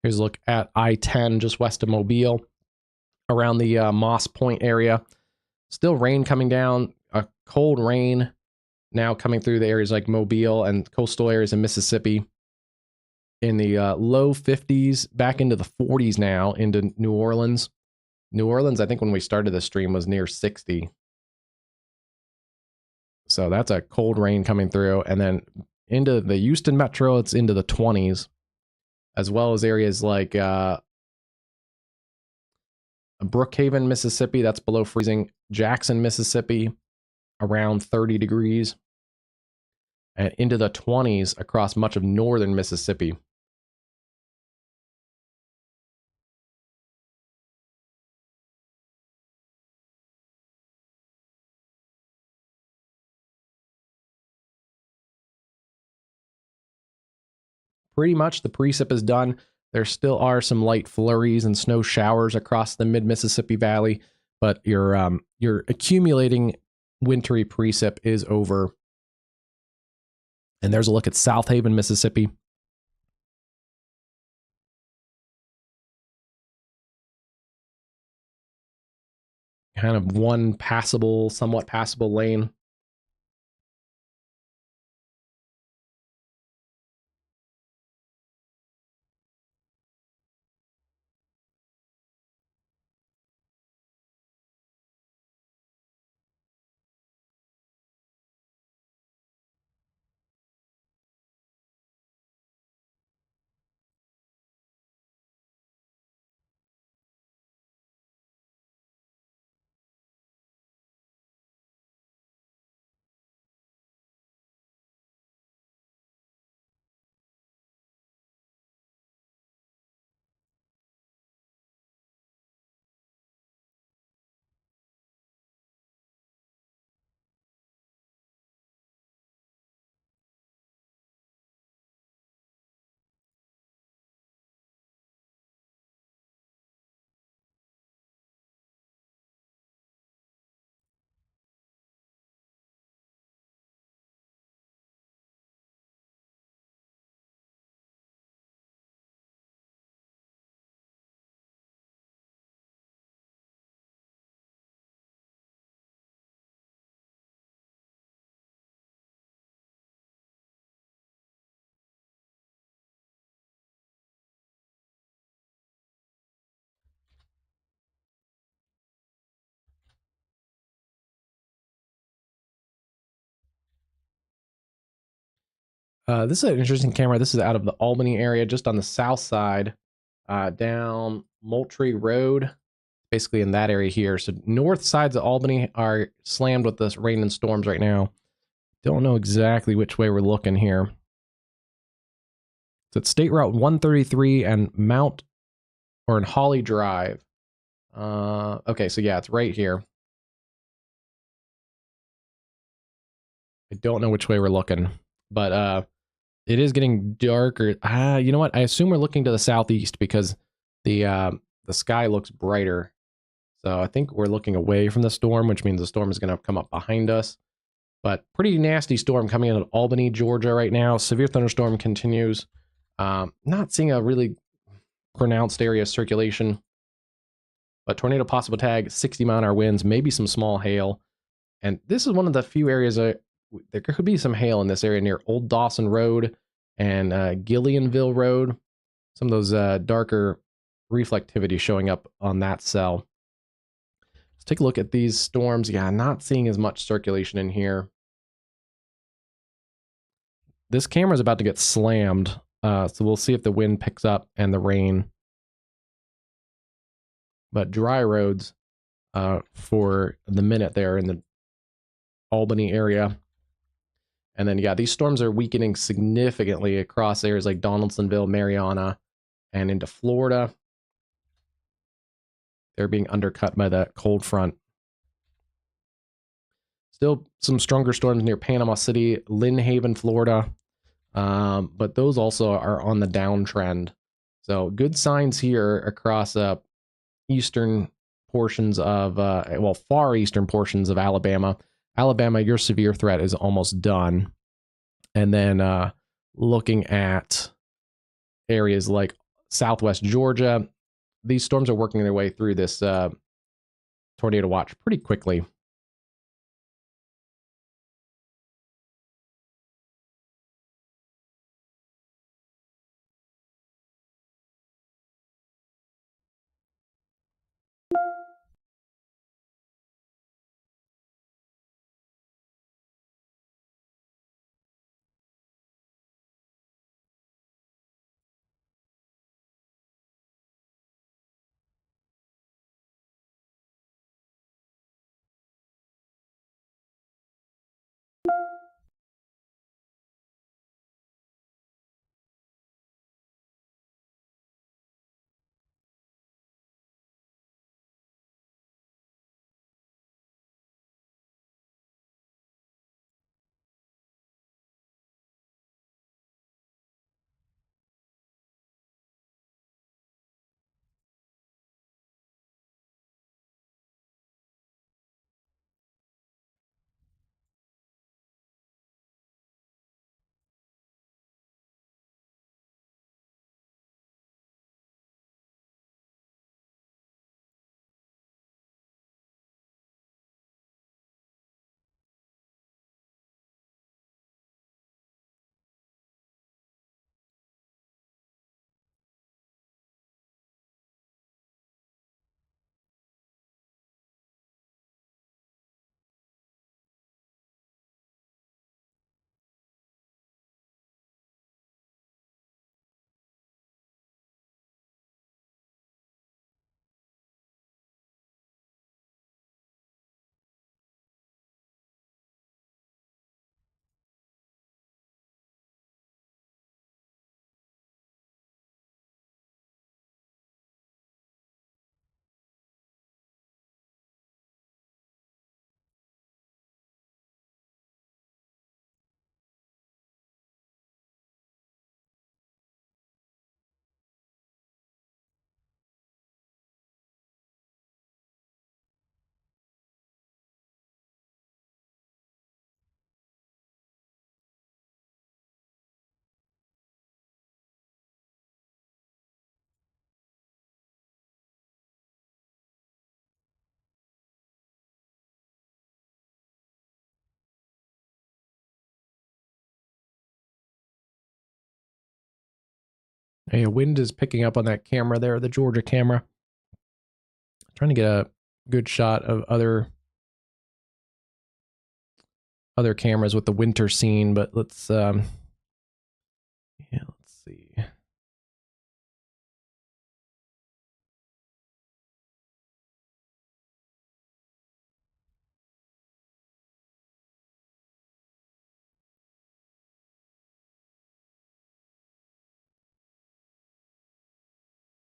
Here's a look at I-10 just west of Mobile, around the Moss Point area. Still rain coming down, a cold rain now coming through the areas like Mobile and coastal areas in Mississippi. In the low 50s, back into the 40s now, into New Orleans. New Orleans, I think when we started the stream, was near 60. So that's a cold rain coming through. And then into the Houston metro, it's into the 20s. as well as areas like Brookhaven, Mississippi, that's below freezing. Jackson, Mississippi, around 30 degrees. And into the 20s across much of northern Mississippi. Pretty much the precip is done. There still are some light flurries and snow showers across the mid-Mississippi Valley, but your accumulating wintry precip is over. And there's a look at South Haven, Mississippi. Kind of one passable, somewhat passable lane. This is an interesting camera. This is out of the Albany area, just on the south side, down Moultrie Road, basically in that area here. So north sides of Albany are slammed with this rain and storms right now. Don't know exactly which way we're looking here. So it's State Route 133 and in Holly Drive. Okay, so yeah, it's right here. I don't know which way we're looking, but it is getting darker. You know what? I assume we're looking to the southeast because the sky looks brighter. So I think we're looking away from the storm, which means the storm is going to come up behind us. But pretty nasty storm coming out of Albany, Georgia right now. Severe thunderstorm continues. Not seeing a really pronounced area of circulation. But tornado possible tag, 60-mile-an-hour winds, maybe some small hail. And this is one of the few areas there could be some hail in this area near Old Dawson Road and Gillianville Road. Some of those darker reflectivity showing up on that cell. Let's take a look at these storms. Yeah, not seeing as much circulation in here. This camera is about to get slammed, so we'll see if the wind picks up and the rain. But dry roads for the minute there in the Albany area. And then, yeah, these storms are weakening significantly across areas like Donaldsonville, Mariana, and into Florida. They're being undercut by that cold front. Still some stronger storms near Panama City, Lynn Haven, Florida. But those also are on the downtrend. So good signs here across eastern portions of, far eastern portions of Alabama. Alabama, your severe threat is almost done. And then looking at areas like southwest Georgia, these storms are working their way through this tornado watch pretty quickly. Hey, wind is picking up on that camera there, the Georgia camera. Trying to get a good shot of other cameras with the winter scene, but let's let's see.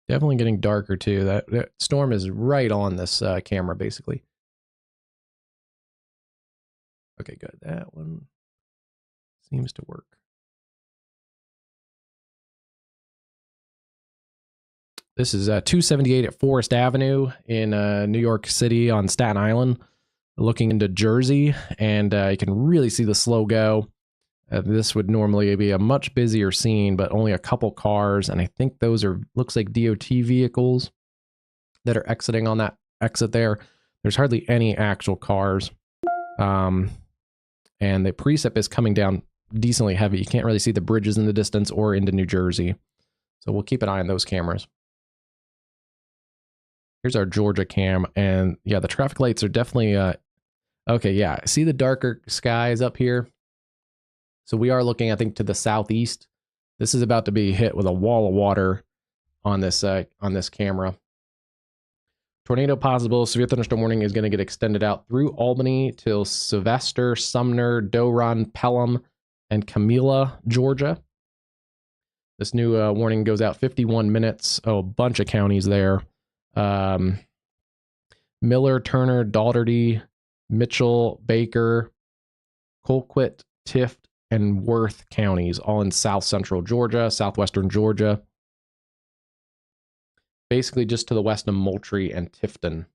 Definitely getting darker too. That storm is right on this camera, basically. Okay, good. That one seems to work. This is 278 at Forest Avenue in New York City on Staten Island, looking into Jersey, and you can really see the slow go. This would normally be a much busier scene, but only a couple cars, and I think those are, looks like DOT vehicles that are exiting on that exit there. There's hardly any actual cars. And the precip is coming down decently heavy. You can't really see the bridges in the distance or into New Jersey. So we'll keep an eye on those cameras. Here's our Georgia cam, and yeah, the traffic lights are definitely, okay, yeah. See the darker skies up here? So we are looking, I think, to the southeast. This is about to be hit with a wall of water on this camera. Tornado possible. Severe thunderstorm warning is going to get extended out through Albany till Sylvester, Sumner, Doe Run, Pelham, and Camilla, Georgia. This new warning goes out 51 minutes. Oh, a bunch of counties there. Miller, Turner, Daugherty, Mitchell, Baker, Colquitt, Tift, and Worth counties, all in south central Georgia, southwestern Georgia. Basically just to the west of Moultrie and Tifton.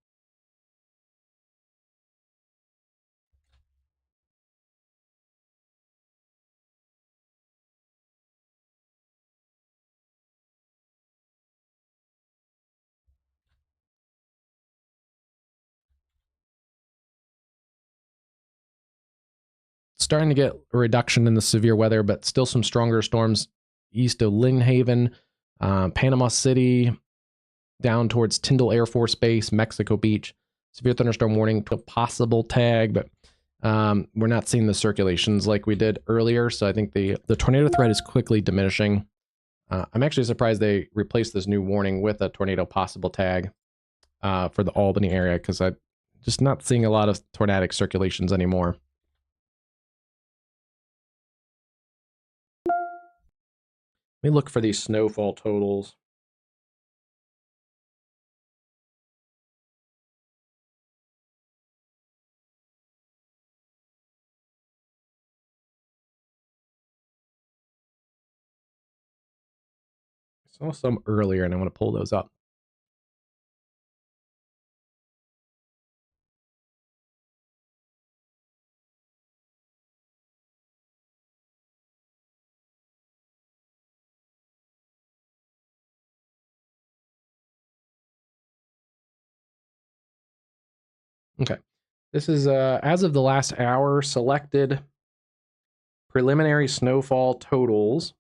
Starting to get a reduction in the severe weather, but still some stronger storms east of Lynn Haven, Panama City, down towards Tyndall Air Force Base, Mexico Beach. Severe thunderstorm warning to a possible tag, but we're not seeing the circulations like we did earlier. So I think the tornado threat is quickly diminishing. I'm actually surprised they replaced this new warning with a tornado possible tag for the Albany area, because I'm just not seeing a lot of tornadic circulations anymore. Let me look for these snowfall totals. I saw some earlier, and I want to pull those up. Okay. This is, as of the last hour, selected preliminary snowfall totals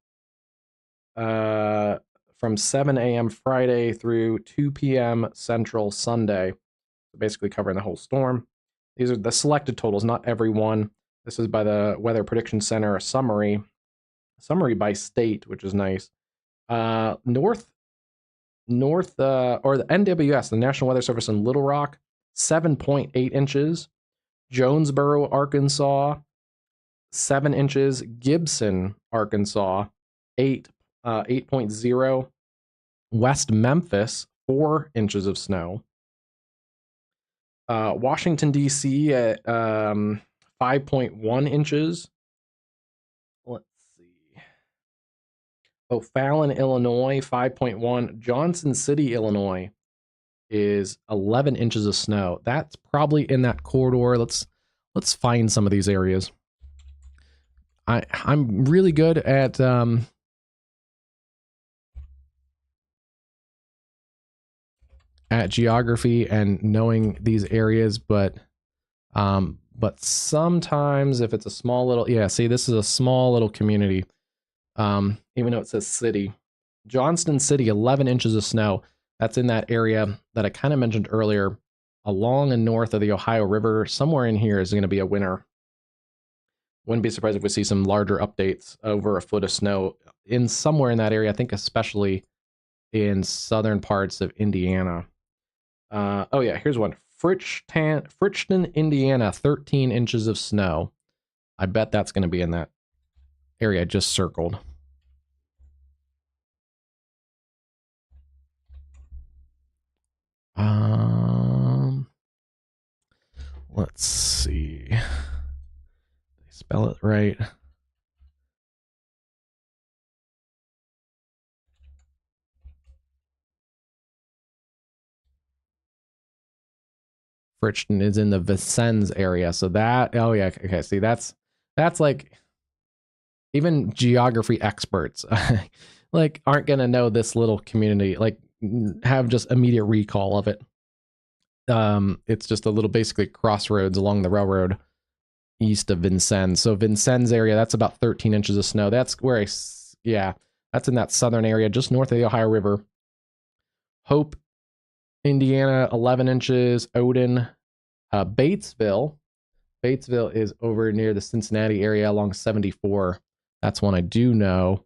from 7 a.m. Friday through 2 p.m. Central Sunday. Basically covering the whole storm. These are the selected totals, not every one. This is by the Weather Prediction Center, a summary by state, which is nice. North, or the NWS, the National Weather Service in Little Rock, 7.8 inches. Jonesboro, Arkansas, 7 inches. Gibson, Arkansas, 8.0. West Memphis, 4 inches of snow. Washington, D.C. at 5.1 inches. Let's see. O'Fallon, Illinois, 5.1. Johnson City, Illinois is 11 inches of snow. That's probably in that corridor. Let's find some of these areas. I'm really good at geography and knowing these areas, but sometimes if it's a small little, yeah, see, this is a small little community, even though it says city. Johnston City, 11 inches of snow. That's in that area that I kind of mentioned earlier, along and north of the Ohio River. Somewhere in here is going to be a winter. Wouldn't be surprised if we see some larger updates over a foot of snow in somewhere in that area. I think especially in southern parts of Indiana. Oh yeah, here's one. Fritchton, Indiana, 13 inches of snow. I bet that's going to be in that area I just circled. Let's see. Spell it right. Fritchton is in the Vincennes area. So that, oh yeah, okay. See, that's like even geography experts like aren't gonna know this little community, like have just immediate recall of it. It's just a little basically crossroads along the railroad east of Vincennes. So Vincennes area, that's about 13 inches of snow. That's where that's in that southern area, just north of the Ohio River. Hope, Indiana, 11 inches. Odin, Batesville is over near the Cincinnati area along 74. That's one I do know.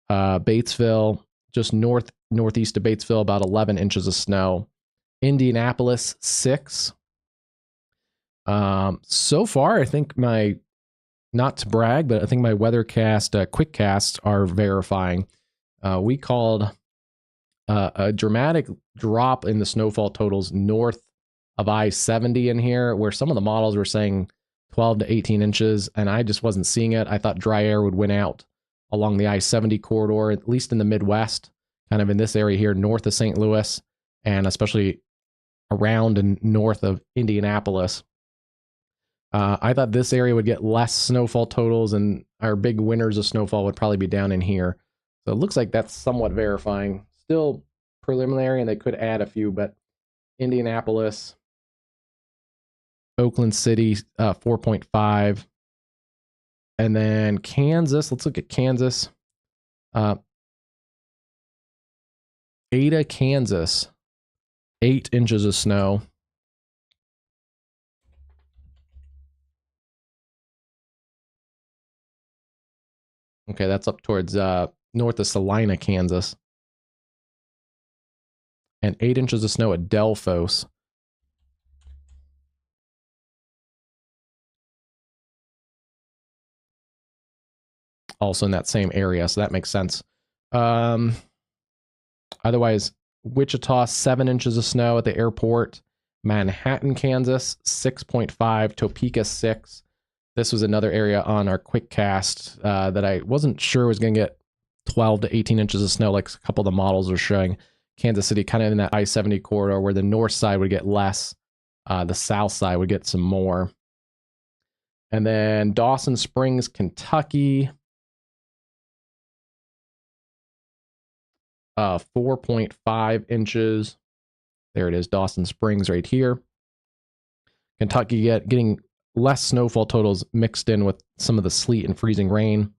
Batesville, just northeast of Batesville, about 11 inches of snow. Indianapolis, 6. So far, I think not to brag, but I think my WeatherCast quick casts are verifying. We called a dramatic drop in the snowfall totals north of I-70 in here, where some of the models were saying 12 to 18 inches, and I just wasn't seeing it. I thought dry air would win out along the I-70 corridor, at least in the Midwest, kind of in this area here, north of St. Louis, and especially around and north of Indianapolis. I thought this area would get less snowfall totals, and our big winners of snowfall would probably be down in here. So it looks like that's somewhat verifying. Still preliminary, and they could add a few, but Indianapolis, Oakland City, 4.5. And then Kansas, let's look at Kansas. Ada, Kansas, 8 inches of snow. Okay, that's up towards north of Salina, Kansas. And 8 inches of snow at Delphos. Also in that same area, so that makes sense. Otherwise, Wichita, 7 inches of snow at the airport. Manhattan, Kansas, 6.5. Topeka, 6. This was another area on our quick cast that I wasn't sure was going to get 12 to 18 inches of snow, like a couple of the models are showing. Kansas City, kind of in that I-70 corridor, where the north side would get less, the south side would get some more. And then Dawson Springs, Kentucky, 4.5 inches. There it is, Dawson Springs right here. Kentucky getting less snowfall totals mixed in with some of the sleet and freezing rain.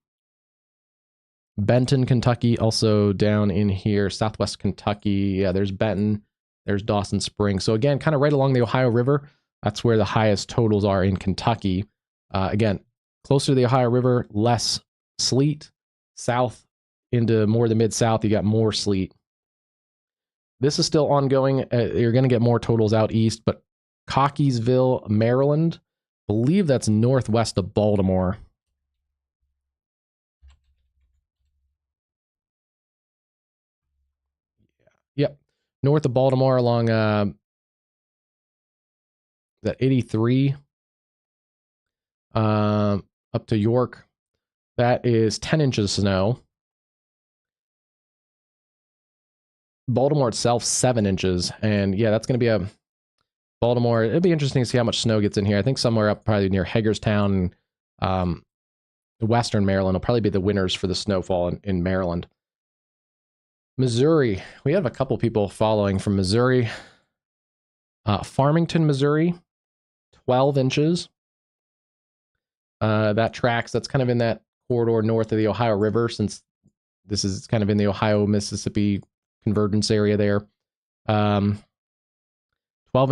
Benton, Kentucky, also down in here. Southwest Kentucky, yeah, there's Benton. There's Dawson Springs. So again, kind of right along the Ohio River. That's where the highest totals are in Kentucky. Again, closer to the Ohio River, less sleet. South into more the mid-south, you got more sleet. This is still ongoing. You're going to get more totals out east, but Cockeysville, Maryland, I believe that's northwest of Baltimore. Yep. North of Baltimore along that 83 up to York. That is 10 inches of snow. Baltimore itself, 7 inches. And yeah, that's going to be a Baltimore. It'd be interesting to see how much snow gets in here. I think somewhere up probably near Hagerstown, western Maryland will probably be the winners for the snowfall in Maryland. Missouri, we have a couple people following from Missouri. Farmington, Missouri, 12 inches. That tracks, that's kind of in that corridor north of the Ohio River, since This is kind of in the Ohio-Mississippi convergence area there. 12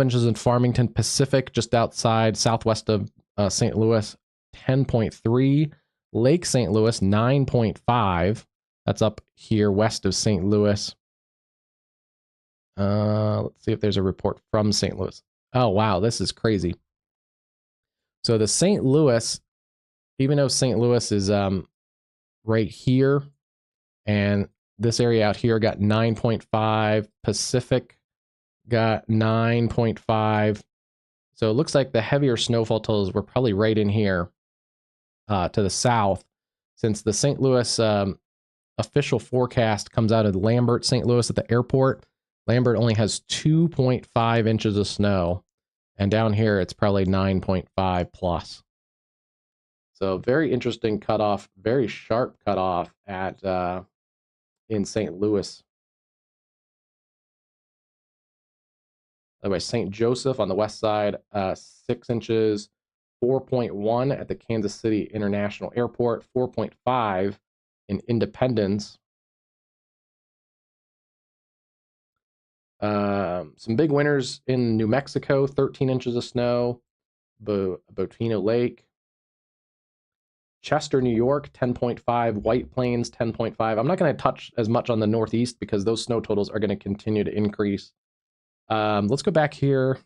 inches in Farmington Pacific, just outside southwest of St. Louis, 10.3. Lake St. Louis, 9.5. That's up here west of St. Louis. Let's see if there's a report from St. Louis. Oh, wow, this is crazy. So the St. Louis, even though St. Louis is right here, and this area out here got 9.5, Pacific got 9.5. So it looks like the heavier snowfall totals were probably right in here to the south, since the St. Louis official forecast comes out of Lambert, St. Louis at the airport. Lambert only has 2.5 inches of snow, and down here it's probably 9.5 plus. So very interesting cutoff, very sharp cutoff at in St. Louis. By the way, St. Joseph on the west side, 6 inches, 4.1 at the Kansas City International Airport, 4.5 in Independence. Some big winners in New Mexico, 13 inches of snow, Botino Lake. Chester, New York, 10.5. White Plains, 10.5. I'm not going to touch as much on the Northeast because those snow totals are going to continue to increase. Let's go back here.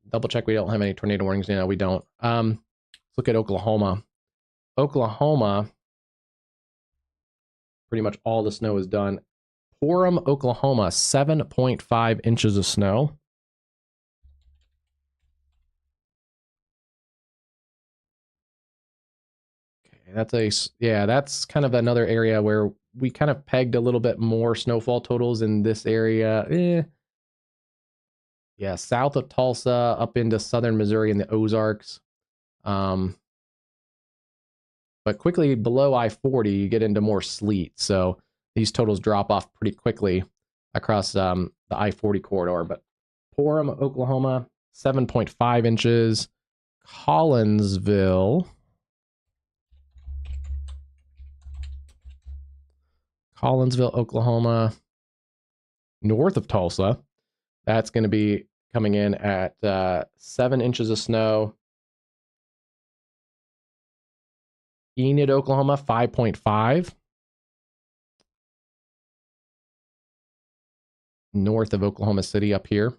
Double check we don't have any tornado warnings. No, we don't. Let's look at Oklahoma. Oklahoma, pretty much all the snow is done. Orem, Oklahoma, 7.5 inches of snow. That's kind of another area where we kind of pegged a little bit more snowfall totals in this area. Yeah, south of Tulsa, up into southern Missouri and the Ozarks. But quickly below I-40, you get into more sleet. So these totals drop off pretty quickly across the I-40 corridor. But Orem, Oklahoma, 7.5 inches. Collinsville, Oklahoma, north of Tulsa. That's going to be coming in at 7 inches of snow. Enid, Oklahoma, 5.5. North of Oklahoma City up here.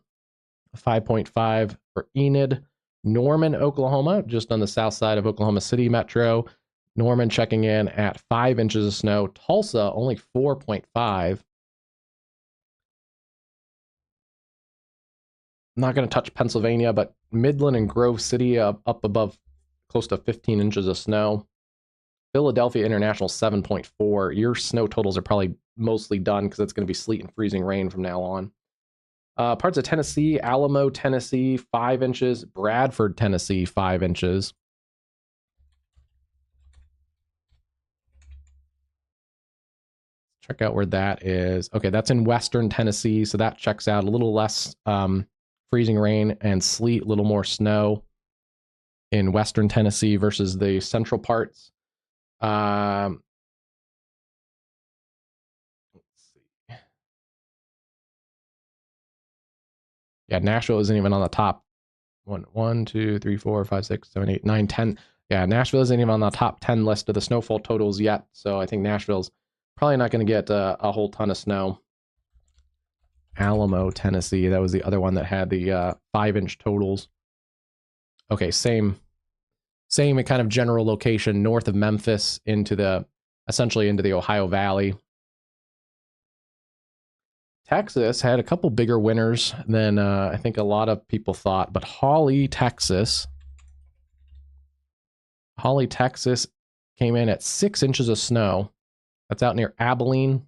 5.5 for Enid. Norman, Oklahoma, just on the south side of Oklahoma City Metro. Norman checking in at 5 inches of snow. Tulsa, only 4.5. I'm not going to touch Pennsylvania, but Midland and Grove City up above close to 15 inches of snow. Philadelphia International, 7.4. Your snow totals are probably mostly done because it's going to be sleet and freezing rain from now on. Parts of Tennessee, Alamo, Tennessee, 5 inches. Bradford, Tennessee, 5 inches. Check out where that is. Okay, that's in western Tennessee, so that checks out. A little less freezing rain and sleet, a little more snow in western Tennessee versus the central parts. Let's see. Yeah, Nashville isn't even on the top. 1, 2, 3, 4, 5, 6, 7, 8, 9, 10. Yeah, Nashville isn't even on the top 10 list of the snowfall totals yet. So I think Nashville's probably not going to get a whole ton of snow. Alamo, Tennessee, that was the other one that had the 5-inch totals. Okay, same kind of general location north of Memphis essentially into the Ohio Valley. Texas had a couple bigger winners than I think a lot of people thought, but Hawley, Texas came in at 6 inches of snow. That's out near Abilene.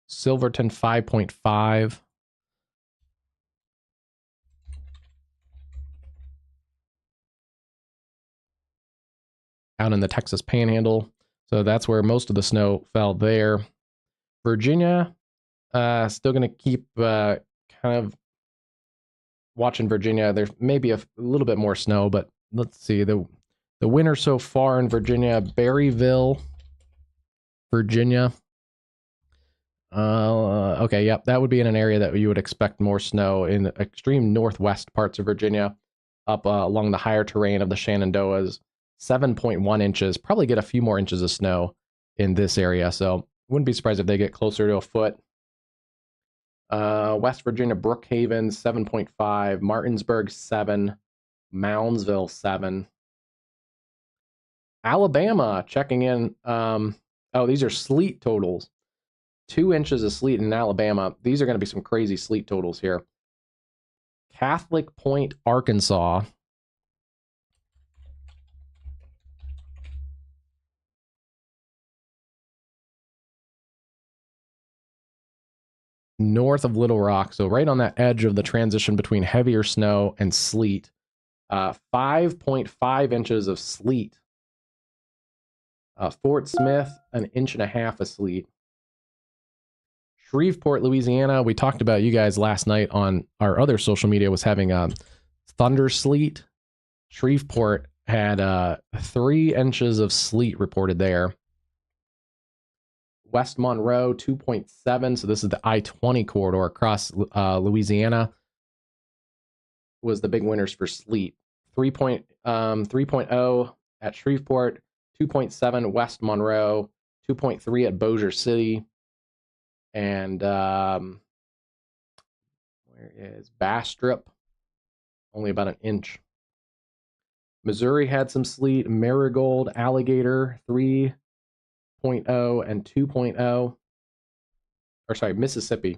Silverton, 5.5. Out in the Texas Panhandle. So that's where most of the snow fell there. Virginia, still going to keep kind of watching Virginia. There's maybe a little bit more snow, but let's see. The winter so far in Virginia, Berryville, Virginia. Okay, yep, that would be in an area that you would expect more snow in the extreme northwest parts of Virginia, up along the higher terrain of the Shenandoahs. 7.1 inches. Probably get a few more inches of snow in this area, so wouldn't be surprised if they get closer to a foot. West Virginia, Brookhaven, 7.5. Martinsburg, 7. Moundsville, 7. Alabama, checking in. Oh, these are sleet totals. 2 inches of sleet in Alabama. These are going to be some crazy sleet totals here. Catholic Point, Arkansas. North of Little Rock, so right on that edge of the transition between heavier snow and sleet. 5.5 inches of sleet. Fort Smith, 1.5 inches of sleet. Shreveport, Louisiana, we talked about, you guys last night on our other social media was having thunder sleet. Shreveport had 3 inches of sleet reported there. West Monroe, 2.7. So this is the I-20 corridor across Louisiana. Was the big winners for sleet. 3.0 at Shreveport, 2.7 West Monroe, 2.3 at Bossier City, and where is Bastrop? Only about 1 inch. Missouri had some sleet. Marigold, Alligator, 3.0 and 2.0. Or sorry, Mississippi,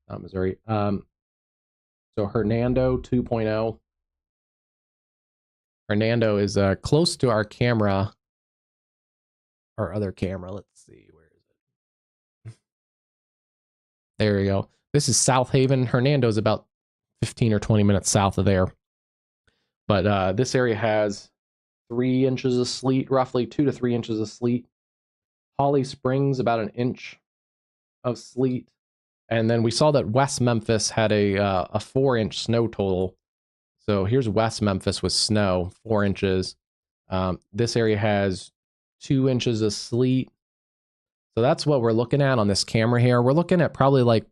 not Missouri. So Hernando, 2.0. Hernando is close to our camera, our other camera. Let's see, where is it? There you go. This is South Haven. Hernando is about 15 or 20 minutes south of there. But this area has 3 inches of sleet, roughly 2 to 3 inches of sleet. Holly Springs, about 1 inch of sleet. And then we saw that West Memphis had a 4-inch snow total. So here's West Memphis with snow, 4 inches. This area has 2 inches of sleet. So that's what we're looking at on this camera here. We're looking at probably like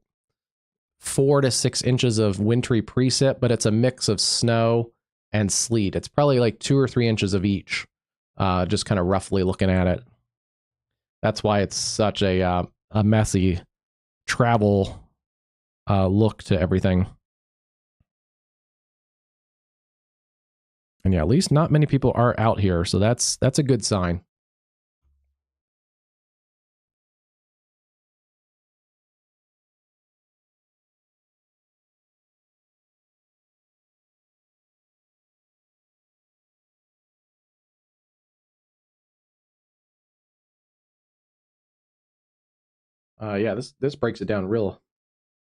4 to 6 inches of wintry precip, but it's a mix of snow and sleet. It's probably like 2 or 3 inches of each, just kind of roughly looking at it. That's why it's such a messy travel look to everything. And yeah, at least not many people are out here, so that's a good sign. Yeah, this breaks it down real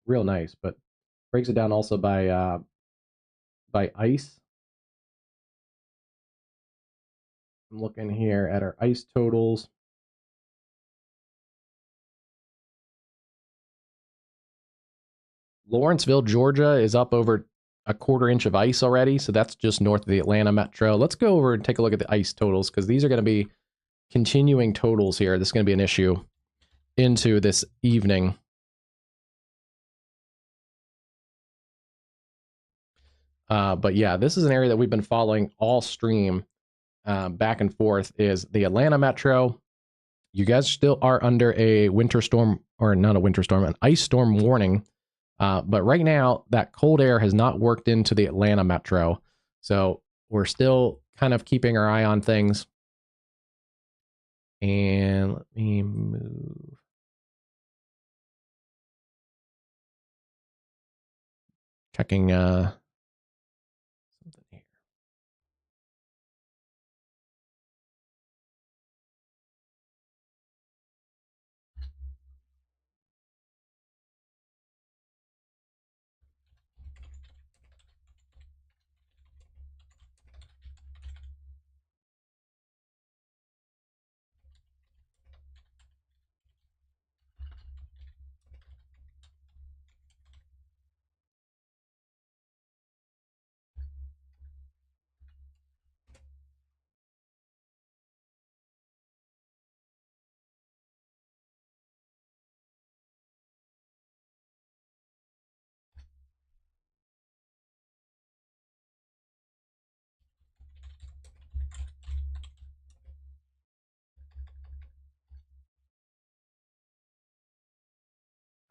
nice, but breaks it down also by ice. I'm looking here at our ice totals. Lawrenceville, Georgia is up over 1/4 inch of ice already, so that's just north of the Atlanta metro. Let's go over and take a look at the ice totals, because these are going to be continuing totals here. This is going to be an issue into this evening. But yeah, this is an area that we've been following all stream back and forth, is the Atlanta metro. You guys still are under a winter storm, or not a winter storm, an ice storm warning. But right now, that cold air has not worked into the Atlanta metro. So we're still kind of keeping our eye on things. And let me move. Checking something here.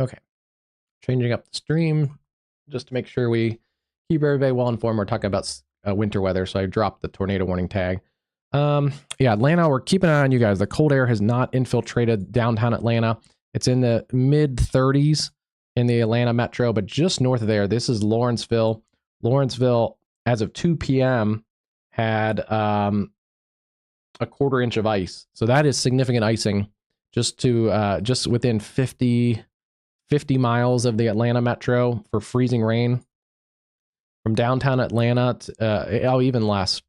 Okay. Changing up the stream just to make sure we keep everybody well informed. We're talking about winter weather, so I dropped the tornado warning tag. Yeah, Atlanta, we're keeping an eye on you guys. The cold air has not infiltrated downtown Atlanta. It's in the mid 30s in the Atlanta metro, but just north of there, this is Lawrenceville. Lawrenceville, as of 2 p.m., had a quarter inch of ice. So that is significant icing just within 50 miles of the Atlanta metro for freezing rain. From downtown Atlanta, even less.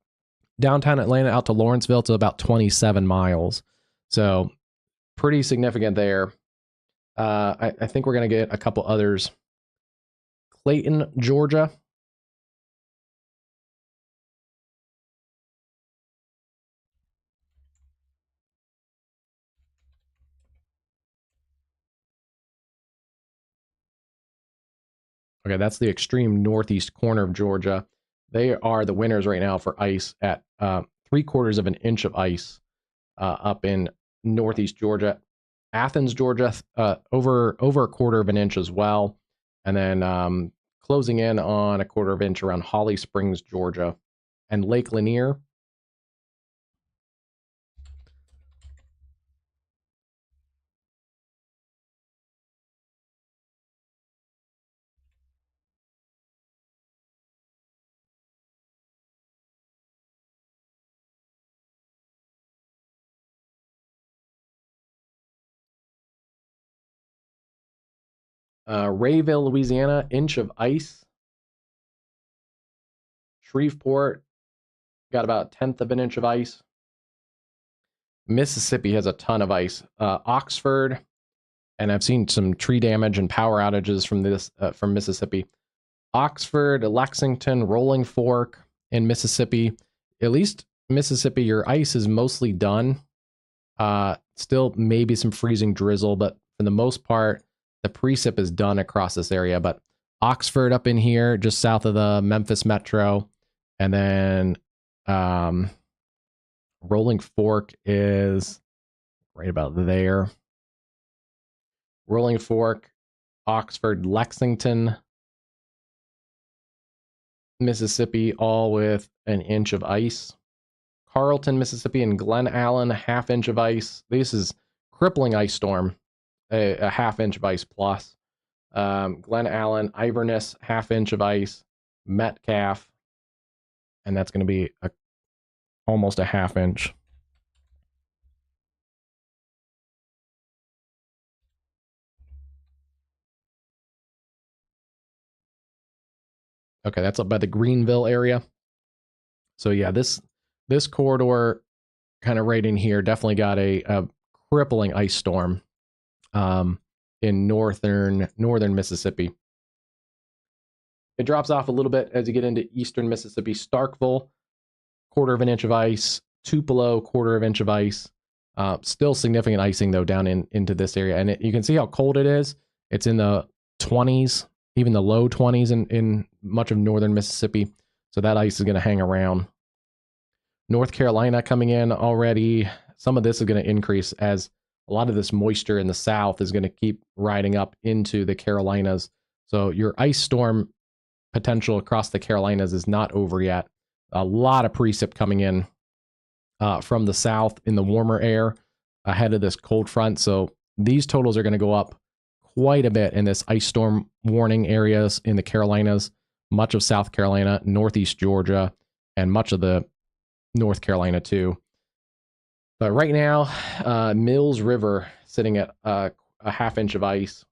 Downtown Atlanta out to Lawrenceville to about 27 miles. So pretty significant there. I think we're going to get a couple others. Clayton, Georgia. Okay, that's the extreme northeast corner of Georgia. They are the winners right now for ice at 3/4 of an inch of ice up in northeast Georgia. Athens, Georgia, over a quarter of an inch as well. And then closing in on a quarter of an inch around Holly Springs, Georgia. And Lake Lanier. Rayville, Louisiana, inch of ice. Shreveport got about a tenth of an inch of ice. Mississippi has a ton of ice. Oxford, and I've seen some tree damage and power outages from Mississippi. Oxford, Lexington, Rolling Fork in Mississippi. At least Mississippi, your ice is mostly done. Still maybe some freezing drizzle, but for the most part, the precip is done across this area. But Oxford up in here, just south of the Memphis metro. And then Rolling Fork is right about there. Rolling Fork, Oxford, Lexington, Mississippi, all with an inch of ice. Carlton, Mississippi, and Glen Allen, half inch of ice. This is crippling ice storm, a half inch of ice plus. Glen Allen, Iverness, half inch of ice. Metcalf, and that's going to be almost a half inch. Okay, that's up by the Greenville area. So yeah, this corridor kind of right in here definitely got a crippling ice storm in northern Mississippi. It drops off a little bit as you get into eastern Mississippi. Starkville, quarter of an inch of ice. Tupelo, quarter of an inch of ice. Still significant icing though down into this area, and you can see how cold it is. It's in the 20s, even the low 20s in much of northern Mississippi. So that ice is going to hang around. North Carolina coming in already. Some of this is going to increase as a lot of this moisture in the south is going to keep riding up into the Carolinas. So your ice storm potential across the Carolinas is not over yet. A lot of precip coming in from the south in the warmer air ahead of this cold front. So these totals are going to go up quite a bit in this ice storm warning areas in the Carolinas, much of South Carolina, northeast Georgia, and much of the North Carolina too. But right now, Mills River sitting at a half inch of ice.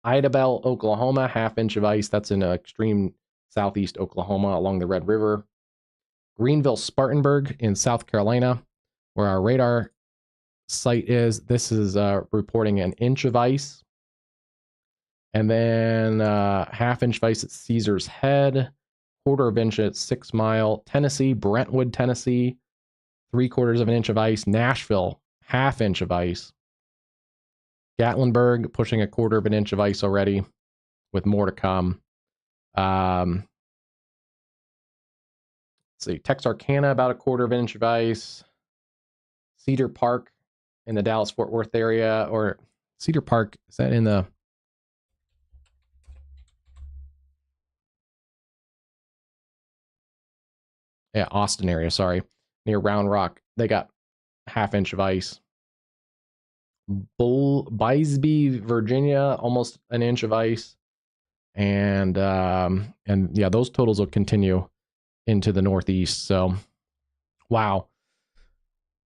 Idabel, Oklahoma, half inch of ice. That's in extreme southeast Oklahoma along the Red River. Greenville, Spartanburg in South Carolina, where our radar site is. This is reporting an inch of ice. And then half inch of ice at Caesar's Head, quarter of inch at 6 Mile. Tennessee, Brentwood, Tennessee, 3/4 of an inch of ice. Nashville, half inch of ice. Gatlinburg pushing a quarter of an inch of ice already, with more to come. Let's see, Texarkana, about a quarter of an inch of ice. Cedar Park in the Dallas-Fort Worth area, or Cedar Park, is that in the yeah, Austin area, sorry, near Round Rock. They got half-inch of ice. Bisbee, Virginia, almost an inch of ice. And yeah, those totals will continue into the Northeast. So, wow,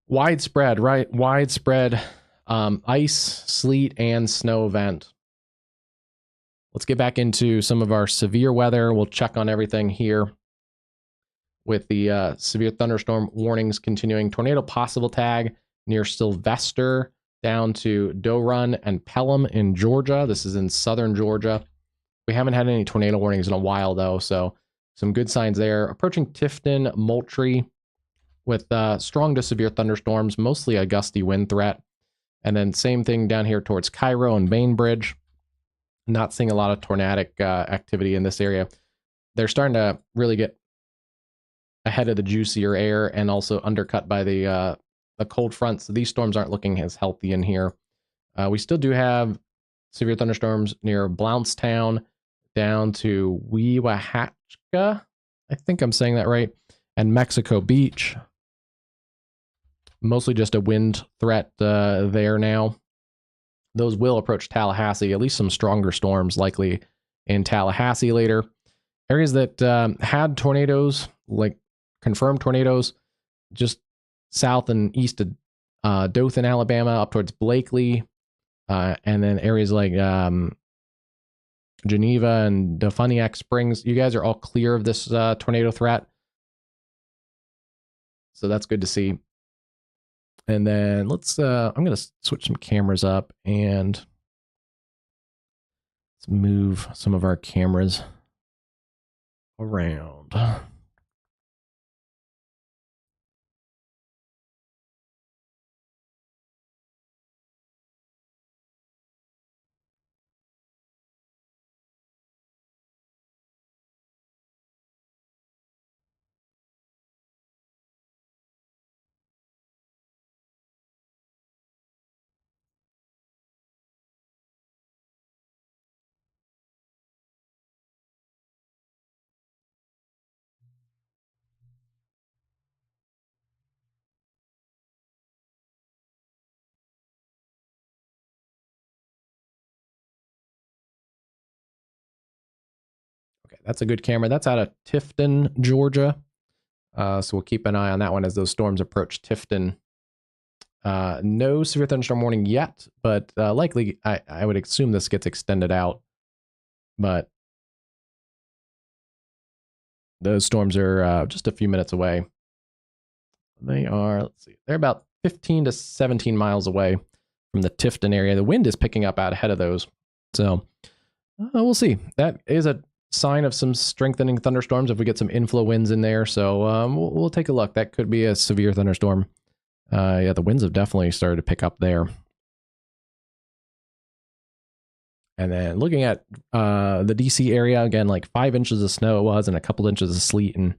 widespread, right? Widespread ice, sleet, and snow event. Let's get back into some of our severe weather. We'll check on everything here with the severe thunderstorm warnings continuing. Tornado possible tag near Sylvester down to Doe Run and Pelham in Georgia. This is in southern Georgia. We haven't had any tornado warnings in a while, though, so some good signs there. Approaching Tifton, Moultrie with strong to severe thunderstorms, mostly a gusty wind threat. And then same thing down here towards Cairo and Bainbridge. Not seeing a lot of tornadic activity in this area. They're starting to really get ahead of the juicier air and also undercut by the cold front. So these storms aren't looking as healthy in here. We still do have severe thunderstorms near Blountstown down to Weehawken. I think I'm saying that right. And Mexico Beach. Mostly just a wind threat there now. Those will approach Tallahassee, at least some stronger storms likely in Tallahassee later. Areas that had tornadoes, like confirmed tornadoes, just south and east of Dothan, Alabama, up towards Blakely, and then areas like Geneva and Defuniak Springs. You guys are all clear of this tornado threat. So that's good to see. And then let's, I'm going to switch some cameras up and let's move some of our cameras around. Okay, that's a good camera. That's out of Tifton, Georgia. So we'll keep an eye on that one as those storms approach Tifton. No severe thunderstorm warning yet, but likely I would assume this gets extended out. But those storms are just a few minutes away. They are, let's see, they're about 15 to 17 miles away from the Tifton area. The wind is picking up out ahead of those. So we'll see. That is a sign of some strengthening thunderstorms if we get some inflow winds in there. So we'll take a look. That could be a severe thunderstorm. Yeah, the winds have definitely started to pick up there. And then looking at the DC area, again, like 5 inches of snow it was and a couple inches of sleet and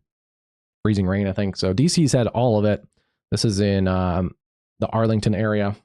freezing rain, I think. So DC's had all of it. This is in the Arlington area.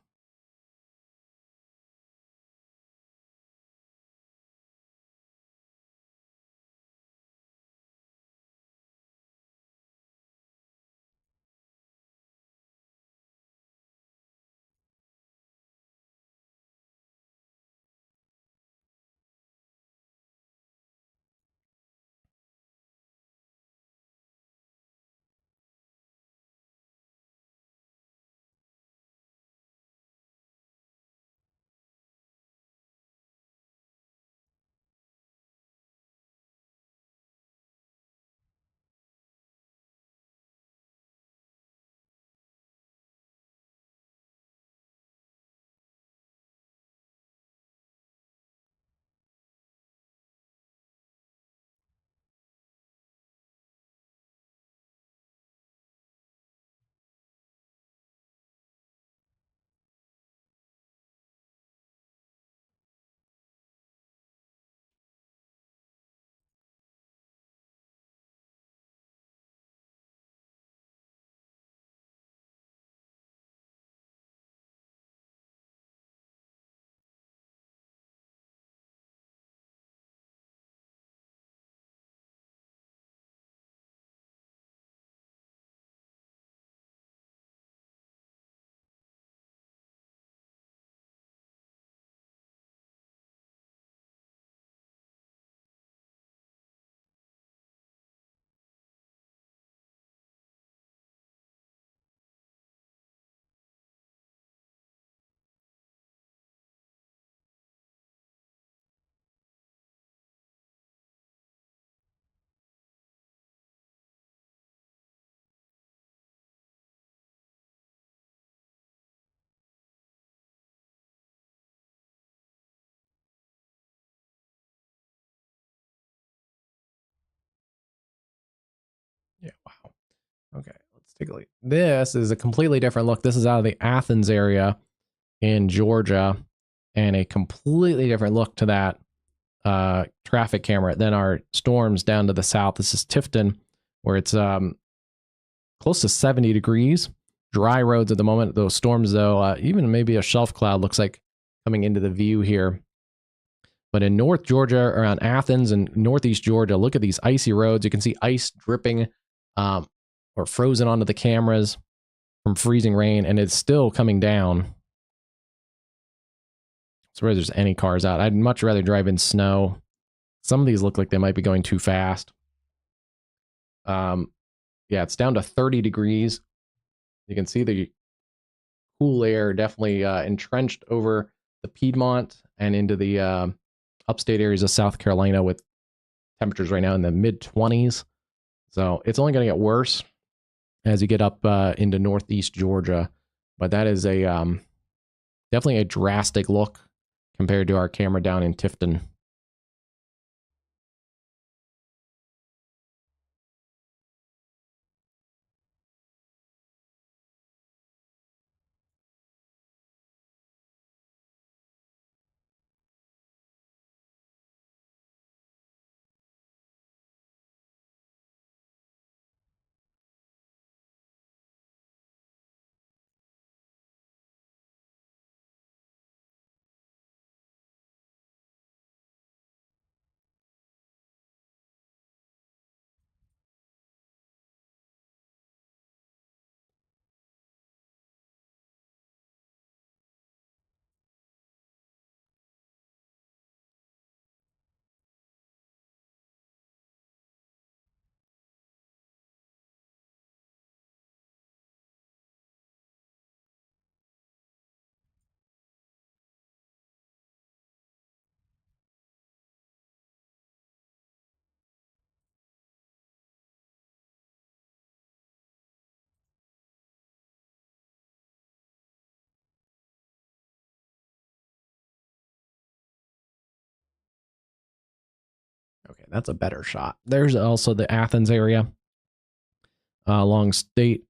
Okay, let's take a look. This is a completely different look. This is out of the Athens area in Georgia, and a completely different look to that traffic camera than our storms down to the south. This is Tifton, where it's close to 70 degrees. Dry roads at the moment. Those storms, though, even maybe a shelf cloud looks like coming into the view here. But in North Georgia, around Athens and Northeast Georgia, look at these icy roads. You can see ice dripping or frozen onto the cameras from freezing rain, and it's still coming down. So where there's any cars out, I'd much rather drive in snow. Some of these look like they might be going too fast. Yeah, it's down to 30 degrees. You can see the cool air definitely entrenched over the Piedmont and into the upstate areas of South Carolina, with temperatures right now in the mid-20s. So it's only going to get worse as you get up into Northeast Georgia. But that is a definitely a drastic look compared to our camera down in Tifton. Okay, that's a better shot. There's also the Athens area along State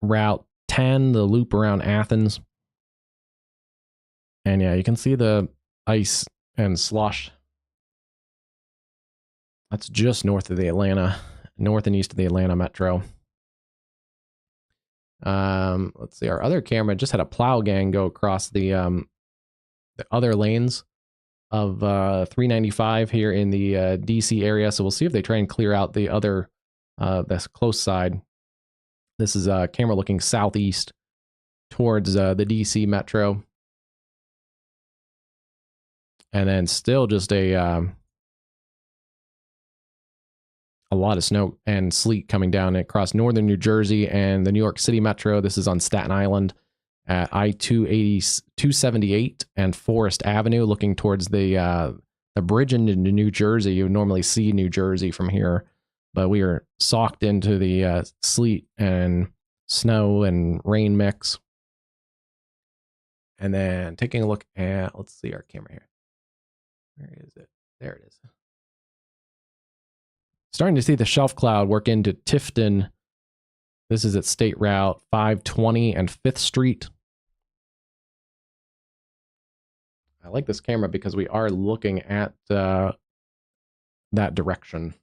Route 10, the loop around Athens. And yeah, you can see the ice and slush. That's just north of the Atlanta, north and east of the Atlanta metro. Let's see, our other camera just had a plow gang go across the other lanes of 395 here in the DC area. So we'll see if they try and clear out the other, this close side. This is a camera looking southeast towards the DC metro. And then still just a lot of snow and sleet coming down across northern New Jersey and the New York City metro. This is on Staten Island at I-278 and Forest Avenue, looking towards the bridge into New Jersey. You would normally see New Jersey from here, but we are socked into the sleet and snow and rain mix. And then taking a look at, let's see our camera here. Where is it? There it is. Starting to see the shelf cloud work into Tifton. This is at State Route 520 and 5th Street. I like this camera because we are looking at that direction.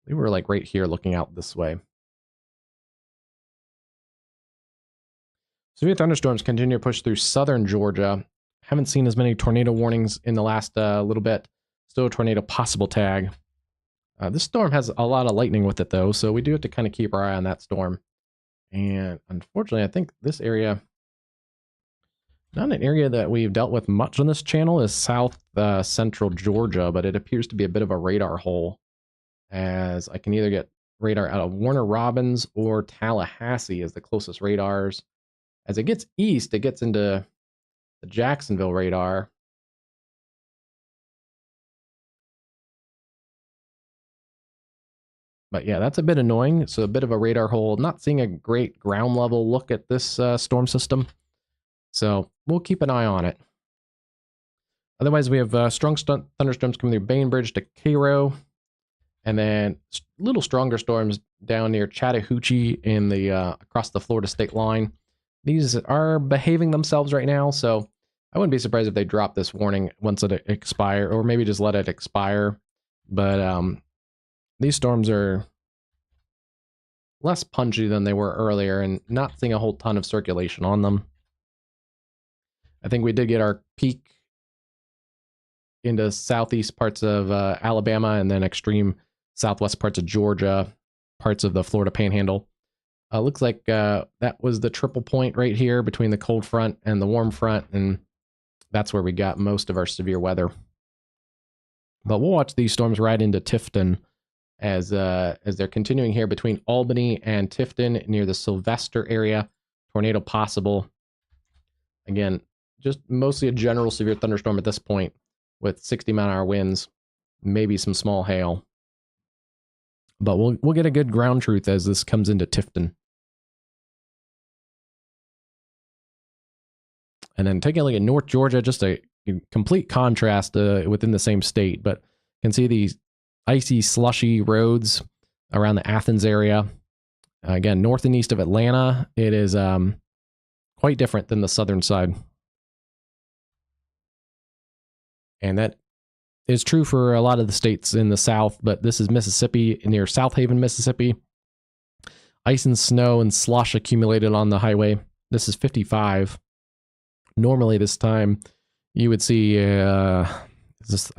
We were like right here looking out this way. Severe thunderstorms continue to push through southern Georgia. Haven't seen as many tornado warnings in the last little bit. Still a tornado possible tag. This storm has a lot of lightning with it, though, so we do have to kind of keep our eye on that storm. And unfortunately, I think this area, not an area that we've dealt with much on this channel, is south central Georgia, but it appears to be a bit of a radar hole, as I can either get radar out of Warner Robins or Tallahassee as the closest radars. As it gets east, it gets into the Jacksonville radar. But yeah, that's a bit annoying. So a bit of a radar hole. Not seeing a great ground level look at this storm system. So we'll keep an eye on it. Otherwise, we have strong thunderstorms coming through Bainbridge to Cairo, and then little stronger storms down near Chattahoochee in the across the Florida state line. These are behaving themselves right now, so I wouldn't be surprised if they drop this warning once it expires, or maybe just let it expire. But these storms are less punchy than they were earlier, and not seeing a whole ton of circulation on them. I think we did get our peak into southeast parts of Alabama, and then extreme southwest parts of Georgia, parts of the Florida Panhandle. Looks like that was the triple point right here between the cold front and the warm front, and that's where we got most of our severe weather. But we'll watch these storms right into Tifton as they're continuing here between Albany and Tifton near the Sylvester area. Tornado possible. Again, just mostly a general severe thunderstorm at this point with 60-mile-an-hour winds, maybe some small hail. But we'll get a good ground truth as this comes into Tifton. And then taking a look at North Georgia, just a complete contrast within the same state, but you can see these icy, slushy roads around the Athens area. Again, north and east of Atlanta, it is quite different than the southern side. And that is true for a lot of the states in the south, but this is Mississippi, near South Haven, Mississippi. Ice and snow and slush accumulated on the highway. This is 55. Normally this time you would see, I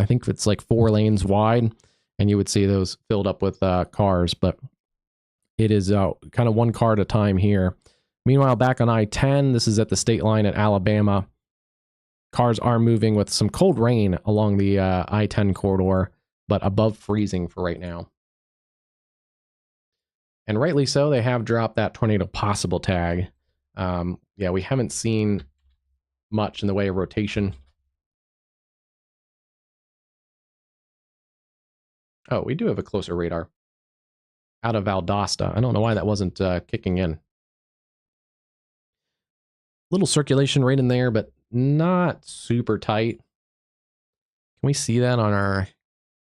think it's like 4 lanes wide, and you would see those filled up with cars, but it is kind of one car at a time here. Meanwhile, back on I-10, this is at the state line at Alabama. Cars are moving with some cold rain along the I-10 corridor, but above freezing for right now. And rightly so, they have dropped that tornado possible tag. Yeah, we haven't seen much in the way of rotation. Oh, we do have a closer radar out of Valdosta. I don't know why that wasn't kicking in. Little circulation right in there, but not super tight. Can we see that on our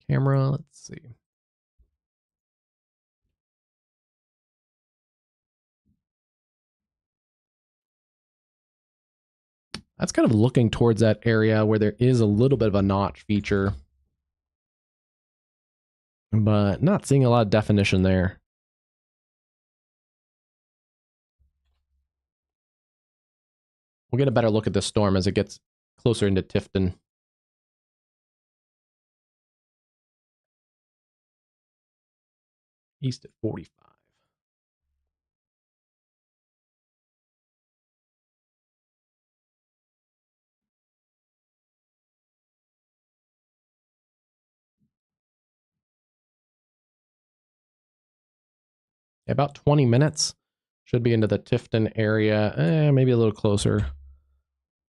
camera? Let's see. That's kind of looking towards that area where there is a little bit of a notch feature, but not seeing a lot of definition there. We'll get a better look at this storm as it gets closer into Tifton. East at 45. About 20 minutes. Should be into the Tifton area. Maybe a little closer.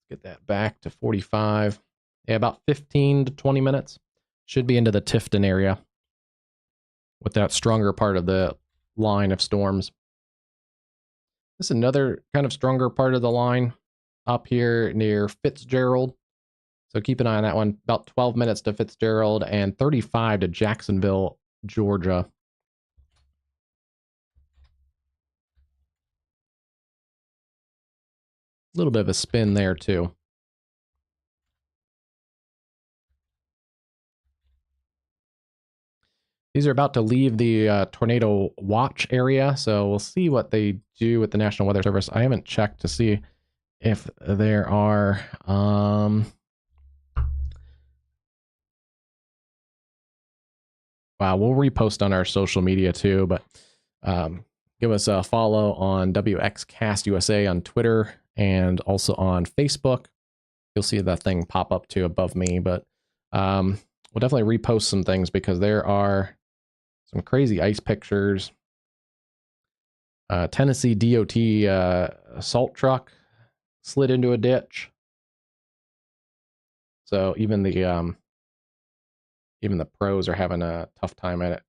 Get that back to 45. Yeah, about 15 to 20 minutes. Should be into the Tifton area with that stronger part of the line of storms. This is another kind of stronger part of the line up here near Fitzgerald. So keep an eye on that one. About 12 minutes to Fitzgerald and 35 to Jacksonville, Georgia. A little bit of a spin there too. These are about to leave the tornado watch area, so we'll see what they do with the National Weather Service. I haven't checked to see if there are wow, we'll repost on our social media too, but give us a follow on WXCastUSA on Twitter and also on Facebook. You'll see that thing pop up too above me, but we'll definitely repost some things because there are some crazy ice pictures. Tennessee DOT assault truck slid into a ditch. So even the pros are having a tough time at it.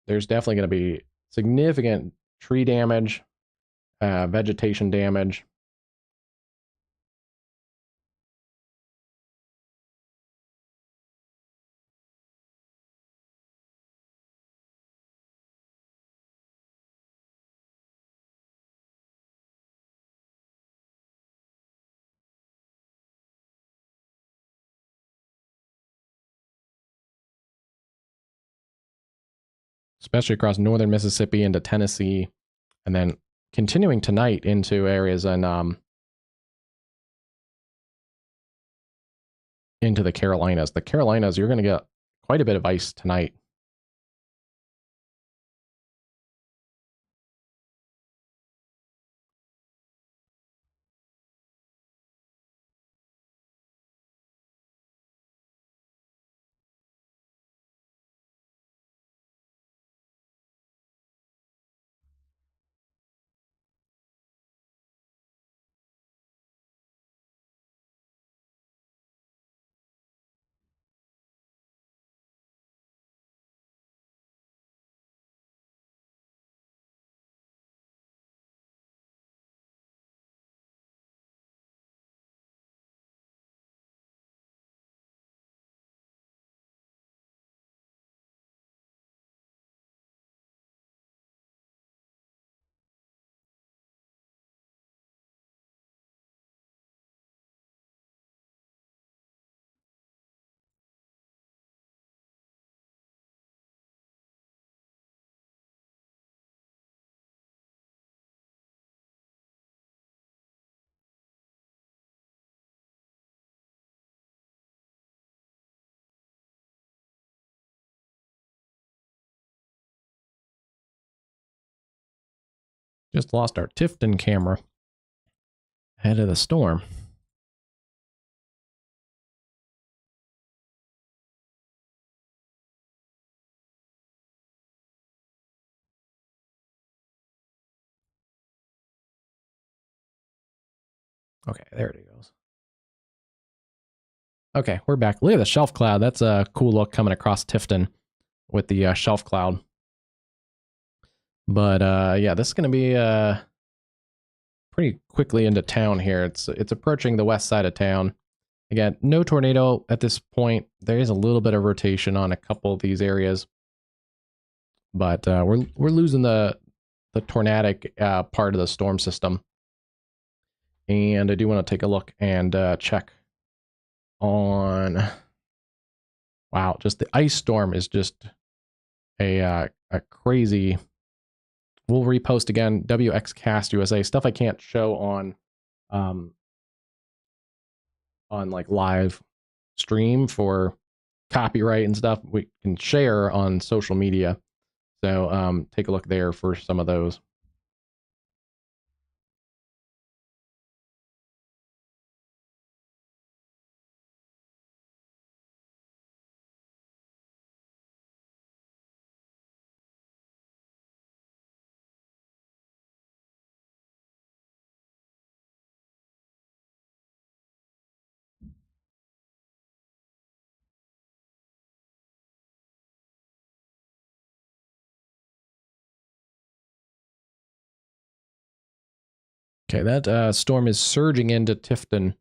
There's definitely going to be significant tree damage, vegetation damage. especially across northern Mississippi into Tennessee, and then continuing tonight into areas and into the Carolinas. The Carolinas, you're going to get quite a bit of ice tonight. Just lost our Tifton camera ahead of the storm. Okay, there it goes. Okay, we're back. Look at the shelf cloud. That's a cool look coming across Tifton with the shelf cloud. But yeah, this is going to be pretty quickly into town here. It's approaching the west side of town. Again, no tornado at this point. There is a little bit of rotation on a couple of these areas, but we're losing the tornadic part of the storm system. And I do want to take a look and check on. Wow, just the ice storm is just a crazy. We'll repost again, WeatherCastUSA, stuff I can't show on like live stream for copyright and stuff. We can share on social media. So take a look there for some of those. Okay, that storm is surging into Tifton.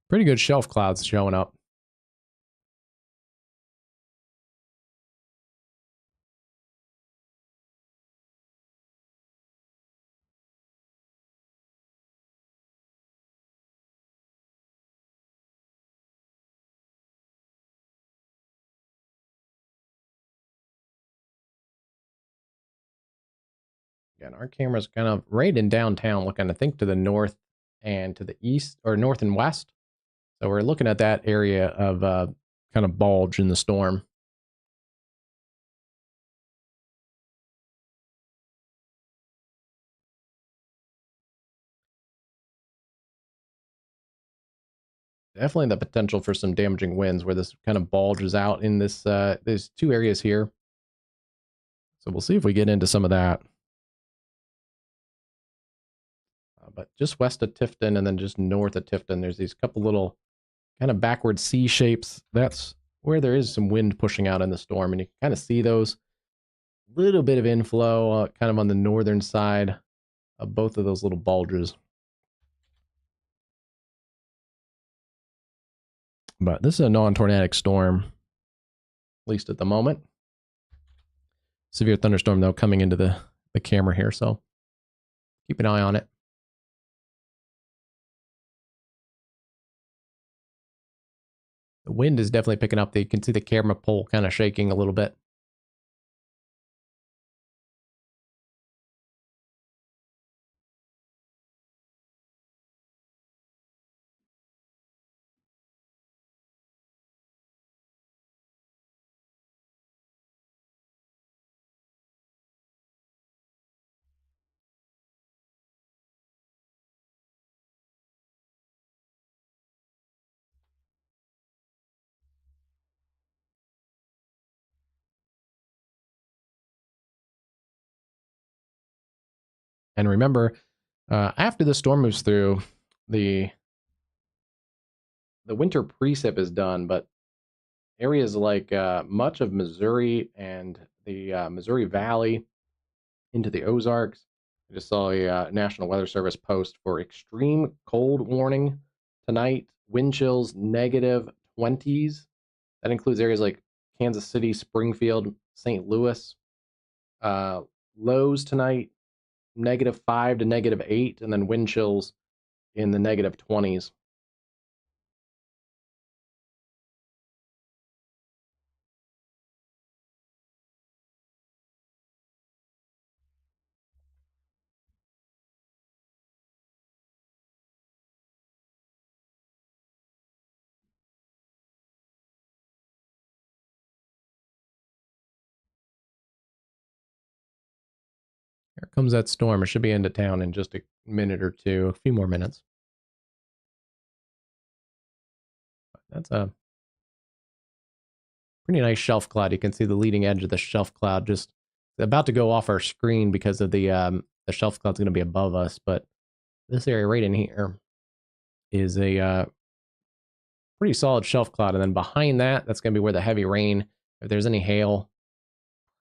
Pretty good shelf clouds showing up. Again, our camera's kind of right in downtown, looking, I think, to the north and to the east, or north and west. So we're looking at that area of kind of bulge in the storm. Definitely the potential for some damaging winds where this kind of bulges out in this there's two areas here. So we'll see if we get into some of that. But just west of Tifton and then just north of Tifton, there's these couple little kind of backward C shapes. That's where there is some wind pushing out in the storm. And you can kind of see those. Little bit of inflow kind of on the northern side of both of those little bulges. But this is a non-tornadic storm, at least at the moment. Severe thunderstorm, though, coming into the camera here. So Keep an eye on it. The wind is definitely picking up. You can see the camera pole kind of shaking a little bit. And remember, after the storm moves through, the winter precip is done, but areas like much of Missouri and the Missouri Valley into the Ozarks. I just saw a National Weather Service post for extreme cold warning tonight. Wind chills negative 20s. That includes areas like Kansas City, Springfield, St. Louis. Uh, Lows tonight -5 to -8, and then wind chills in the negative 20s. Here comes that storm. It should be into town in just a minute or two, a few more minutes. That's a pretty nice shelf cloud. You can see the leading edge of the shelf cloud just about to go off our screen because of the shelf cloud's going to be above us. But this area right in here is a pretty solid shelf cloud. And then behind that, that's going to be where the heavy rain, if there's any hail,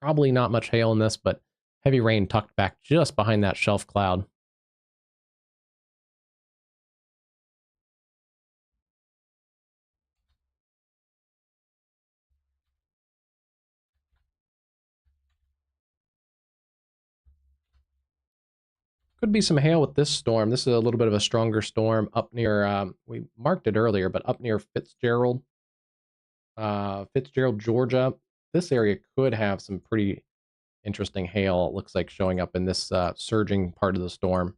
probably not much hail in this, but heavy rain tucked back just behind that shelf cloud. Could be some hail with this storm. This is a little bit of a stronger storm up near, we marked it earlier, but up near Fitzgerald, Georgia. This area could have some pretty interesting hail, it looks like, showing up in this surging part of the storm.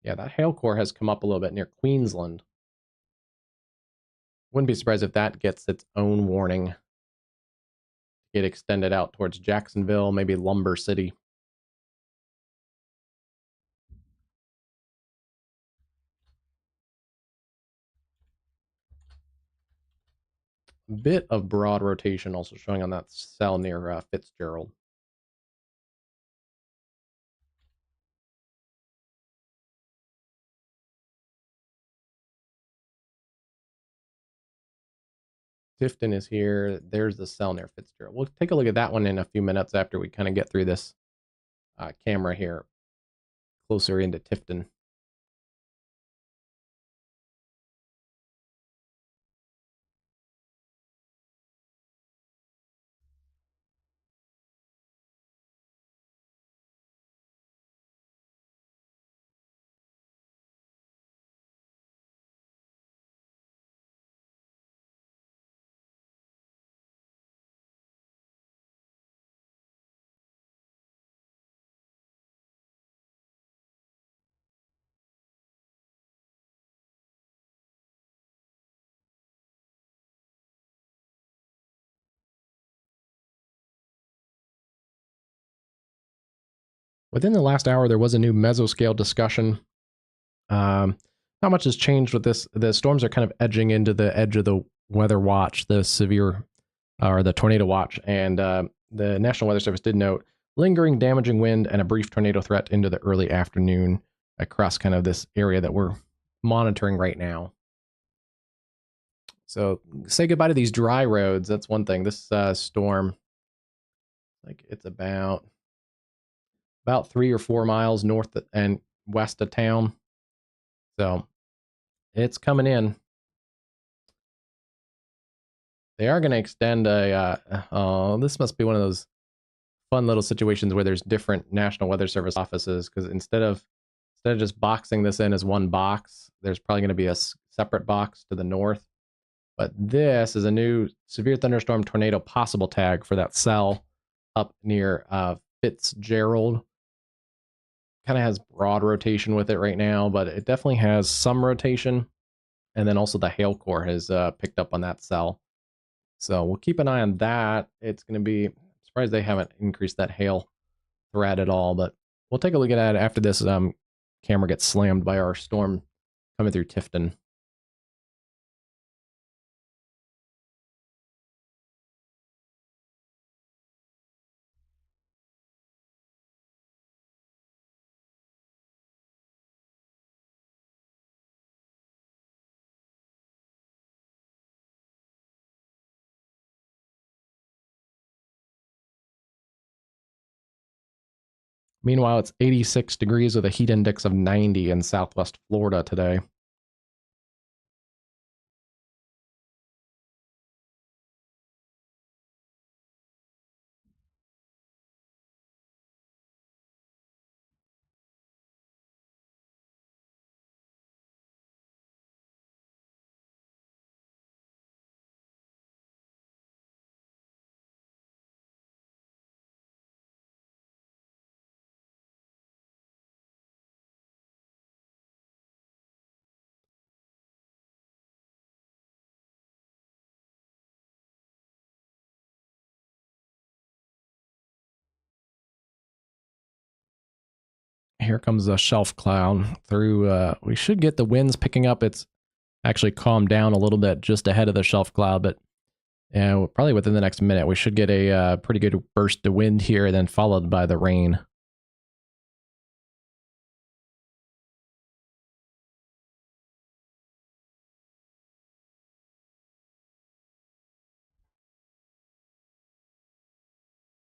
Yeah, that hail core has come up a little bit near Queensland. Wouldn't be surprised if that gets its own warning. Get extended out towards Jacksonville, maybe Lumber City. Bit of broad rotation also showing on that cell near Fitzgerald. Tifton is here. There's the cell near Fitzgerald. We'll take a look at that one in a few minutes after we kind of get through this camera here closer into Tifton. Within the last hour, there was a new mesoscale discussion. Not much has changed with this. The storms are kind of edging into the edge of the weather watch, the severe or the tornado watch. And the National Weather Service did note lingering damaging wind and a brief tornado threat into the early afternoon across kind of this area that we're monitoring right now. So say goodbye to these dry roads. That's one thing. This storm, like it's about 3 or 4 miles north and west of town. So it's coming in. They are going to extend oh, this must be one of those fun little situations where there's different National Weather Service offices, because instead of just boxing this in as one box, there's probably going to be a separate box to the north. But this is a new severe thunderstorm tornado possible tag for that cell up near Fitzgerald. Kind of has broad rotation with it right now, but it definitely has some rotation. And then also the hail core has picked up on that cell. So we'll keep an eye on that. It's going to be, I'm surprised they haven't increased that hail threat at all, but we'll take a look at it after this camera gets slammed by our storm coming through Tifton. Meanwhile, it's 86 degrees with a heat index of 90 in Southwest Florida today. Here comes a shelf cloud through. We should get the winds picking up. It's actually calmed down a little bit just ahead of the shelf cloud, but probably within the next minute, we should get a pretty good burst of wind here, and then followed by the rain.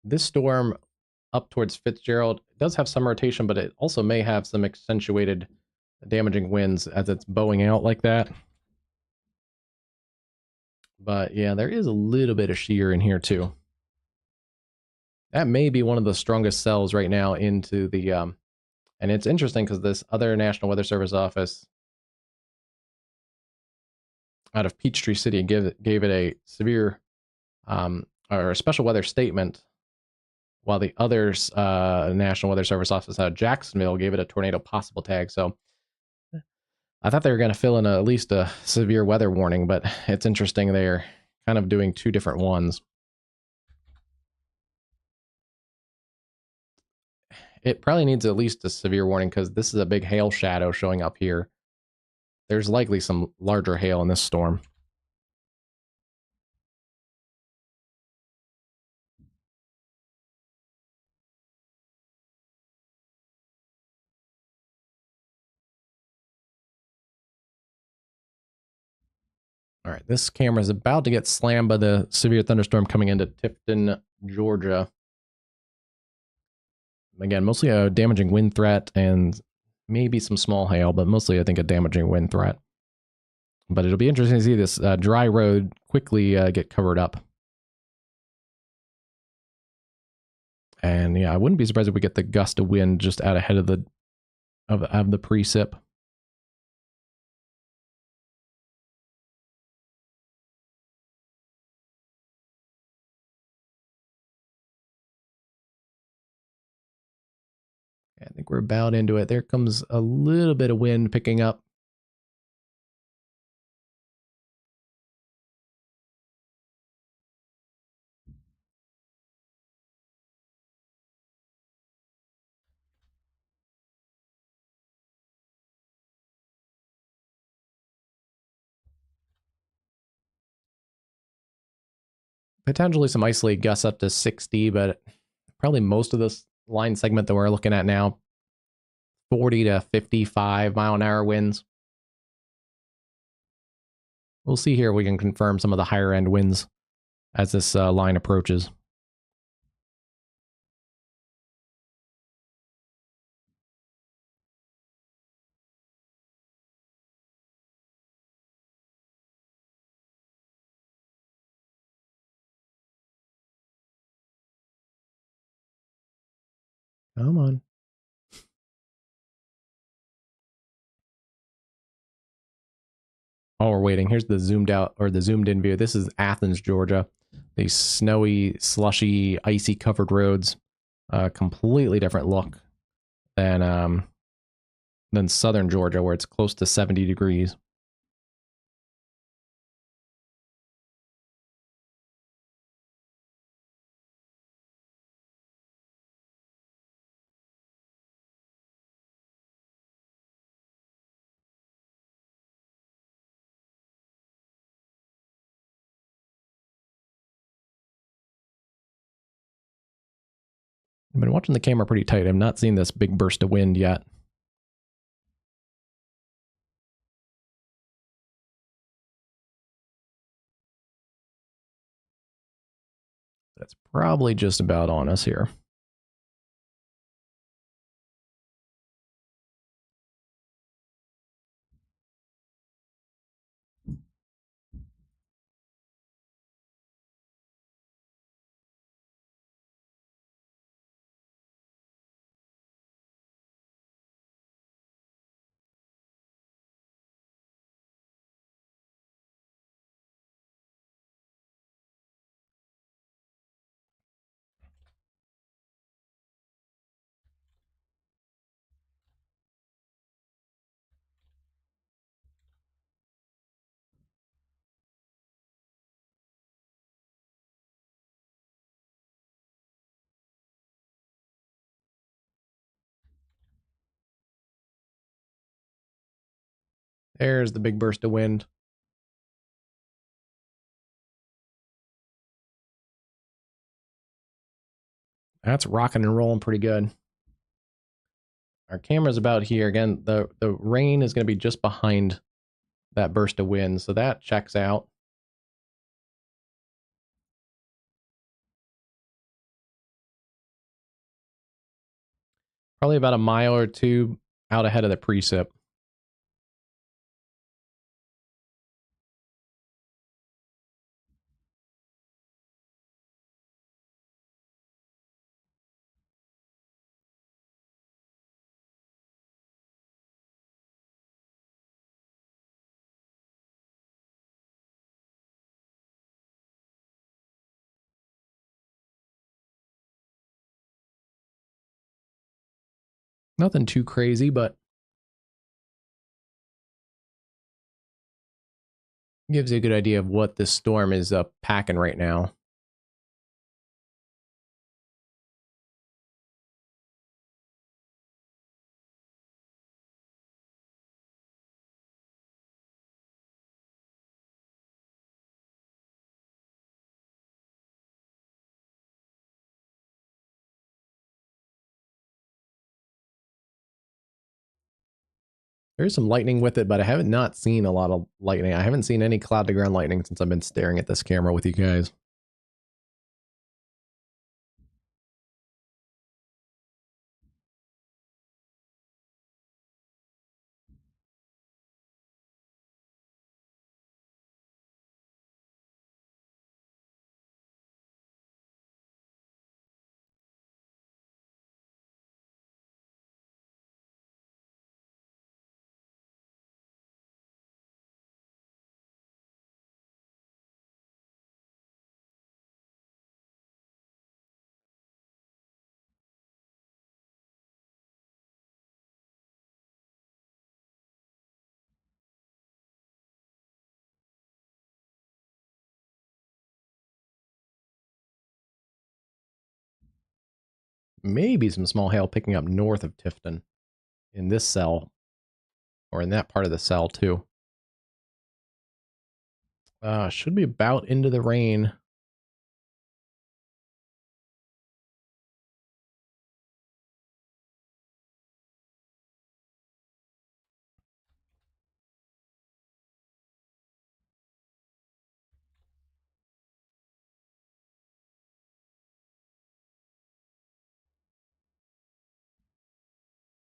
This storm up towards Fitzgerald does have some rotation, but it also may have some accentuated damaging winds as it's bowing out like that. But yeah, there is a little bit of shear in here too. That may be one of the strongest cells right now into the and it's interesting because this other National Weather Service office out of Peachtree City gave it a severe or a special weather statement, while the others National Weather Service office out of Jacksonville gave it a tornado possible tag. So I thought they were going to fill in at least a severe weather warning, but it's interesting they're kind of doing two different ones. It probably needs at least a severe warning because this is a big hail shadow showing up here. There's likely some larger hail in this storm. All right, this camera is about to get slammed by the severe thunderstorm coming into Tifton, Georgia. Again, mostly a damaging wind threat and maybe some small hail, but mostly I think a damaging wind threat. But it'll be interesting to see this dry road quickly get covered up. And yeah, I wouldn't be surprised if we get the gust of wind just out ahead of the precip. I think we're about into it. There comes a little bit of wind picking up. Potentially some isolated gusts up to 60, but probably most of this line segment that we're looking at now, 40 to 55 mile an hour winds. We'll see here if we can confirm some of the higher end winds as this line approaches. Come on. While we're waiting, here's the zoomed out or the zoomed in view. This is Athens, Georgia. These snowy, slushy, icy covered roads. Completely different look than southern Georgia, where it's close to 70 degrees. I've been watching the camera pretty tight. I've not seen this big burst of wind yet. That's probably just about on us here. There's the big burst of wind. That's rocking and rolling pretty good. Our camera's about here. Again, the rain is going to be just behind that burst of wind, so that checks out. Probably about a mile or two out ahead of the precip. Nothing too crazy, but gives you a good idea of what this storm is packing right now. There's some lightning with it, but I haven't not seen a lot of lightning. I haven't seen any cloud to ground lightning since I've been staring at this camera with you guys. Maybe some small hail picking up north of Tifton in this cell, or in that part of the cell too. Should be about into the rain.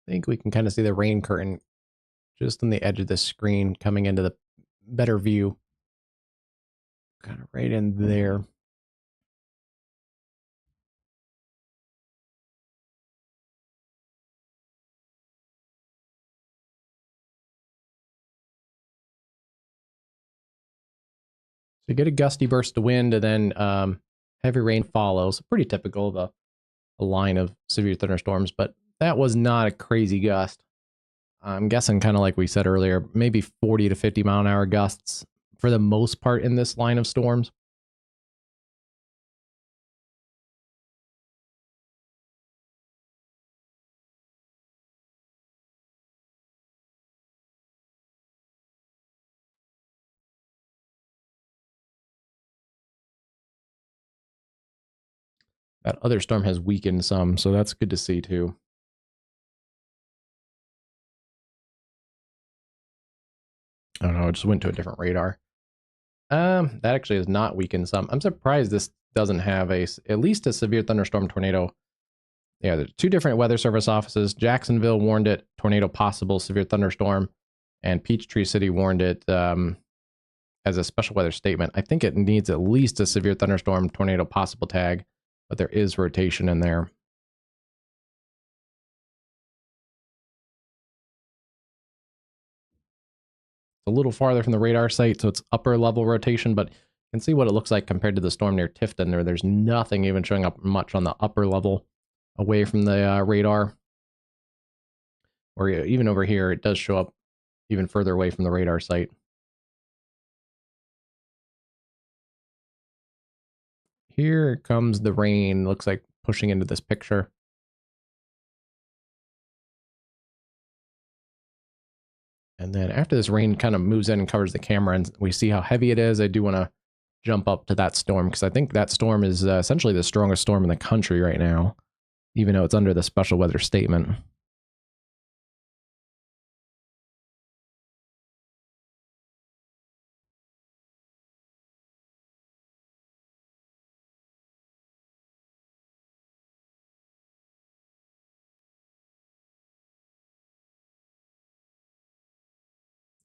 I think we can kind of see the rain curtain just on the edge of the screen coming into the better view. Kind of right in there. So you get a gusty burst of wind, and then heavy rain follows. Pretty typical of a line of severe thunderstorms, but that was not a crazy gust. I'm guessing, kind of like we said earlier, maybe 40 to 50 mile an hour gusts for the most part in this line of storms. That other storm has weakened some, so that's good to see too. Oh no, it just went to a different radar. That actually has not weakened some. I'm surprised this doesn't have at least a severe thunderstorm tornado. Yeah, there's two different weather service offices. Jacksonville warned it tornado possible severe thunderstorm, and Peachtree City warned it as a special weather statement. I think it needs at least a severe thunderstorm tornado possible tag, but there is rotation in there. A little farther from the radar site, so it's upper level rotation, but you can see what it looks like compared to the storm near Tifton. There's nothing even showing up much on the upper level away from the radar. Or even over here, it does show up even further away from the radar site. Here comes the rain, looks like pushing into this picture. And then after this rain kind of moves in and covers the camera and we see how heavy it is, I do want to jump up to that storm because I think that storm is essentially the strongest storm in the country right now, even though it's under the special weather statement.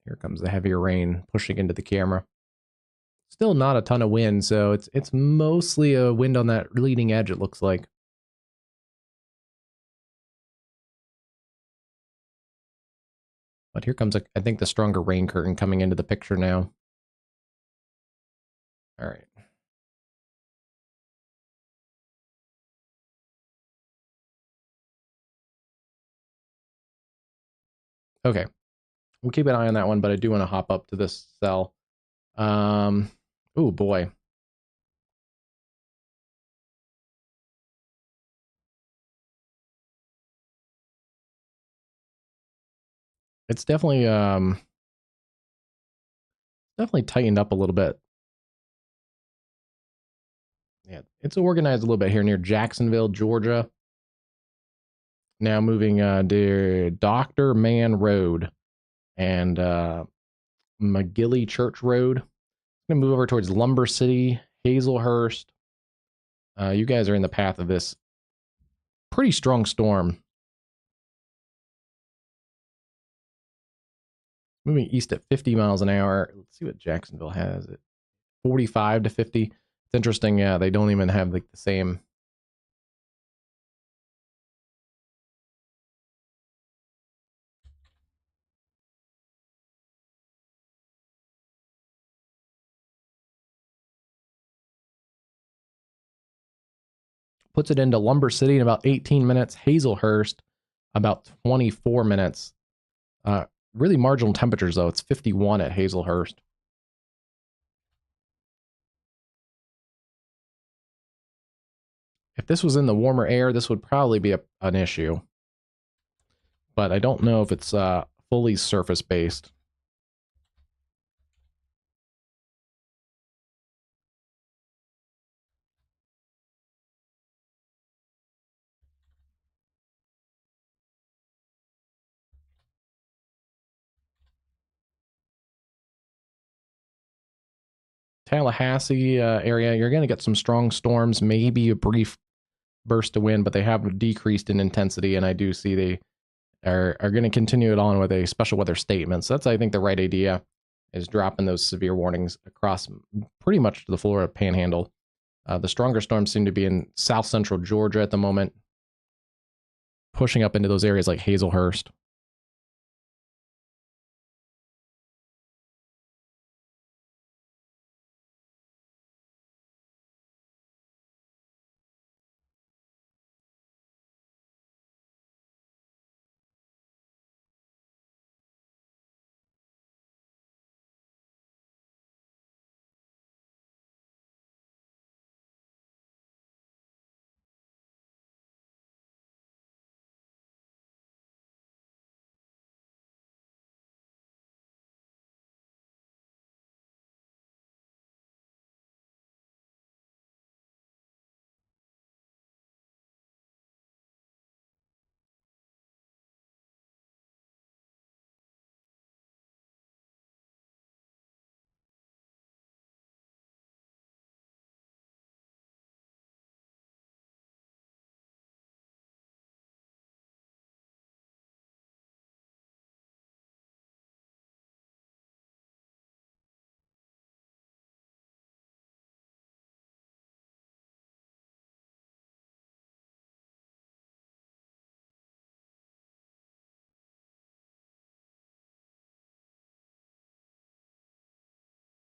Here comes the heavier rain pushing into the camera. Still not a ton of wind, so it's mostly a wind on that leading edge, it looks like. But here comes, I think, the stronger rain curtain coming into the picture now. All right. Okay. We'll keep an eye on that one, but I do want to hop up to this cell. Oh boy. It's definitely tightened up a little bit. Yeah, it's organized a little bit here near Jacksonville, Georgia. Now moving to Dr. Mann Road and McGilly Church Road. I'm gonna move over towards Lumber City, Hazelhurst. You guys are in the path of this pretty strong storm. Moving east at 50 miles an hour. Let's see what Jacksonville has. 45 to 50. It's interesting. Yeah, they don't even have like the same. Puts it into Lumber City in about 18 minutes. Hazelhurst, about 24 minutes. Really marginal temperatures, though. It's 51 at Hazelhurst. If this was in the warmer air, this would probably be an issue. But I don't know if it's fully surface-based. Tallahassee area, you're going to get some strong storms, maybe a brief burst of wind, but they have decreased in intensity, and I do see they are going to continue it on with a special weather statement. So that's, I think, the right idea, is dropping those severe warnings across pretty much the Florida Panhandle. The stronger storms seem to be in south central Georgia at the moment, pushing up into those areas like Hazelhurst.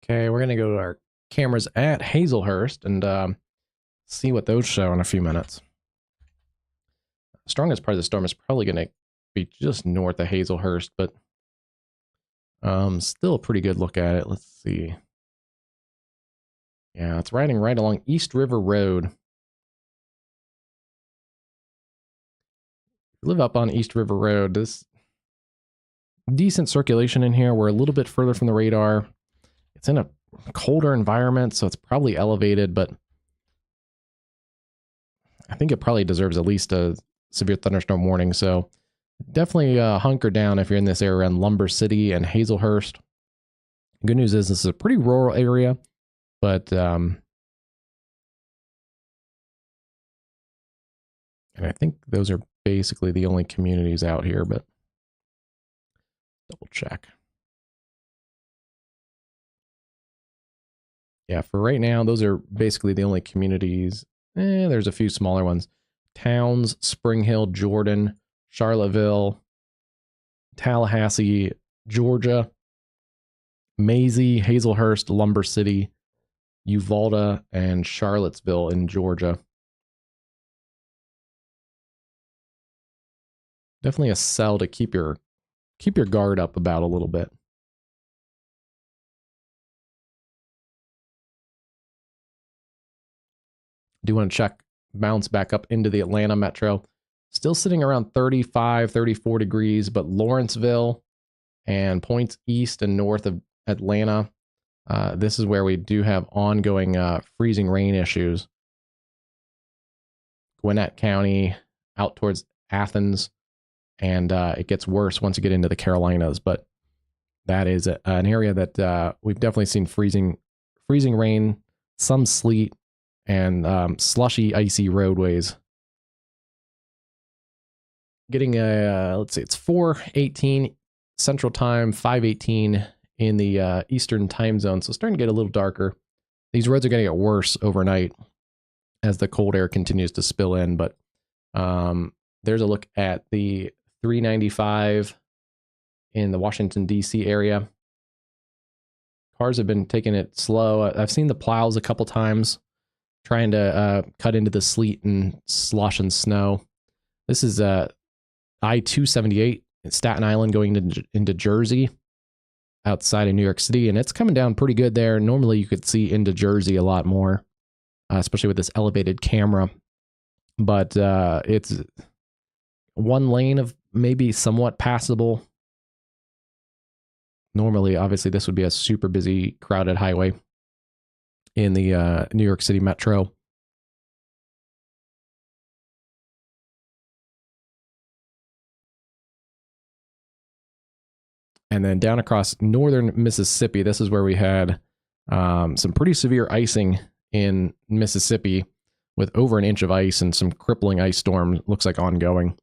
Okay, we're going to go to our cameras at Hazelhurst and see what those show in a few minutes. The strongest part of the storm is probably going to be just north of Hazelhurst, but still a pretty good look at it. Let's see. Yeah, it's riding right along East River Road. Live up on East River Road. This decent circulation in here. We're a little bit further from the radar. It's in a colder environment, so it's probably elevated, but I think it probably deserves at least a severe thunderstorm warning. So definitely hunker down if you're in this area around Lumber City and Hazelhurst. Good news is this is a pretty rural area, but and I think those are basically the only communities out here, but double check. Yeah, for right now, those are basically the only communities. There's a few smaller ones. Towns, Spring Hill, Jordan, Charlottesville, Tallahassee, Georgia, Maisie, Hazelhurst, Lumber City, Uvalde, and Charlottesville in Georgia. Definitely a sell to keep your guard up about a little bit. Do want to check bounce back up into the Atlanta metro. Still sitting around 35, 34 degrees, but Lawrenceville and points east and north of Atlanta, this is where we do have ongoing freezing rain issues. Gwinnett County out towards Athens, and it gets worse once you get into the Carolinas, but that is an area that we've definitely seen freezing rain, some sleet, and slushy, icy roadways. Getting a, let's see, it's 4:18 Central Time, 5:18 in the Eastern Time Zone, so starting to get a little darker. These roads are going to get worse overnight as the cold air continues to spill in, but there's a look at the 395 in the Washington, D.C. area. Cars have been taking it slow. I've seen the plows a couple times trying to cut into the sleet and slush and snow. This is I-278 in Staten Island going into Jersey outside of New York City, and it's coming down pretty good there. Normally you could see into Jersey a lot more, especially with this elevated camera. But it's one lane of maybe somewhat passable. Normally, obviously, this would be a super busy, crowded highway in the New York City metro. And then down across northern Mississippi, this is where we had some pretty severe icing in Mississippi with over an inch of ice and some crippling ice storm, looks like ongoing.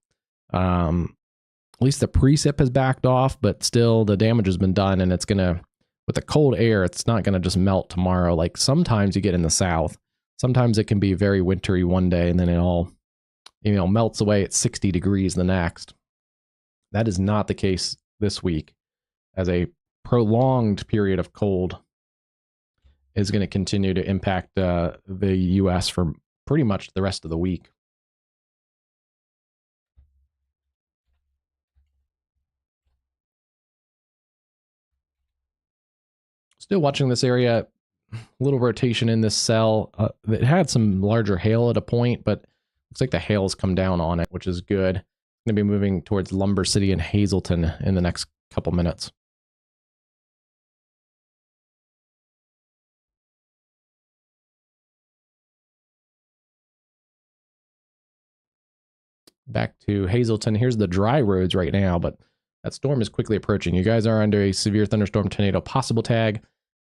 At least the precip has backed off, but still the damage has been done, and it's going to, with the cold air, it's not going to just melt tomorrow. Like sometimes you get in the South, sometimes it can be very wintry one day and then it all, melts away at 60 degrees the next. That is not the case this week, as a prolonged period of cold is going to continue to impact the U.S. for pretty much the rest of the week. Still watching this area, little rotation in this cell. It had some larger hail at a point, but looks like the hail's come down on it, which is good. Going to be moving towards Lumber City and Hazleton in the next couple minutes. Back to Hazleton. Here's the dry roads right now, but that storm is quickly approaching. You guys are under a severe thunderstorm tornado possible tag.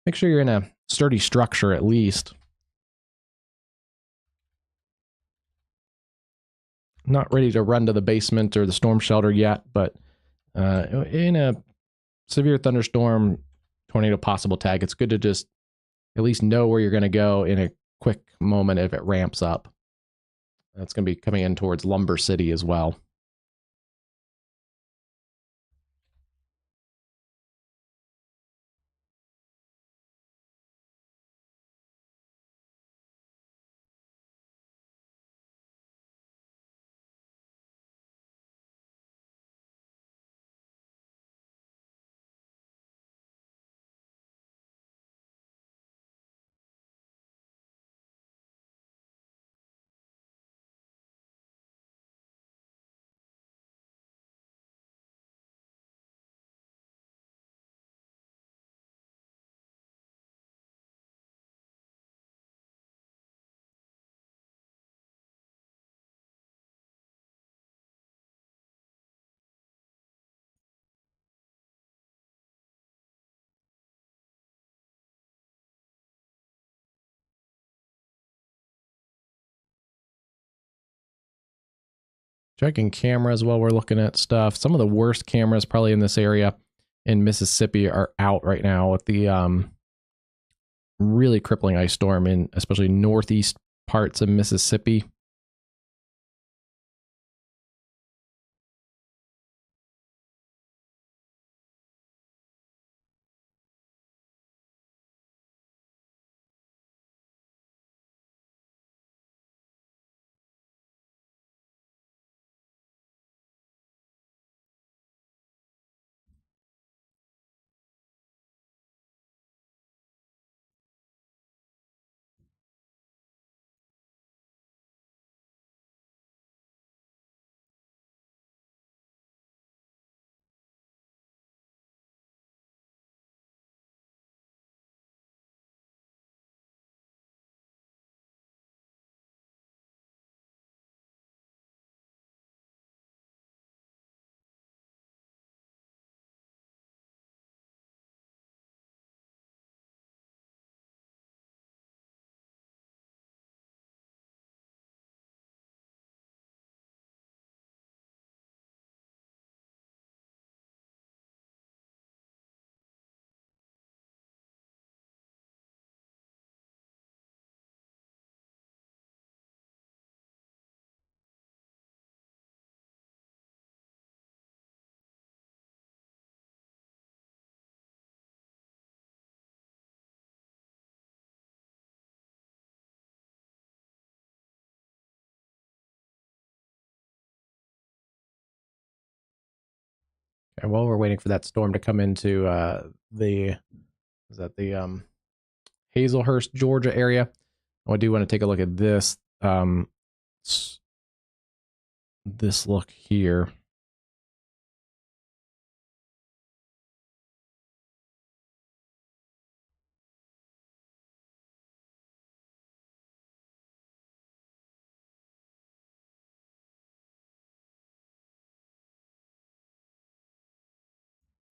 Make sure you're in a sturdy structure at least. Not ready to run to the basement or the storm shelter yet, but in a severe thunderstorm tornado possible tag, it's good to just at least know where you're going to go in a quick moment if it ramps up. That's going to be coming in towards Lumber City as well. Checking cameras while we're looking at stuff. Some of the worst cameras probably in this area in Mississippi are out right now with the really crippling ice storm in especially northeast parts of Mississippi. And while we're waiting for that storm to come into the Hazelhurst, Georgia area, I do want to take a look at this this look here.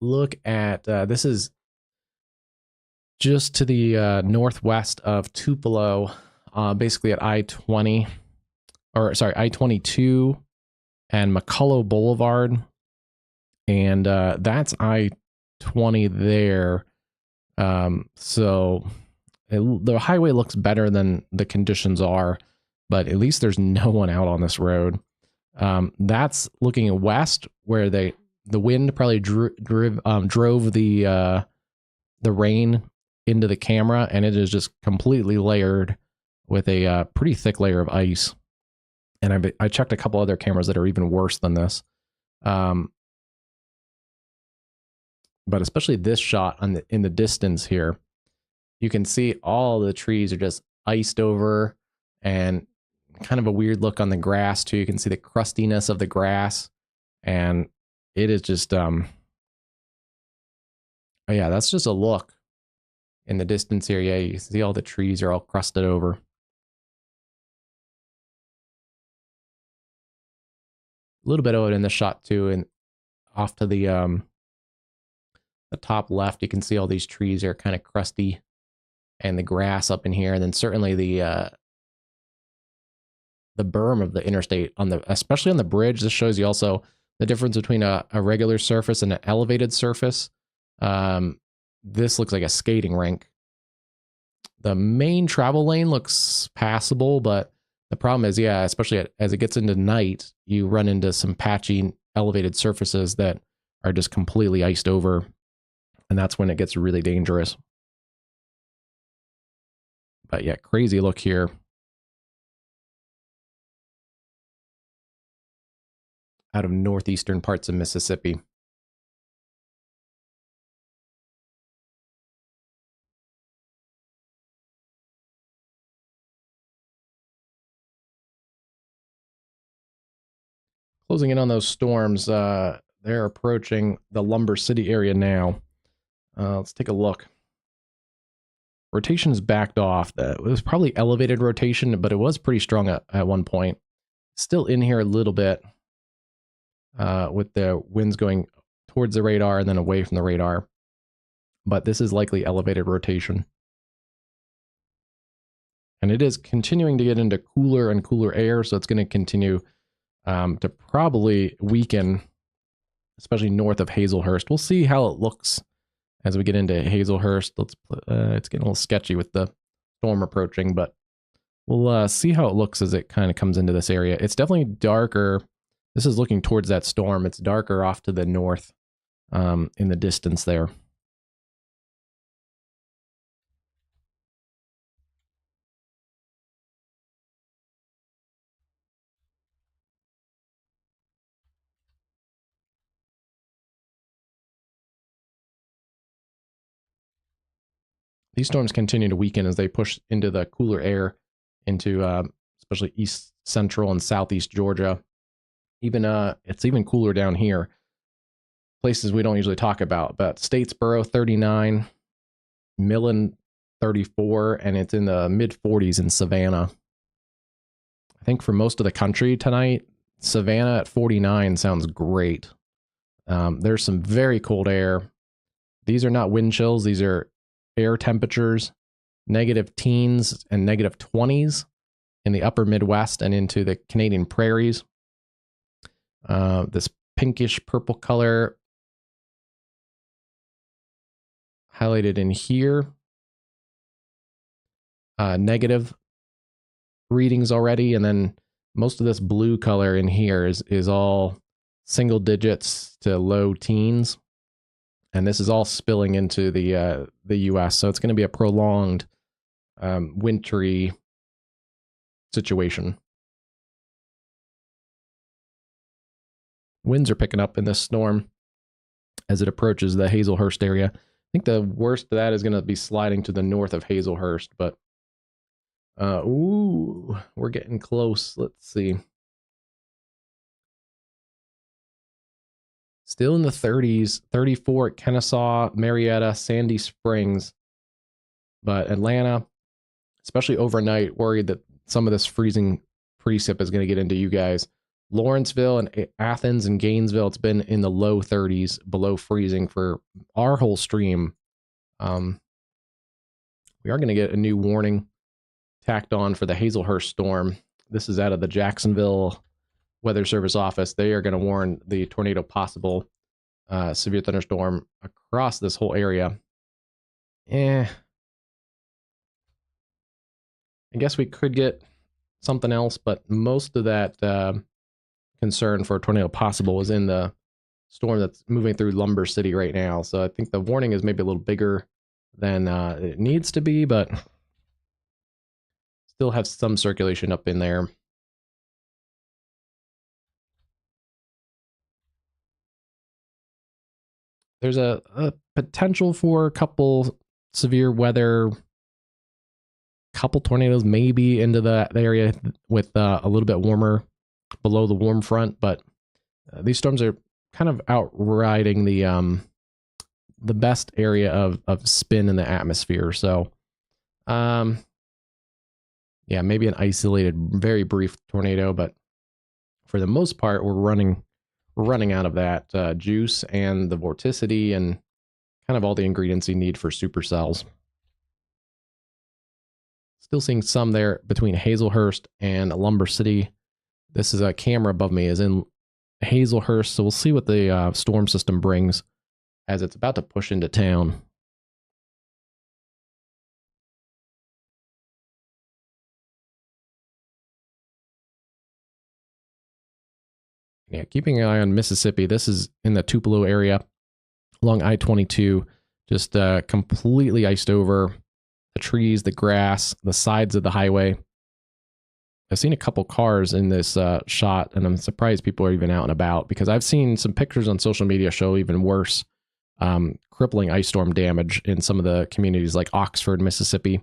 Look at this is just to the northwest of Tupelo, basically at I-20, or sorry, I-22 and McCullough Boulevard, and that's I-20 there. So the highway looks better than the conditions are, but at least there's no one out on this road. That's looking west, where the wind probably drove the rain into the camera, and it is just completely layered with a pretty thick layer of ice. And I checked a couple other cameras that are even worse than this. But especially this shot in the distance here, you can see all the trees are just iced over, and kind of a weird look on the grass too. You can see the crustiness of the grass, and it is just oh yeah, that's just a look in the distance here. Yeah, you can see all the trees are all crusted over. A little bit of it in the shot too, and off to the top left, you can see all these trees are kind of crusty, and the grass up in here, and then certainly the berm of the interstate especially on the bridge. This shows you also the difference between a regular surface and an elevated surface. This looks like a skating rink. The main travel lane looks passable, but the problem is, yeah, especially as it gets into night, you run into some patchy elevated surfaces that are just completely iced over, and that's when it gets really dangerous. But yeah, crazy look here. Out of northeastern parts of Mississippi. Closing in on those storms, they're approaching the Lumber City area now. Let's take a look. Rotation is backed off. It was probably elevated rotation, but it was pretty strong at one point. Still in here a little bit with the winds going towards the radar and then away from the radar. But this is likely elevated rotation. And it is continuing to get into cooler and cooler air, so it's going to continue to probably weaken, especially north of Hazelhurst. We'll see how it looks as we get into Hazelhurst. It's getting a little sketchy with the storm approaching, but we'll see how it looks as it kind of comes into this area. It's definitely darker. This is looking towards that storm. It's darker off to the north in the distance there. These storms continue to weaken as they push into the cooler air into especially east central and southeast Georgia. Even it's even cooler down here, places we don't usually talk about, but Statesboro 39, Millen 34, and it's in the mid 40s in Savannah. I think for most of the country tonight, Savannah at 49 sounds great. There's some very cold air. These are not wind chills, these are air temperatures, negative teens and negative 20s in the upper Midwest and into the Canadian prairies. This pinkish purple color highlighted in here. Negative readings already, and then most of this blue color in here is all single digits to low teens, and this is all spilling into the U.S. So it's going to be a prolonged wintry situation. Winds are picking up in this storm as it approaches the Hazelhurst area. I think the worst of that is going to be sliding to the north of Hazelhurst, but ooh, we're getting close. Let's see. Still in the 30s, 34 at Kennesaw, Marietta, Sandy Springs. But Atlanta, especially overnight, worried that some of this freezing precip is going to get into you guys. Lawrenceville and Athens and Gainesville, it's been in the low 30s, below freezing for our whole stream. We are going to get a new warning tacked on for the Hazelhurst storm. This is out of the Jacksonville Weather Service office. They are going to warn the tornado possible severe thunderstorm across this whole area. I guess we could get something else, but most of that concern for a tornado possible is in the storm that's moving through Lumber City right now. So I think the warning is maybe a little bigger than it needs to be, but still have some circulation up in there. There's a potential for a couple severe weather, couple tornadoes maybe into that area with a little bit warmer below the warm front, but these storms are kind of outriding the best area of spin in the atmosphere. So yeah, maybe an isolated, very brief tornado, but for the most part, we're running out of that juice and the vorticity and kind of all the ingredients you need for supercells. Still seeing some there between Hazelhurst and Lumber City. This is a camera above me is in Hazelhurst, so we'll see what the storm system brings as it's about to push into town. Yeah, keeping an eye on Mississippi. This is in the Tupelo area along I-22, just completely iced over. The trees, the grass, the sides of the highway. I've seen a couple cars in this shot, and I'm surprised people are even out and about because I've seen some pictures on social media show even worse crippling ice storm damage in some of the communities like Oxford, Mississippi.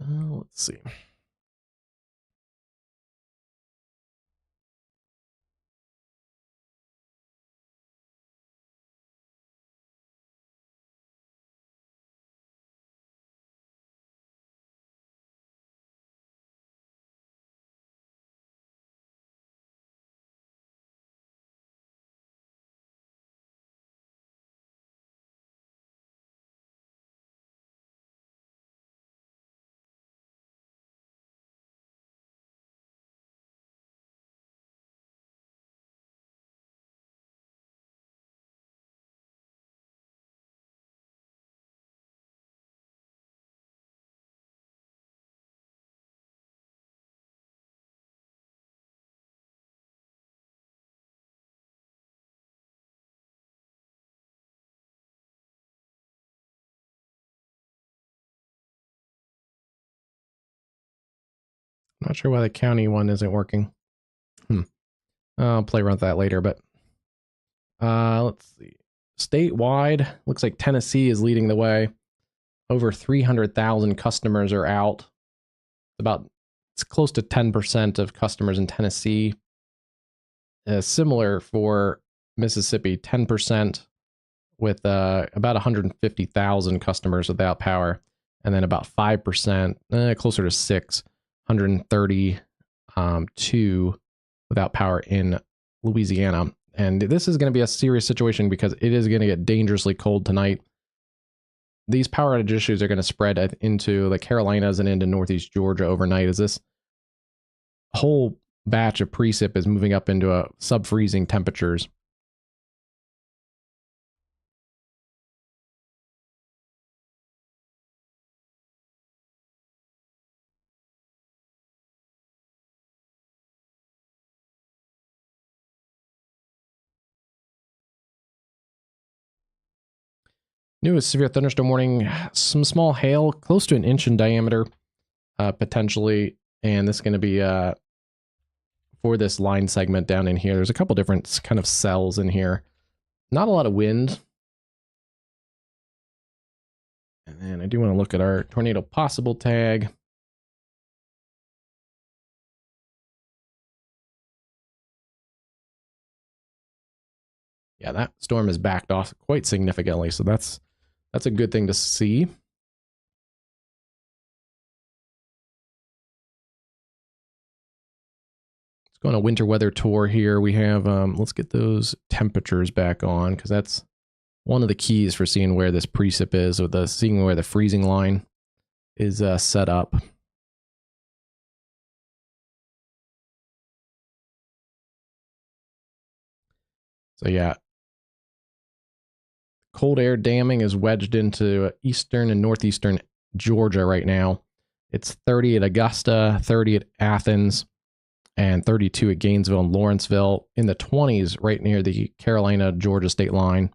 Let's see. Not sure why the county one isn't working. I'll play around with that later, but let's see. Statewide, looks like Tennessee is leading the way. Over 300,000 customers are out. It's close to 10% of customers in Tennessee. Similar for Mississippi, 10%, with about 150,000 customers without power, and then about 5%, closer to 632 without power in Louisiana. And this is going to be a serious situation because it is going to get dangerously cold tonight. These power outage issues are going to spread into the Carolinas and into northeast Georgia overnight, as this whole batch of precip is moving up into sub-freezing temperatures. Newest severe thunderstorm warning, some small hail, close to an inch in diameter, potentially. And this is going to be for this line segment down in here. There's a couple different kind of cells in here. Not a lot of wind. And then I do want to look at our tornado possible tag. Yeah, that storm has backed off quite significantly, so that's a good thing to see. Let's go on a winter weather tour here. We have, let's get those temperatures back on, because that's one of the keys for seeing where this precip is, or seeing where the freezing line is set up. So yeah, cold air damming is wedged into eastern and northeastern Georgia right now. It's 30 at Augusta, 30 at Athens, and 32 at Gainesville and Lawrenceville, in the 20s right near the Carolina-Georgia state line.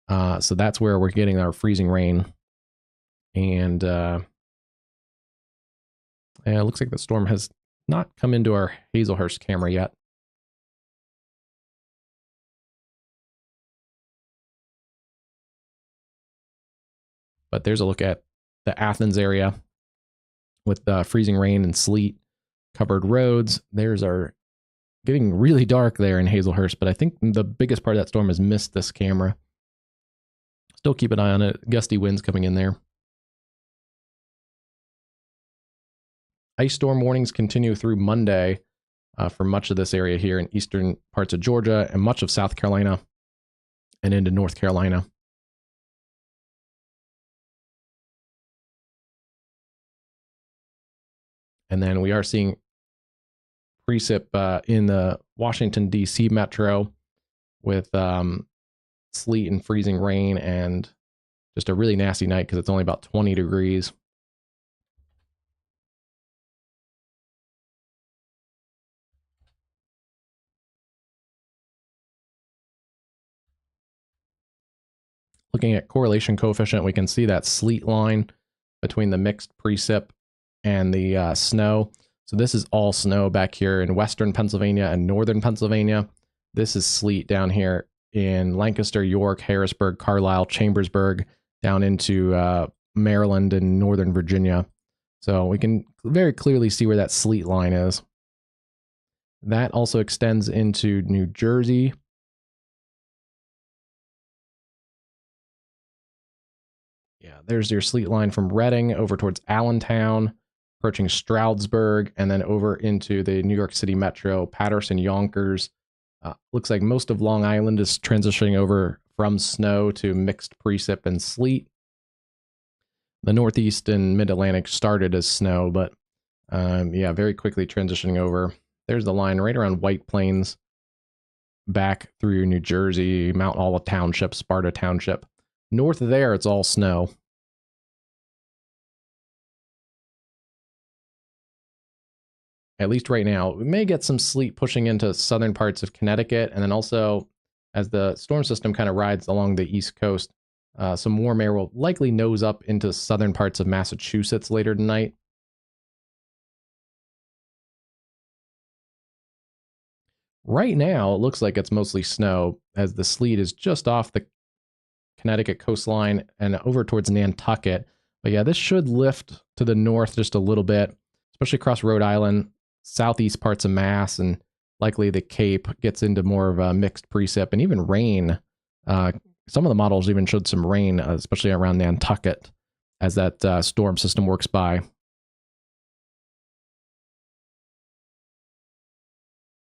So that's where we're getting our freezing rain. And it looks like the storm has not come into our Hazelhurst camera yet. But there's a look at the Athens area with freezing rain and sleet, covered roads. There's our getting really dark there in Hazelhurst, but I think the biggest part of that storm has missed this camera. Still keep an eye on it. Gusty winds coming in there. Ice storm warnings continue through Monday for much of this area here in eastern parts of Georgia and much of South Carolina and into North Carolina. And then we are seeing precip in the Washington, D.C. metro with sleet and freezing rain and just a really nasty night because it's only about 20 degrees. Looking at correlation coefficient, we can see that sleet line between the mixed precip and the snow. So this is all snow back here in western Pennsylvania and northern Pennsylvania. This is sleet down here in Lancaster, York, Harrisburg, Carlisle, Chambersburg, down into Maryland and northern Virginia. So we can very clearly see where that sleet line is. That also extends into New Jersey. Yeah, there's your sleet line from Reading over towards Allentown, approaching Stroudsburg, and then over into the New York City Metro, Patterson, Yonkers. Looks like most of Long Island is transitioning over from snow to mixed precip and sleet. The Northeast and Mid-Atlantic started as snow, but yeah, very quickly transitioning over. There's the line right around White Plains, back through New Jersey, Mount Olive Township, Sparta Township. North of there, it's all snow. At least right now. We may get some sleet pushing into southern parts of Connecticut, and then also as the storm system kind of rides along the East Coast, some warm air will likely nose up into southern parts of Massachusetts later tonight. Right now, it looks like it's mostly snow, as the sleet is just off the Connecticut coastline and over towards Nantucket. But yeah, this should lift to the north just a little bit, especially across Rhode Island, southeast parts of Mass, and likely the Cape gets into more of a mixed precip and even rain. Some of the models even showed some rain, especially around Nantucket, as that storm system works by.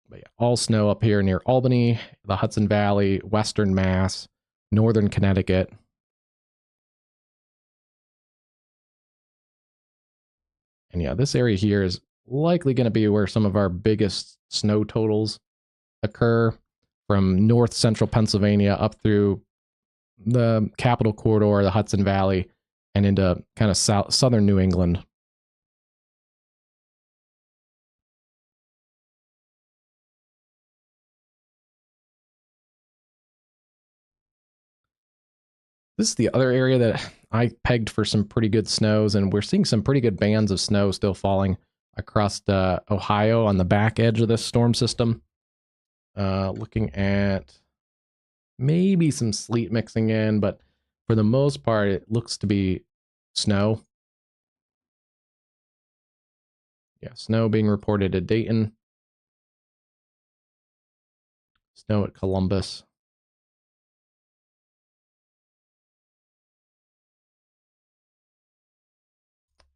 But yeah, all snow up here near Albany, the Hudson Valley, western Mass, northern Connecticut. And yeah, this area here is likely going to be where some of our biggest snow totals occur, from north central Pennsylvania up through the Capital Corridor, the Hudson Valley, and into kind of southern New England. This is the other area that I pegged for some pretty good snows, and we're seeing some pretty good bands of snow still falling across Ohio on the back edge of this storm system. Looking at maybe some sleet mixing in, but for the most part, it looks to be snow. Yeah, snow being reported at Dayton. Snow at Columbus.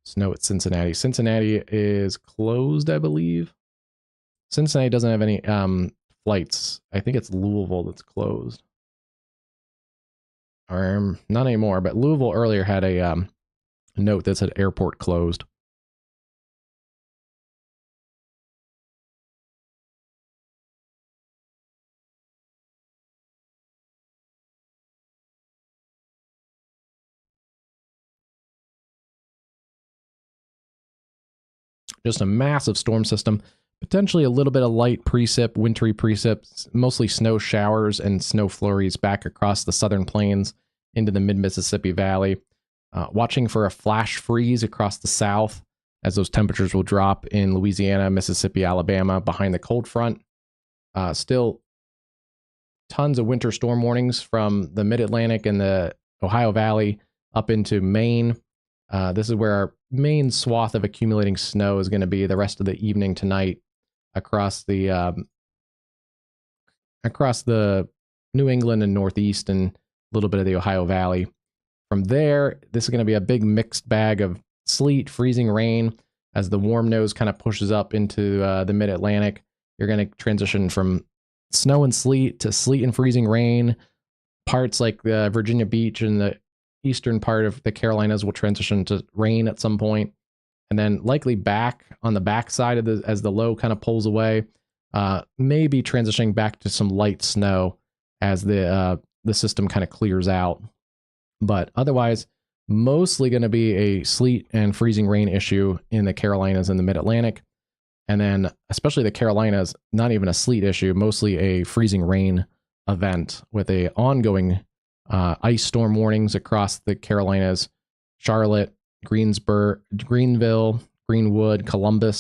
Snow at Cincinnati. Cincinnati is closed, I believe. Cincinnati doesn't have any flights. I think it's Louisville that's closed. Or not anymore, but Louisville earlier had a note that said airport closed. Just a massive storm system. Potentially a little bit of light precip, wintry precip, mostly snow showers and snow flurries back across the southern plains into the mid-Mississippi Valley. Watching for a flash freeze across the south, as those temperatures will drop in Louisiana, Mississippi, Alabama behind the cold front. Still tons of winter storm warnings from the mid-Atlantic and the Ohio Valley up into Maine. This is where our main swath of accumulating snow is going to be the rest of the evening tonight across the New England and Northeast and a little bit of the Ohio Valley. From there, this is going to be a big mixed bag of sleet, freezing rain. As the warm nose kind of pushes up into the mid-Atlantic, you're going to transition from snow and sleet to sleet and freezing rain. Parts like Virginia Beach and the eastern part of the Carolinas will transition to rain at some point, and then likely back on the backside of as the low kind of pulls away, maybe transitioning back to some light snow as the system kind of clears out. But otherwise, mostly going to be a sleet and freezing rain issue in the Carolinas and the Mid-Atlantic. And then especially the Carolinas, not even a sleet issue, mostly a freezing rain event with a ongoing ice storm warnings across the Carolinas, Charlotte, Greensburg, Greenville, Greenwood, Columbia,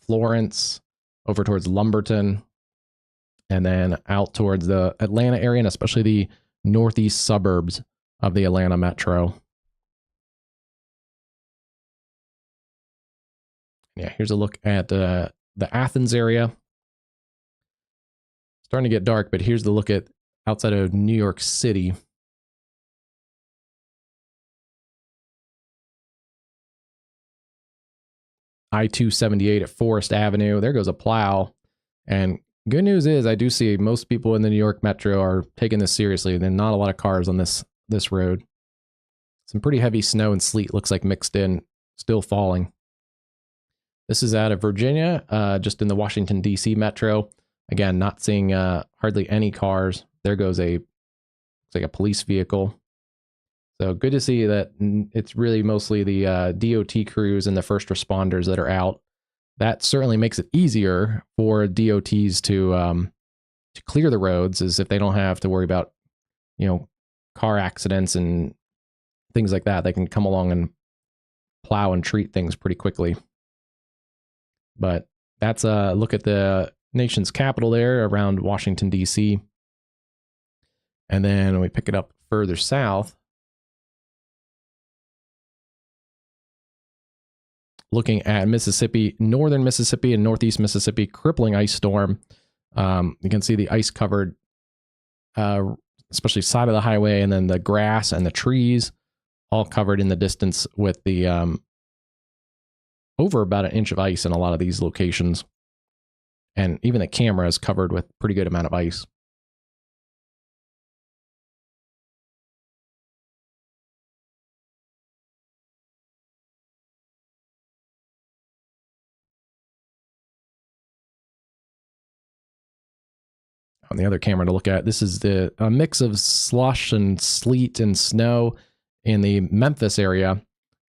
Florence, over towards Lumberton, and then out towards the Atlanta area, and especially the northeast suburbs of the Atlanta metro. Yeah, here's a look at the Athens area. Starting to get dark, but here's the look at outside of New York City. I-278 at Forest Avenue. There goes a plow. And good news is I do see most people in the New York Metro are taking this seriously. There's not a lot of cars on this road. Some pretty heavy snow and sleet looks like mixed in, still falling. This is out of Virginia, just in the Washington, D.C. Metro. Again, not seeing hardly any cars. There goes looks like a police vehicle. So good to see that it's really mostly the DOT crews and the first responders that are out. That certainly makes it easier for DOTs to clear the roads, as if they don't have to worry about, car accidents and things like that. They can come along and plow and treat things pretty quickly. But that's a look at the nation's capital there around Washington, D.C. And then we pick it up further south, looking at Mississippi, northern Mississippi and northeast Mississippi, crippling ice storm. You can see the ice covered, especially side of the highway, and then the grass and the trees all covered in the distance with the over about an inch of ice in a lot of these locations. And even the camera is covered with pretty good amount of ice. On the other camera to look at, this is a mix of slush and sleet and snow in the Memphis area.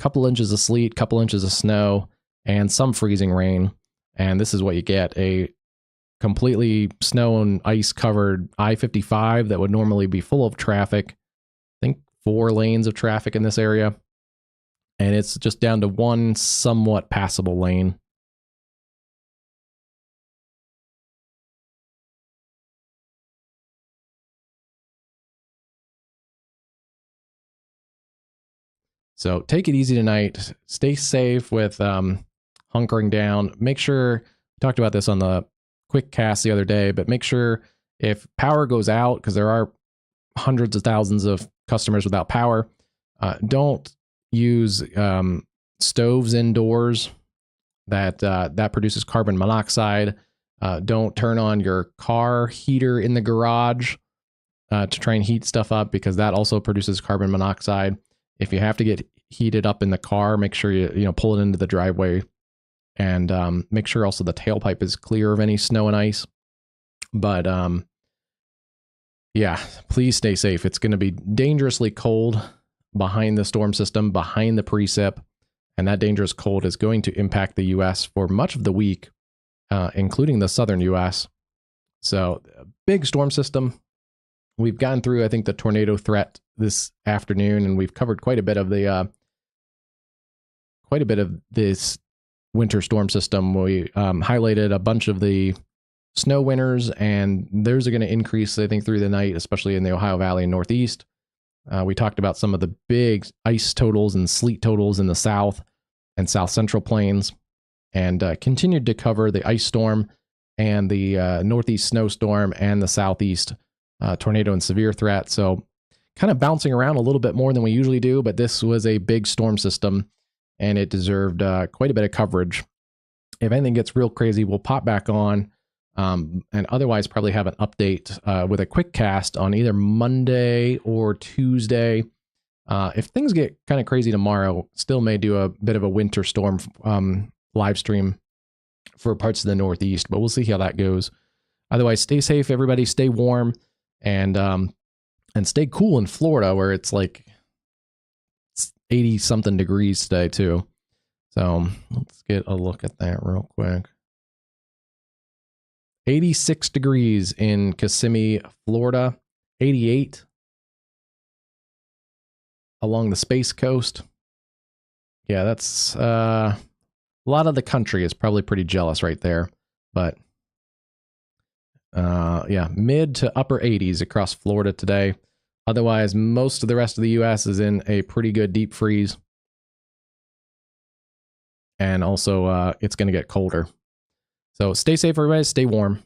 Couple inches of sleet, couple inches of snow, and some freezing rain. And this is what you get, a completely snow and ice covered I-55 that would normally be full of traffic. I think 4 lanes of traffic in this area. And it's just down to one somewhat passable lane. So take it easy tonight. Stay safe with hunkering down. Make sure, we talked about this on the quick cast the other day, but make sure if power goes out, because there are hundreds of thousands of customers without power, don't use stoves indoors. That produces carbon monoxide. Don't turn on your car heater in the garage to try and heat stuff up, because that also produces carbon monoxide. If you have to get heated up in the car, make sure you pull it into the driveway, and make sure also the tailpipe is clear of any snow and ice. But yeah, please stay safe. It's going to be dangerously cold behind the storm system, behind the precip, and that dangerous cold is going to impact the U.S. for much of the week, including the southern U.S. So, big storm system. We've gotten through, I think, the tornado threat this afternoon, and we've covered quite a bit of this winter storm system. We highlighted a bunch of the snow winters, and those are going to increase, I think, through the night, especially in the Ohio Valley and Northeast. We talked about some of the big ice totals and sleet totals in the South and South Central Plains, and continued to cover the ice storm and the Northeast snowstorm and the Southeast tornado and severe threat. So kind of bouncing around a little bit more than we usually do, but this was a big storm system, and it deserved quite a bit of coverage. If anything gets real crazy, we'll pop back on, and otherwise probably have an update with a quick cast on either Monday or Tuesday. If things get kind of crazy tomorrow, still may do a bit of a winter storm live stream for parts of the Northeast, but we'll see how that goes. Otherwise, stay safe, everybody. Stay warm, and stay cool in Florida, where it's like 80 something degrees today too. So let's get a look at that real quick. 86 degrees in Kissimmee, Florida. 88 along the Space Coast. Yeah, that's a lot of the country is probably pretty jealous right there, but yeah, mid to upper 80s across Florida today. Otherwise, most of the rest of the U.S. is in a pretty good deep freeze. and also it's going to get colder. So stay safe, everybody. Stay warm.